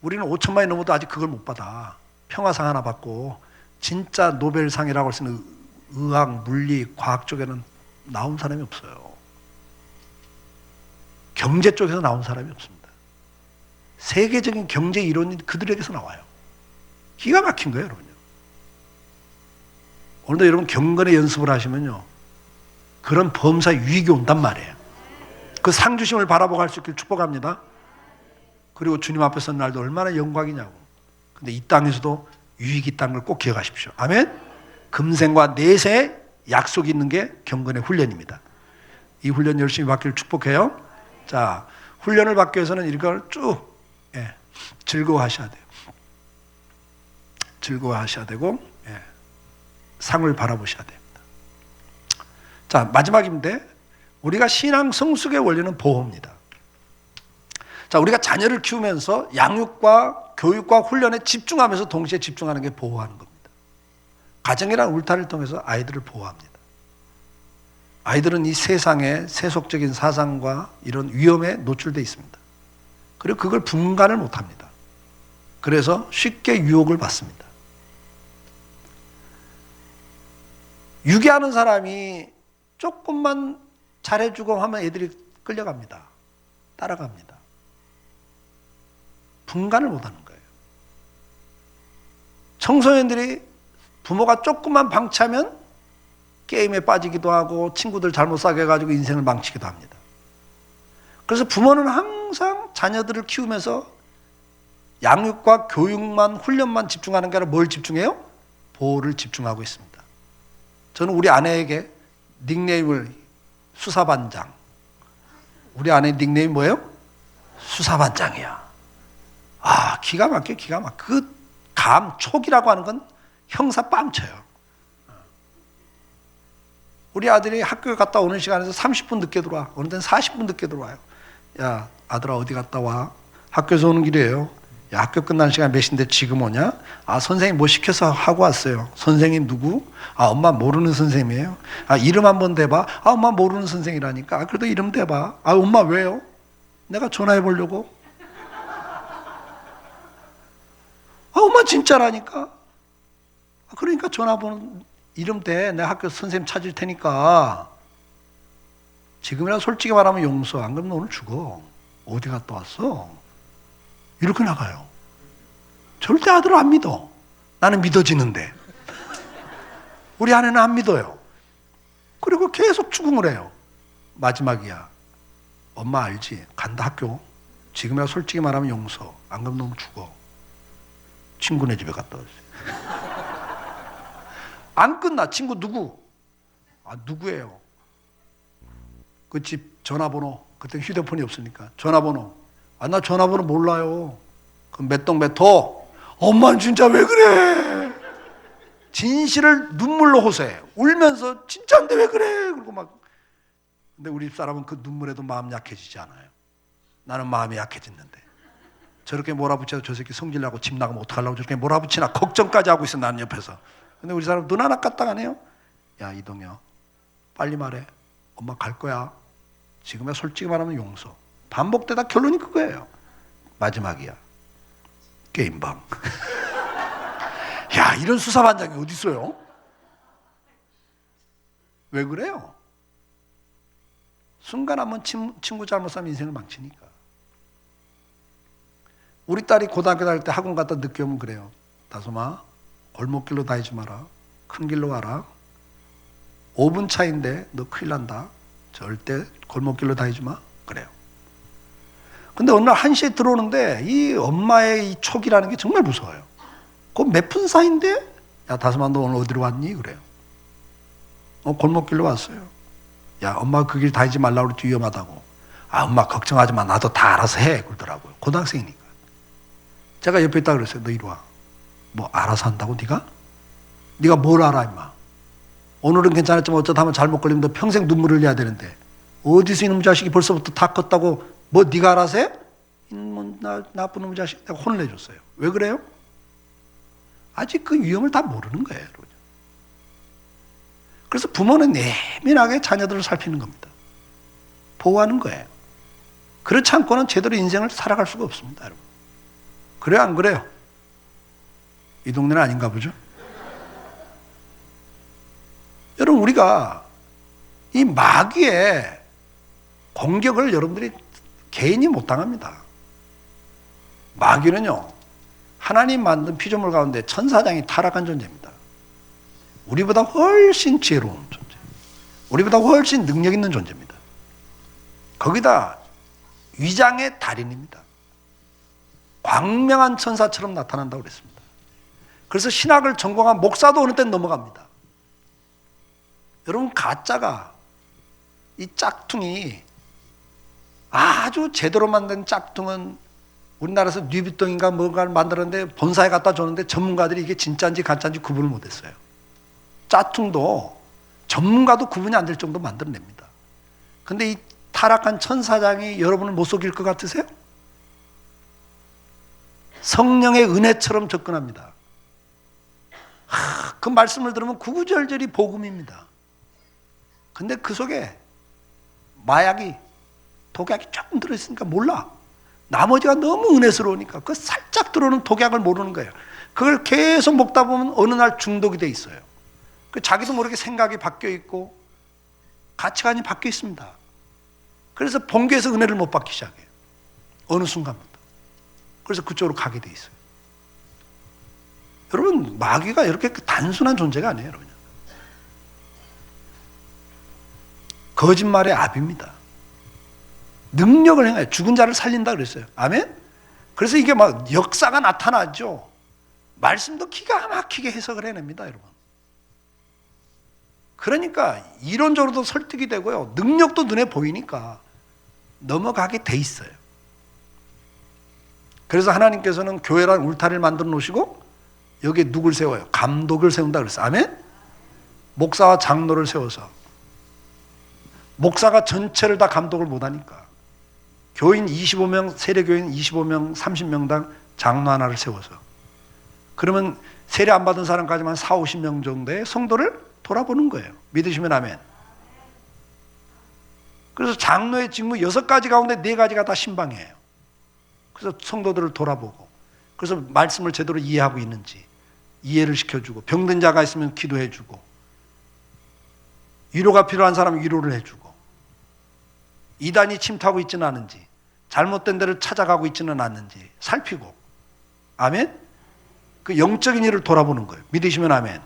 우리는 5천만이 넘어도 아직 그걸 못 받아. 평화상 하나 받고 진짜 노벨상이라고 할 수 있는 의학, 물리, 과학 쪽에는 나온 사람이 없어요. 경제 쪽에서 나온 사람이 없습니다. 세계적인 경제 이론이 그들에게서 나와요. 기가 막힌 거예요, 여러분요. 오늘도 여러분 경건의 연습을 하시면요, 그런 범사 유익이 온단 말이에요. 그 상주심을 바라보고 할 수 있길 축복합니다. 그리고 주님 앞에 선 날도 얼마나 영광이냐고. 근데 이 땅에서도 유익이 있다는 걸 꼭 기억하십시오. 아멘? 금생과 내세에 약속이 있는 게 경건의 훈련입니다. 이 훈련 열심히 받기를 축복해요. 자, 훈련을 받기 위해서는 이걸 쭉 즐거워하셔야 돼요. 즐거워하셔야 되고 상을 바라보셔야 됩니다. 자, 마지막인데 우리가 신앙 성숙의 원리는 보호입니다. 자, 우리가 자녀를 키우면서 양육과 교육과 훈련에 집중하면서 동시에 집중하는 게 보호하는 겁니다. 가정이란 울타리를 통해서 아이들을 보호합니다. 아이들은 이 세상의 세속적인 사상과 이런 위험에 노출되어 있습니다. 그리고 그걸 분간을 못합니다. 그래서 쉽게 유혹을 받습니다. 유괴하는 사람이 조금만 잘해주고 하면 애들이 끌려갑니다. 따라갑니다. 분간을 못하는 거예요. 청소년들이 부모가 조금만 방치하면 게임에 빠지기도 하고 친구들 잘못 사귀어 가지고 인생을 망치기도 합니다. 그래서 부모는 항상 자녀들을 키우면서 양육과 교육만, 훈련만 집중하는 게 아니라 뭘 집중해요? 보호를 집중하고 있습니다. 저는 우리 아내에게 닉네임을 수사반장. 우리 아내 닉네임이 뭐예요? 수사반장이야. 아, 기가 막혀, 기가 막혀. 그 감촉이라고 하는 건 형사 뺨쳐요. 우리 아들이 학교에 갔다 오는 시간에서 30분 늦게 들어와. 어느 때는 40분 늦게 들어와요. 야, 아들아 어디 갔다 와? 학교에서 오는 길이에요. 야, 학교 끝나는 시간 몇 시인데 지금 오냐? 아, 선생님 뭐 시켜서 하고 왔어요. 선생님 누구? 아, 엄마 모르는 선생님이에요. 아, 이름 한번 대봐. 아, 엄마 모르는 선생이라니까. 아, 그래도 이름 대봐. 아, 엄마 왜요? 내가 전화해 보려고. 아, 엄마 진짜라니까. 그러니까 전화번호 이름 대. 내가 학교 선생님 찾을 테니까. 지금이라 솔직히 말하면 용서. 안 그러면 오늘 죽어. 어디 갔다 왔어? 이렇게 나가요. 절대 아들을 안 믿어. 나는 믿어지는데. 우리 아내는 안 믿어요. 그리고 계속 추궁을 해요. 마지막이야. 엄마 알지? 간다 학교. 지금이야 솔직히 말하면 용서. 안 그러면 너무 죽어. 친구네 집에 갔다 왔어요. 안 끝나. 친구 누구? 아, 누구예요? 그 집 전화번호. 그때 휴대폰이 없으니까. 전화번호. 아, 나 전화번호 몰라요. 그럼 몇 동 몇 호? 엄마는 진짜 왜 그래? 진실을 눈물로 호소해. 울면서 진짜인데 왜 그래? 그리고 막. 근데 우리 집사람은 그 눈물에도 마음 약해지지 않아요. 나는 마음이 약해졌는데. 저렇게 몰아붙여서 저 새끼 성질나고 집 나가면 어떡하려고 저렇게 몰아붙이나 걱정까지 하고 있어, 나는 옆에서. 근데 우리 사람 눈 하나 까딱하네요. 야, 이동혁, 빨리 말해. 엄마 갈 거야. 지금야 솔직히 말하면 용서. 반복되다 결론이 그거예요. 마지막이야. 게임방. 야, 이런 수사반장이 어디 있어요? 왜 그래요? 순간 한번 친구 잘못 사면 인생을 망치니까. 우리 딸이 고등학교 다닐 때 학원 갔다 늦게 오면 그래요. 다솜아, 골목길로 다니지 마라. 큰 길로 가라. 5분 차인데 너 큰일 난다. 절대 골목길로 다니지 마. 그래요. 근데 어느 날 1시에 들어오는데 이 엄마의 이 촉이라는 게 정말 무서워요. 그거 몇 분 사이인데? 야, 다솜아, 너 오늘 어디로 왔니? 그래요. 골목길로 왔어요. 야, 엄마가 그 길 다니지 말라고 그랬지, 위험하다고. 아, 엄마 걱정하지 마. 나도 다 알아서 해. 그러더라고요. 고등학생이니까. 제가 옆에 있다 그랬어요. 너 이리 와. 뭐 알아서 한다고 네가? 네가 뭘 알아 임마. 오늘은 괜찮았지만 어쩌다 하면 잘못 걸리면 너 평생 눈물 흘려야 되는데 어디서 이놈 자식이 벌써부터 다 컸다고 뭐 네가 알아서 해? 이놈 나쁜 놈 자식. 내가 혼을 내줬어요. 왜 그래요? 아직 그 위험을 다 모르는 거예요. 여러분. 그래서 부모는 예민하게 자녀들을 살피는 겁니다. 보호하는 거예요. 그렇지 않고는 제대로 인생을 살아갈 수가 없습니다. 여러분. 그래요, 안 그래요? 이 동네는 아닌가 보죠? 여러분, 우리가 이 마귀의 공격을 여러분들이 개인이 못 당합니다. 마귀는요, 하나님 만든 피조물 가운데 천사장이 타락한 존재입니다. 우리보다 훨씬 지혜로운 존재, 우리보다 훨씬 능력 있는 존재입니다. 거기다 위장의 달인입니다. 광명한 천사처럼 나타난다고 그랬습니다. 그래서 신학을 전공한 목사도 어느 때는 넘어갑니다. 여러분, 가짜가, 이 짝퉁이 아주 제대로 만든 짝퉁은 우리나라에서 뉴비통인가 뭔가를 만들었는데 본사에 갖다 줬는데 전문가들이 이게 진짜인지 가짜인지 구분을 못했어요. 짝퉁도 전문가도 구분이 안 될 정도 만들어냅니다. 근데 이 타락한 천사장이 여러분을 못 속일 것 같으세요? 성령의 은혜처럼 접근합니다. 그 말씀을 들으면 구구절절이 복음입니다. 근데 그 속에 마약이, 독약이 조금 들어있으니까 몰라. 나머지가 너무 은혜스러우니까 그 살짝 들어오는 독약을 모르는 거예요. 그걸 계속 먹다 보면 어느 날 중독이 돼 있어요. 그 자기도 모르게 생각이 바뀌어 있고 가치관이 바뀌어 있습니다. 그래서 본교에서 은혜를 못 받기 시작해요. 어느 순간부터. 그래서 그쪽으로 가게 돼 있어요. 여러분, 마귀가 이렇게 단순한 존재가 아니에요, 여러분. 거짓말의 압입니다. 능력을 행해요. 죽은 자를 살린다 그랬어요. 아멘? 그래서 이게 막 역사가 나타나죠. 말씀도 기가 막히게 해석을 해냅니다, 여러분. 그러니까 이론적으로도 설득이 되고요. 능력도 눈에 보이니까 넘어가게 돼 있어요. 그래서 하나님께서는 교회라는 울타리를 만들어 놓으시고 여기에 누굴 세워요? 감독을 세운다 그랬어요. 아멘? 목사와 장로를 세워서 목사가 전체를 다 감독을 못하니까 교인 25명, 세례교인 25명, 30명당 장로 하나를 세워서 그러면 세례 안 받은 사람까지만 4, 50명 정도의 성도를 돌아보는 거예요. 믿으시면 아멘. 그래서 장로의 직무 6가지 가운데 4가지가 다 신방이에요. 그래서 성도들을 돌아보고 그래서 말씀을 제대로 이해하고 있는지 이해를 시켜주고 병든 자가 있으면 기도해주고 위로가 필요한 사람은 위로를 해주고 이단이 침투하고 있지는 않은지 잘못된 데를 찾아가고 있지는 않는지 살피고 아멘? 그 영적인 일을 돌아보는 거예요. 믿으시면 아멘.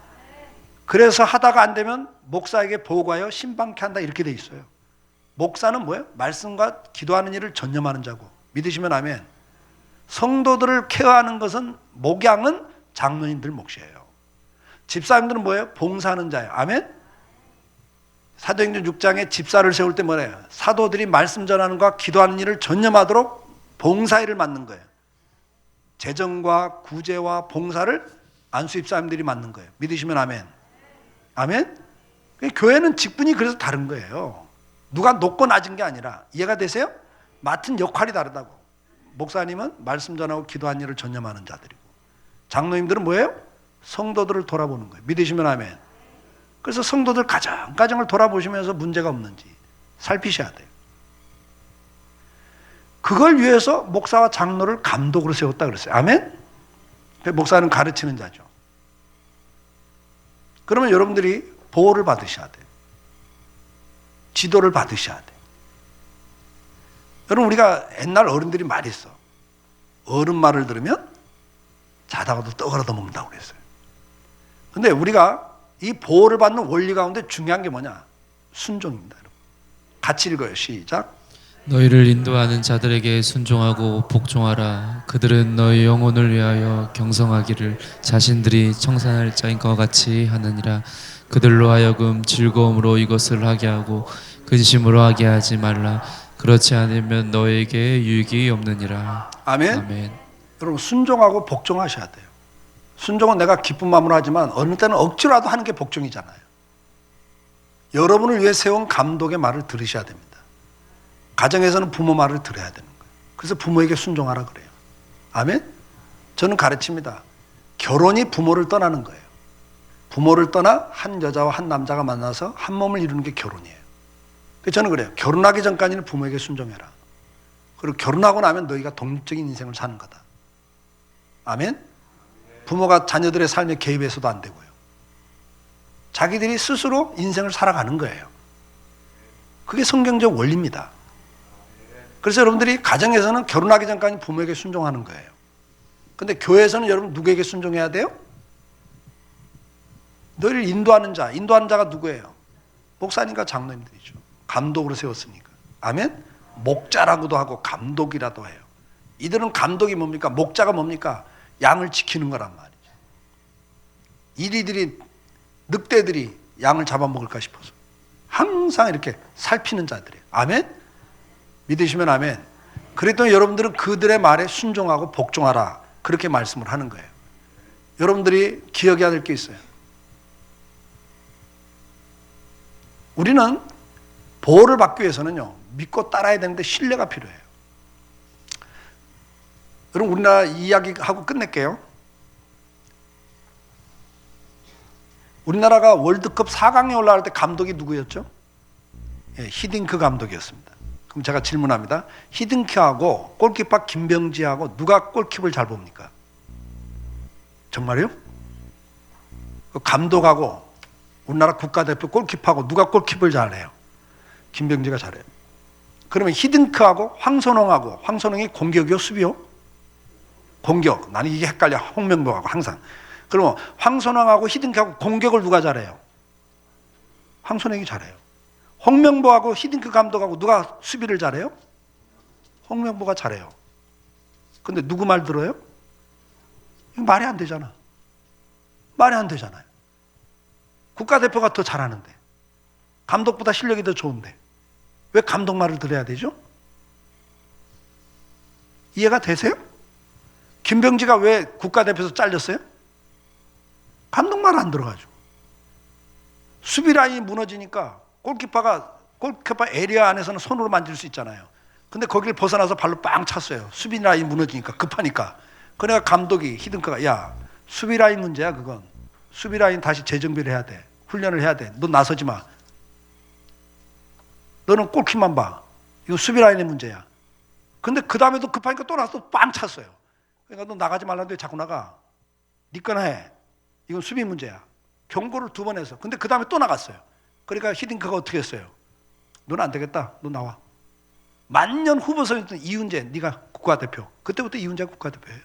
그래서 하다가 안 되면 목사에게 보고하여 신방케 한다 이렇게 돼 있어요. 목사는 뭐예요? 말씀과 기도하는 일을 전념하는 자고 믿으시면 아멘. 성도들을 케어하는 것은 목양은 장로님들 몫이에요. 집사님들은 뭐예요? 봉사하는 자예요. 아멘. 사도행전 6장에 집사를 세울 때 뭐래요? 사도들이 말씀 전하는 것과 기도하는 일을 전념하도록 봉사일을 맡는 거예요. 재정과 구제와 봉사를 안수 집사님들이 맡는 거예요. 믿으시면 아멘. 아멘. 교회는 직분이 그래서 다른 거예요. 누가 높고 낮은 게 아니라, 이해가 되세요? 맡은 역할이 다르다고. 목사님은 말씀 전하고 기도하는 일을 전념하는 자들이고, 장로님들은 뭐예요? 성도들을 돌아보는 거예요. 믿으시면 아멘. 그래서 성도들 가정을 돌아보시면서 문제가 없는지 살피셔야 돼요. 그걸 위해서 목사와 장로를 감독으로 세웠다 그랬어요. 아멘? 목사는 가르치는 자죠. 그러면 여러분들이 보호를 받으셔야 돼요. 지도를 받으셔야 돼요. 여러분, 우리가 옛날 어른들이 말했어. 어른 말을 들으면 자다가도 떡을 얻어 먹는다고 그랬어요. 근데 우리가 이 보호를 받는 원리 가운데 중요한 게 뭐냐? 순종입니다. 여러분. 같이 읽어요. 시작. 너희를 인도하는 자들에게 순종하고 복종하라. 그들은 너희 영혼을 위하여 경성하기를 자신들이 청산할 자인 것 같이 하느니라. 그들로 하여금 즐거움으로 이것을 하게 하고 근심으로 하게 하지 말라. 그렇지 않으면 너에게 유익이 없느니라. 아멘. 아멘. 여러분, 순종하고 복종하셔야 돼요. 순종은 내가 기쁜 마음으로 하지만 어느 때는 억지로라도 하는 게 복종이잖아요. 여러분을 위해 세운 감독의 말을 들으셔야 됩니다. 가정에서는 부모 말을 들어야 되는 거예요. 그래서 부모에게 순종하라 그래요. 아멘? 저는 가르칩니다. 결혼이 부모를 떠나는 거예요. 부모를 떠나 한 여자와 한 남자가 만나서 한 몸을 이루는 게 결혼이에요. 그래서 저는 그래요. 결혼하기 전까지는 부모에게 순종해라. 그리고 결혼하고 나면 너희가 독립적인 인생을 사는 거다. 아멘? 부모가 자녀들의 삶에 개입해서도 안 되고요. 자기들이 스스로 인생을 살아가는 거예요. 그게 성경적 원리입니다. 그래서 여러분들이 가정에서는 결혼하기 전까지 부모에게 순종하는 거예요. 근데 교회에서는 여러분 누구에게 순종해야 돼요? 너희를 인도하는 자가 누구예요? 목사님과 장로님들이죠. 감독으로 세웠으니까. 아멘? 목자라고도 하고 감독이라도 해요. 이들은 감독이 뭡니까? 목자가 뭡니까? 양을 지키는 거란 말이죠. 이리들이 늑대들이 양을 잡아먹을까 싶어서 항상 이렇게 살피는 자들이에요. 아멘? 믿으시면 아멘. 그랬더니 여러분들은 그들의 말에 순종하고 복종하라. 그렇게 말씀을 하는 거예요. 여러분들이 기억해야 될 게 있어요. 우리는 보호를 받기 위해서는요, 믿고 따라야 되는데 신뢰가 필요해요. 여러분, 우리나라 이야기하고 끝낼게요. 우리나라가 월드컵 4강에 올라갈 때 감독이 누구였죠? 예, 히딩크 감독이었습니다. 그럼 제가 질문합니다. 히딩크하고 골키퍼 김병지하고 누가 골키퍼를 잘 봅니까? 정말요? 감독하고 우리나라 국가대표 골키퍼하고 누가 골키퍼를 잘해요? 김병지가 잘해요. 그러면 히딩크하고 황선홍이 공격이요, 수비요? 공격. 나는 이게 헷갈려. 홍명보하고 항상. 그러면 황선홍하고 히딩크하고 공격을 누가 잘해요? 황선홍이 잘해요. 홍명보하고 히딩크 감독하고 누가 수비를 잘해요? 홍명보가 잘해요. 근데 누구 말 들어요? 이거 말이 안 되잖아. 말이 안 되잖아요. 국가대표가 더 잘하는데, 감독보다 실력이 더 좋은데 왜 감독 말을 들어야 되죠? 이해가 되세요? 김병지가 왜 국가대표에서 잘렸어요? 감독 말 안 들어가지고. 수비 라인이 무너지니까 골키퍼 에리아 안에서는 손으로 만질 수 있잖아요. 근데 거기를 벗어나서 발로 빵 찼어요. 수비 라인 무너지니까, 급하니까. 그러니까 감독이, 히딩크가, 야, 수비 라인 문제야 그건. 수비 라인 다시 재정비를 해야 돼. 훈련을 해야 돼. 너 나서지 마. 너는 골키만 봐. 이거 수비 라인의 문제야. 근데 그 다음에도 급하니까 또 나서 빵 찼어요. 그러니까 너 나가지 말라는데 왜 자꾸 나가? 니 거나 해. 이건 수비 문제야. 경고를 2번 해서. 근데 그 다음에 또 나갔어요. 그러니까 히딩크가 어떻게 했어요? 너는 안 되겠다. 너 나와. 만년 후보선에 있던 이훈재, 네가 국가대표. 그때부터 이훈재가 국가대표예요.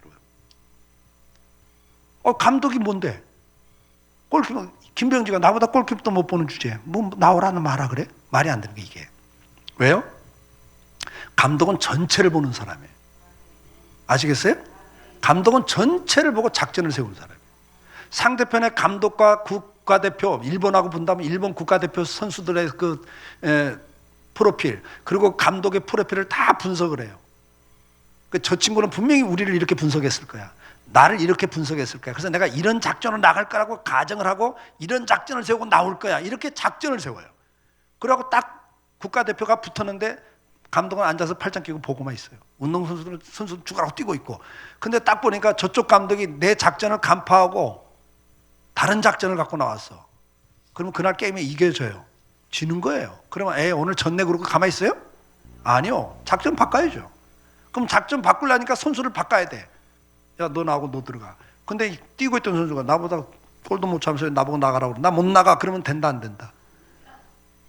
감독이 뭔데? 골키퍼, 김병지가 나보다 골키퍼도 못 보는 주제에 뭐 나오라는 말아 그래? 말이 안 되는 게 이게. 왜요? 감독은 전체를 보는 사람이에요. 아시겠어요? 감독은 전체를 보고 작전을 세우는 사람이에요. 상대편의 감독과 국가대표, 일본하고 본다면 일본 국가대표 선수들의 프로필, 그리고 감독의 프로필을 다 분석을 해요. 저 친구는 분명히 우리를 이렇게 분석했을 거야. 나를 이렇게 분석했을 거야. 그래서 내가 이런 작전으로 나갈 거라고 가정을 하고 이런 작전을 세우고 나올 거야. 이렇게 작전을 세워요. 그러고 딱 국가대표가 붙었는데 감독은 앉아서 팔짱 끼고 보고만 있어요. 운동선수들은 죽으라고 뛰고 있고. 근데 딱 보니까 저쪽 감독이 내 작전을 간파하고 다른 작전을 갖고 나왔어. 그러면 그날 게임에 이겨져요. 지는 거예요. 그러면 오늘 졌네 그러고 가만히 있어요? 아니요. 작전 바꿔야죠. 그럼 작전 바꾸려니까 선수를 바꿔야 돼. 야, 너 나하고 너 들어가. 근데 뛰고 있던 선수가 나보다 골도 못 차면서 나보고 나가라고 그래. 나 못 나가. 그러면 된다 안 된다.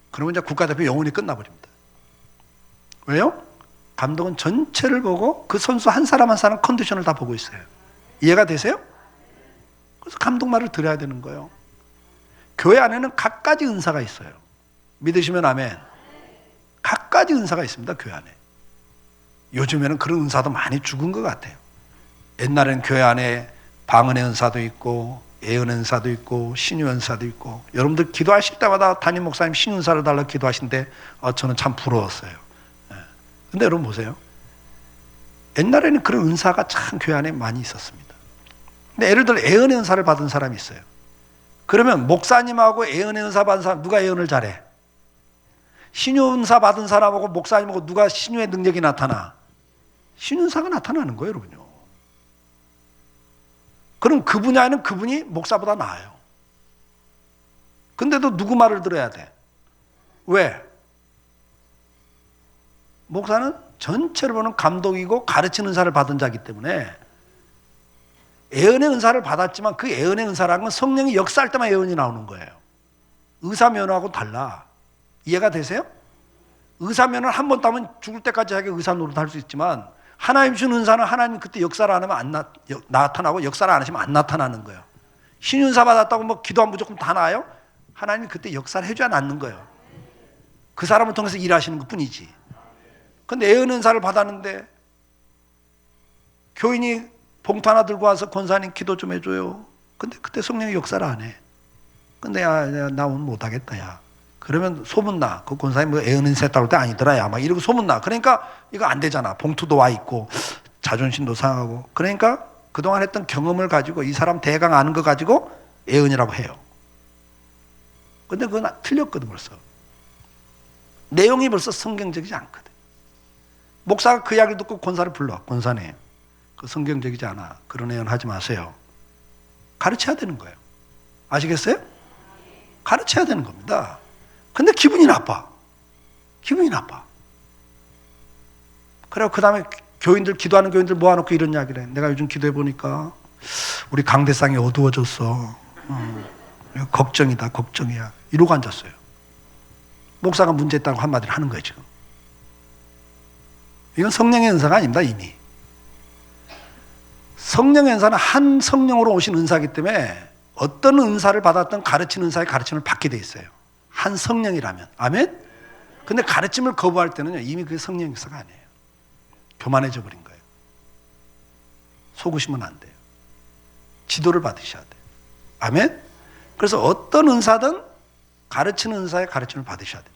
그러면 이제 국가대표 영원히 끝나버립니다. 왜요? 감독은 전체를 보고 그 선수 한 사람 한 사람 컨디션을 다 보고 있어요. 이해가 되세요? 그래서 감독 말을 들어야 되는 거예요. 교회 안에는 각가지 은사가 있어요. 믿으시면 아멘. 각가지 은사가 있습니다. 교회 안에. 요즘에는 그런 은사도 많이 죽은 것 같아요. 옛날에는 교회 안에 방언의 은사도 있고 예언의 은사도 있고 신유 은사도 있고, 여러분들 기도하실 때마다 담임 목사님 신유 은사를 달라고 기도하시는데 저는 참 부러웠어요. 근데 여러분 보세요. 옛날에는 그런 은사가 참 교회 안에 많이 있었습니다. 근데 예를 들어 예언의 은사를 받은 사람이 있어요. 그러면 목사님하고 예언의 은사 받은 사람 누가 예언을 잘해? 신유 은사 받은 사람하고 목사님하고 누가 신유의 능력이 나타나? 신유 은사가 나타나는 거예요, 여러분요. 그럼 그 분야에는 그분이 목사보다 나아요. 근데도 누구 말을 들어야 돼? 왜? 목사는 전체를 보는 감독이고 가르치는 은사를 받은 자이기 때문에 예언의 은사를 받았지만 그 예언의 은사라는 건 성령이 역사할 때만 예언이 나오는 거예요. 의사면허하고 달라. 이해가 되세요? 의사면허를 한 번 따면 죽을 때까지 자기 의사 노릇 할 수 있지만 하나님 준 은사는 하나님 그때 역사를 안 하면 나타나고 역사를 안 하시면 안 나타나는 거예요. 신윤사 받았다고 뭐 기도하면 무조건 다 나아요? 하나님이 그때 역사를 해줘야 낫는 거예요. 그 사람을 통해서 일하시는 것 뿐이지. 근데 예언 은사를 받았는데 교인이 봉투 하나 들고 와서 권사님 기도 좀 해줘요. 근데 그때 성령이 역사를 안 해. 근데 나 오늘 못하겠다 야. 그러면 소문나. 그 권사님 뭐 예언 은사 했다고 할 때 아니더라 야. 막 이러고 소문나. 그러니까 이거 안 되잖아. 봉투도 와 있고 자존심도 상하고. 그러니까 그동안 했던 경험을 가지고 이 사람 대강 아는 거 가지고 예언이라고 해요. 근데 그건 틀렸거든 벌써. 내용이 벌써 성경적이지 않거든. 목사가 그 이야기를 듣고 권사를 불러. 권사님, 그 성경적이지 않아. 그런 예언 하지 마세요. 가르쳐야 되는 거예요. 아시겠어요? 가르쳐야 되는 겁니다. 근데 기분이 나빠. 기분이 나빠. 그래고 그 다음에 교인들, 기도하는 교인들 모아놓고 이런 이야기를 해. 내가 요즘 기도해 보니까 우리 강대상이 어두워졌어. 걱정이다, 걱정이야. 이러고 앉았어요. 목사가 문제 있다고 한마디를 하는 거예요, 지금. 이건 성령의 은사가 아닙니다, 이미. 성령의 은사는 한 성령으로 오신 은사이기 때문에 어떤 은사를 받았던 가르치는 은사의 가르침을 받게 돼 있어요. 한 성령이라면. 아멘? 근데 가르침을 거부할 때는요, 이미 그게 성령 역사가 아니에요. 교만해져 버린 거예요. 속으시면 안 돼요. 지도를 받으셔야 돼요. 아멘? 그래서 어떤 은사든 가르치는 은사의 가르침을 받으셔야 됩니다.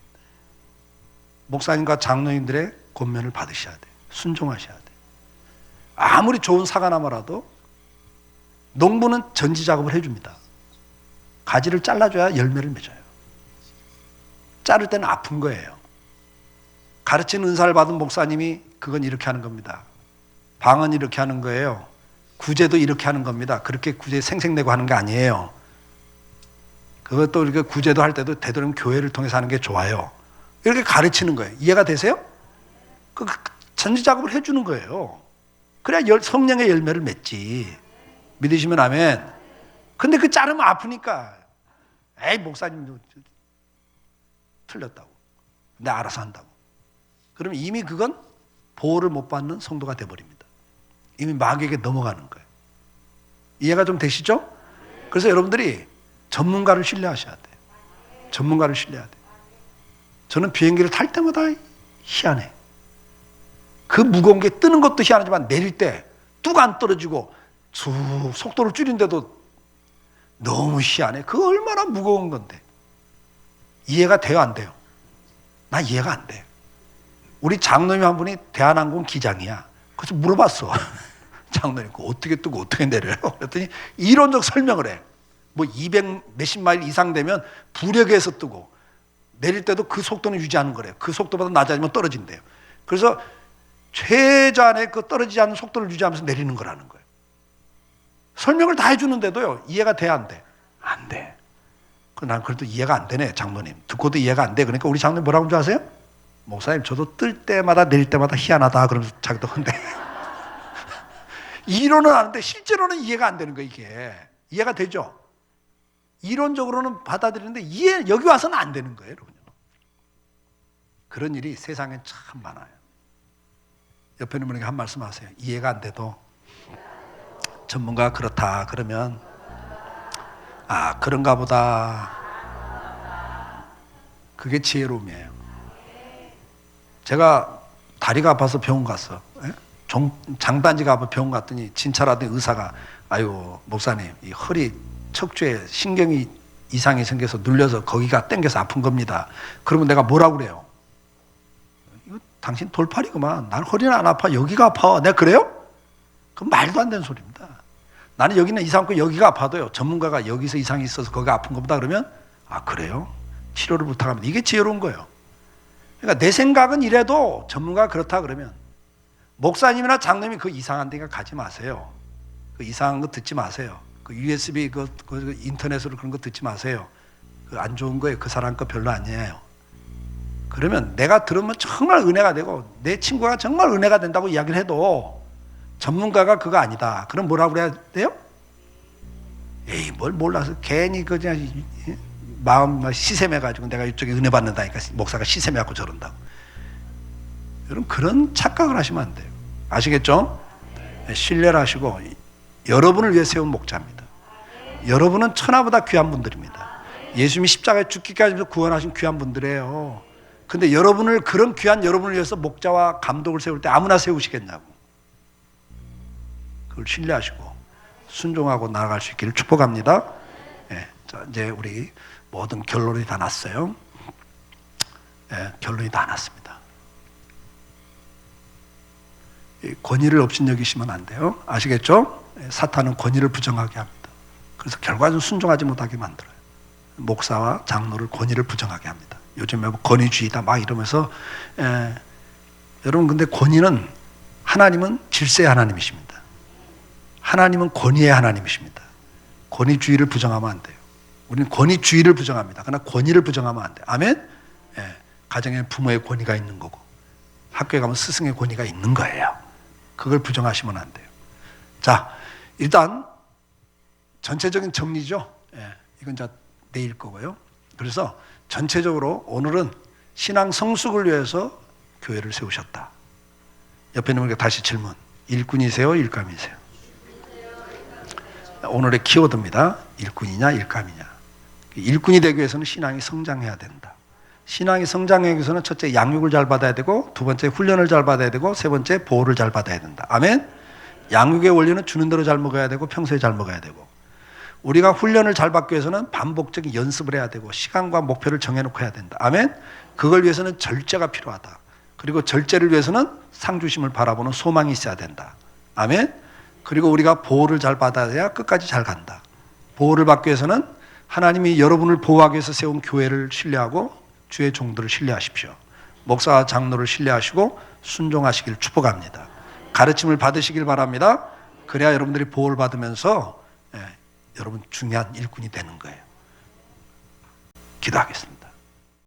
목사님과 장로님들의 권면을 받으셔야 돼요. 순종하셔야 돼요. 아무리 좋은 사과나무라도 농부는 전지 작업을 해줍니다. 가지를 잘라줘야 열매를 맺어요. 자를 때는 아픈 거예요. 가르치는 은사를 받은 목사님이 그건 이렇게 하는 겁니다. 방언 이렇게 하는 거예요. 구제도 이렇게 하는 겁니다. 그렇게 구제 생색내고 하는 게 아니에요. 그것도 이렇게 구제도 할 때도 되도록 교회를 통해서 하는 게 좋아요. 이렇게 가르치는 거예요. 이해가 되세요? 그 전지 작업을 해주는 거예요. 그래야 성령의 열매를 맺지. 믿으시면 아멘. 근데 그 자르면 아프니까 에이 목사님도 틀렸다고. 내가 알아서 한다고. 그러면 이미 그건 보호를 못 받는 성도가 돼버립니다. 이미 마귀에게 넘어가는 거예요. 이해가 좀 되시죠? 그래서 여러분들이 전문가를 신뢰하셔야 돼요. 전문가를 신뢰해야 돼요. 저는 비행기를 탈 때마다 희한해. 그 무거운 게 뜨는 것도 희한하지만 내릴 때 뚝 안 떨어지고 쭉 속도를 줄인데도 너무 희한해. 그거 얼마나 무거운 건데. 이해가 돼요, 안 돼요? 나 이해가 안 돼. 우리 장로님 한 분이 대한항공 기장이야. 그래서 물어봤어. 장로님, 어떻게 뜨고 어떻게 내려요? 그랬더니 이론적 설명을 해. 뭐 200 몇십 마일 이상 되면 부력에서 뜨고 내릴 때도 그 속도는 유지하는 거래요. 그 속도보다 낮아지면 떨어진대요. 그래서 최저한의 그 떨어지지 않는 속도를 유지하면서 내리는 거라는 거예요. 설명을 다 해주는데도요, 이해가 돼, 안 돼? 안 돼. 난 그래도 이해가 안 되네, 장로님. 듣고도 이해가 안 돼. 그러니까 우리 장로님 뭐라고 하는 줄 아세요? 목사님, 저도 뜰 때마다 내릴 때마다 희한하다. 그러면서 자기도 근데 이론은 아는데 실제로는 이해가 안 되는 거예요, 이게. 이해가 되죠? 이론적으로는 받아들이는데 여기 와서는 안 되는 거예요, 여러분. 그런 일이 세상에 참 많아요. 옆에 있는 분에게 한 말씀 하세요. 이해가 안 돼도 전문가가 그렇다 그러면 아, 그런가 보다. 그게 지혜로움이에요. 제가 다리가 아파서 병원 갔어. 장단지가 아파 병원 갔더니 진찰하던 의사가 아유, 목사님, 이 허리 척추에 신경이 이상이 생겨서 눌려서 거기가 땡겨서 아픈 겁니다. 그러면 내가 뭐라고 그래요? 이거 당신 돌팔이구만. 난 허리는 안 아파. 여기가 아파. 내가 그래요? 그건 말도 안 되는 소리입니다. 나는 여기는 이상 없고 여기가 아파도요, 전문가가 여기서 이상이 있어서 거기가 아픈 겁니다 그러면 아, 그래요? 치료를 부탁합니다. 이게 지혜로운 거예요. 그러니까 내 생각은 이래도 전문가가 그렇다 그러면 목사님이나 장로님이 그 이상한 데가 가지 마세요. 그 이상한 거 듣지 마세요. 그 USB 그 인터넷으로 그런 거 듣지 마세요. 그 안 좋은 거예요. 그 사람 거 별로 아니에요. 그러면 내가 들으면 정말 은혜가 되고 내 친구가 정말 은혜가 된다고 이야기를 해도 전문가가 그거 아니다. 그럼 뭐라고 그래야 돼요? 에이, 뭘 몰라서 괜히 그냥 마음 시샘해가지고 내가 이쪽에 은혜 받는다니까 목사가 시샘해갖고 저런다고. 여러분, 그런 착각을 하시면 안 돼요. 아시겠죠? 신뢰를 하시고 여러분을 위해 세운 목자입니다. 여러분은 천하보다 귀한 분들입니다. 예수님이 십자가에 죽기까지 구원하신 귀한 분들이에요. 근데 여러분을, 그런 귀한 여러분을 위해서 목자와 감독을 세울 때 아무나 세우시겠냐고. 그걸 신뢰하시고 순종하고 나아갈 수 있기를 축복합니다. 네, 자, 이제 우리 모든 결론이 다 났어요. 네, 결론이 다 났습니다. 권위를 업신여기시면 안 돼요. 아시겠죠? 사탄은 권위를 부정하게 합니다. 그래서 결과적으로 순종하지 못하게 만들어요. 목사와 장로를 권위를 부정하게 합니다. 요즘에 뭐 권위주의다 막 이러면서 여러분, 근데 권위는, 하나님은 질서의 하나님이십니다. 하나님은 권위의 하나님이십니다. 권위주의를 부정하면 안 돼요. 우리는 권위주의를 부정합니다. 그러나 권위를 부정하면 안 돼요. 아멘? 가정에 부모의 권위가 있는 거고 학교에 가면 스승의 권위가 있는 거예요. 그걸 부정하시면 안 돼요. 자, 일단 전체적인 정리죠. 이건 이제 내일 거고요. 그래서 전체적으로 오늘은 신앙 성숙을 위해서 교회를 세우셨다. 옆에 있는 분에게 다시 질문. 일꾼이세요? 일감이세요? 오늘의 키워드입니다. 일꾼이냐 일감이냐. 일꾼이 되기 위해서는 신앙이 성장해야 된다. 신앙이 성장하기 위해서는 첫째 양육을 잘 받아야 되고, 두 번째 훈련을 잘 받아야 되고, 세 번째 보호를 잘 받아야 된다. 아멘? 양육의 원리는 주는 대로 잘 먹어야 되고 평소에 잘 먹어야 되고, 우리가 훈련을 잘 받기 위해서는 반복적인 연습을 해야 되고 시간과 목표를 정해놓고 해야 된다. 아멘? 그걸 위해서는 절제가 필요하다. 그리고 절제를 위해서는 상주심을 바라보는 소망이 있어야 된다. 아멘? 그리고 우리가 보호를 잘 받아야 끝까지 잘 간다. 보호를 받기 위해서는 하나님이 여러분을 보호하기 위해서 세운 교회를 신뢰하고 주의 종들을 신뢰하십시오. 목사와 장로를 신뢰하시고 순종하시길 축복합니다. 가르침을 받으시길 바랍니다. 그래야 여러분들이 보호를 받으면서 여러분 중요한 일꾼이 되는 거예요. 기도하겠습니다.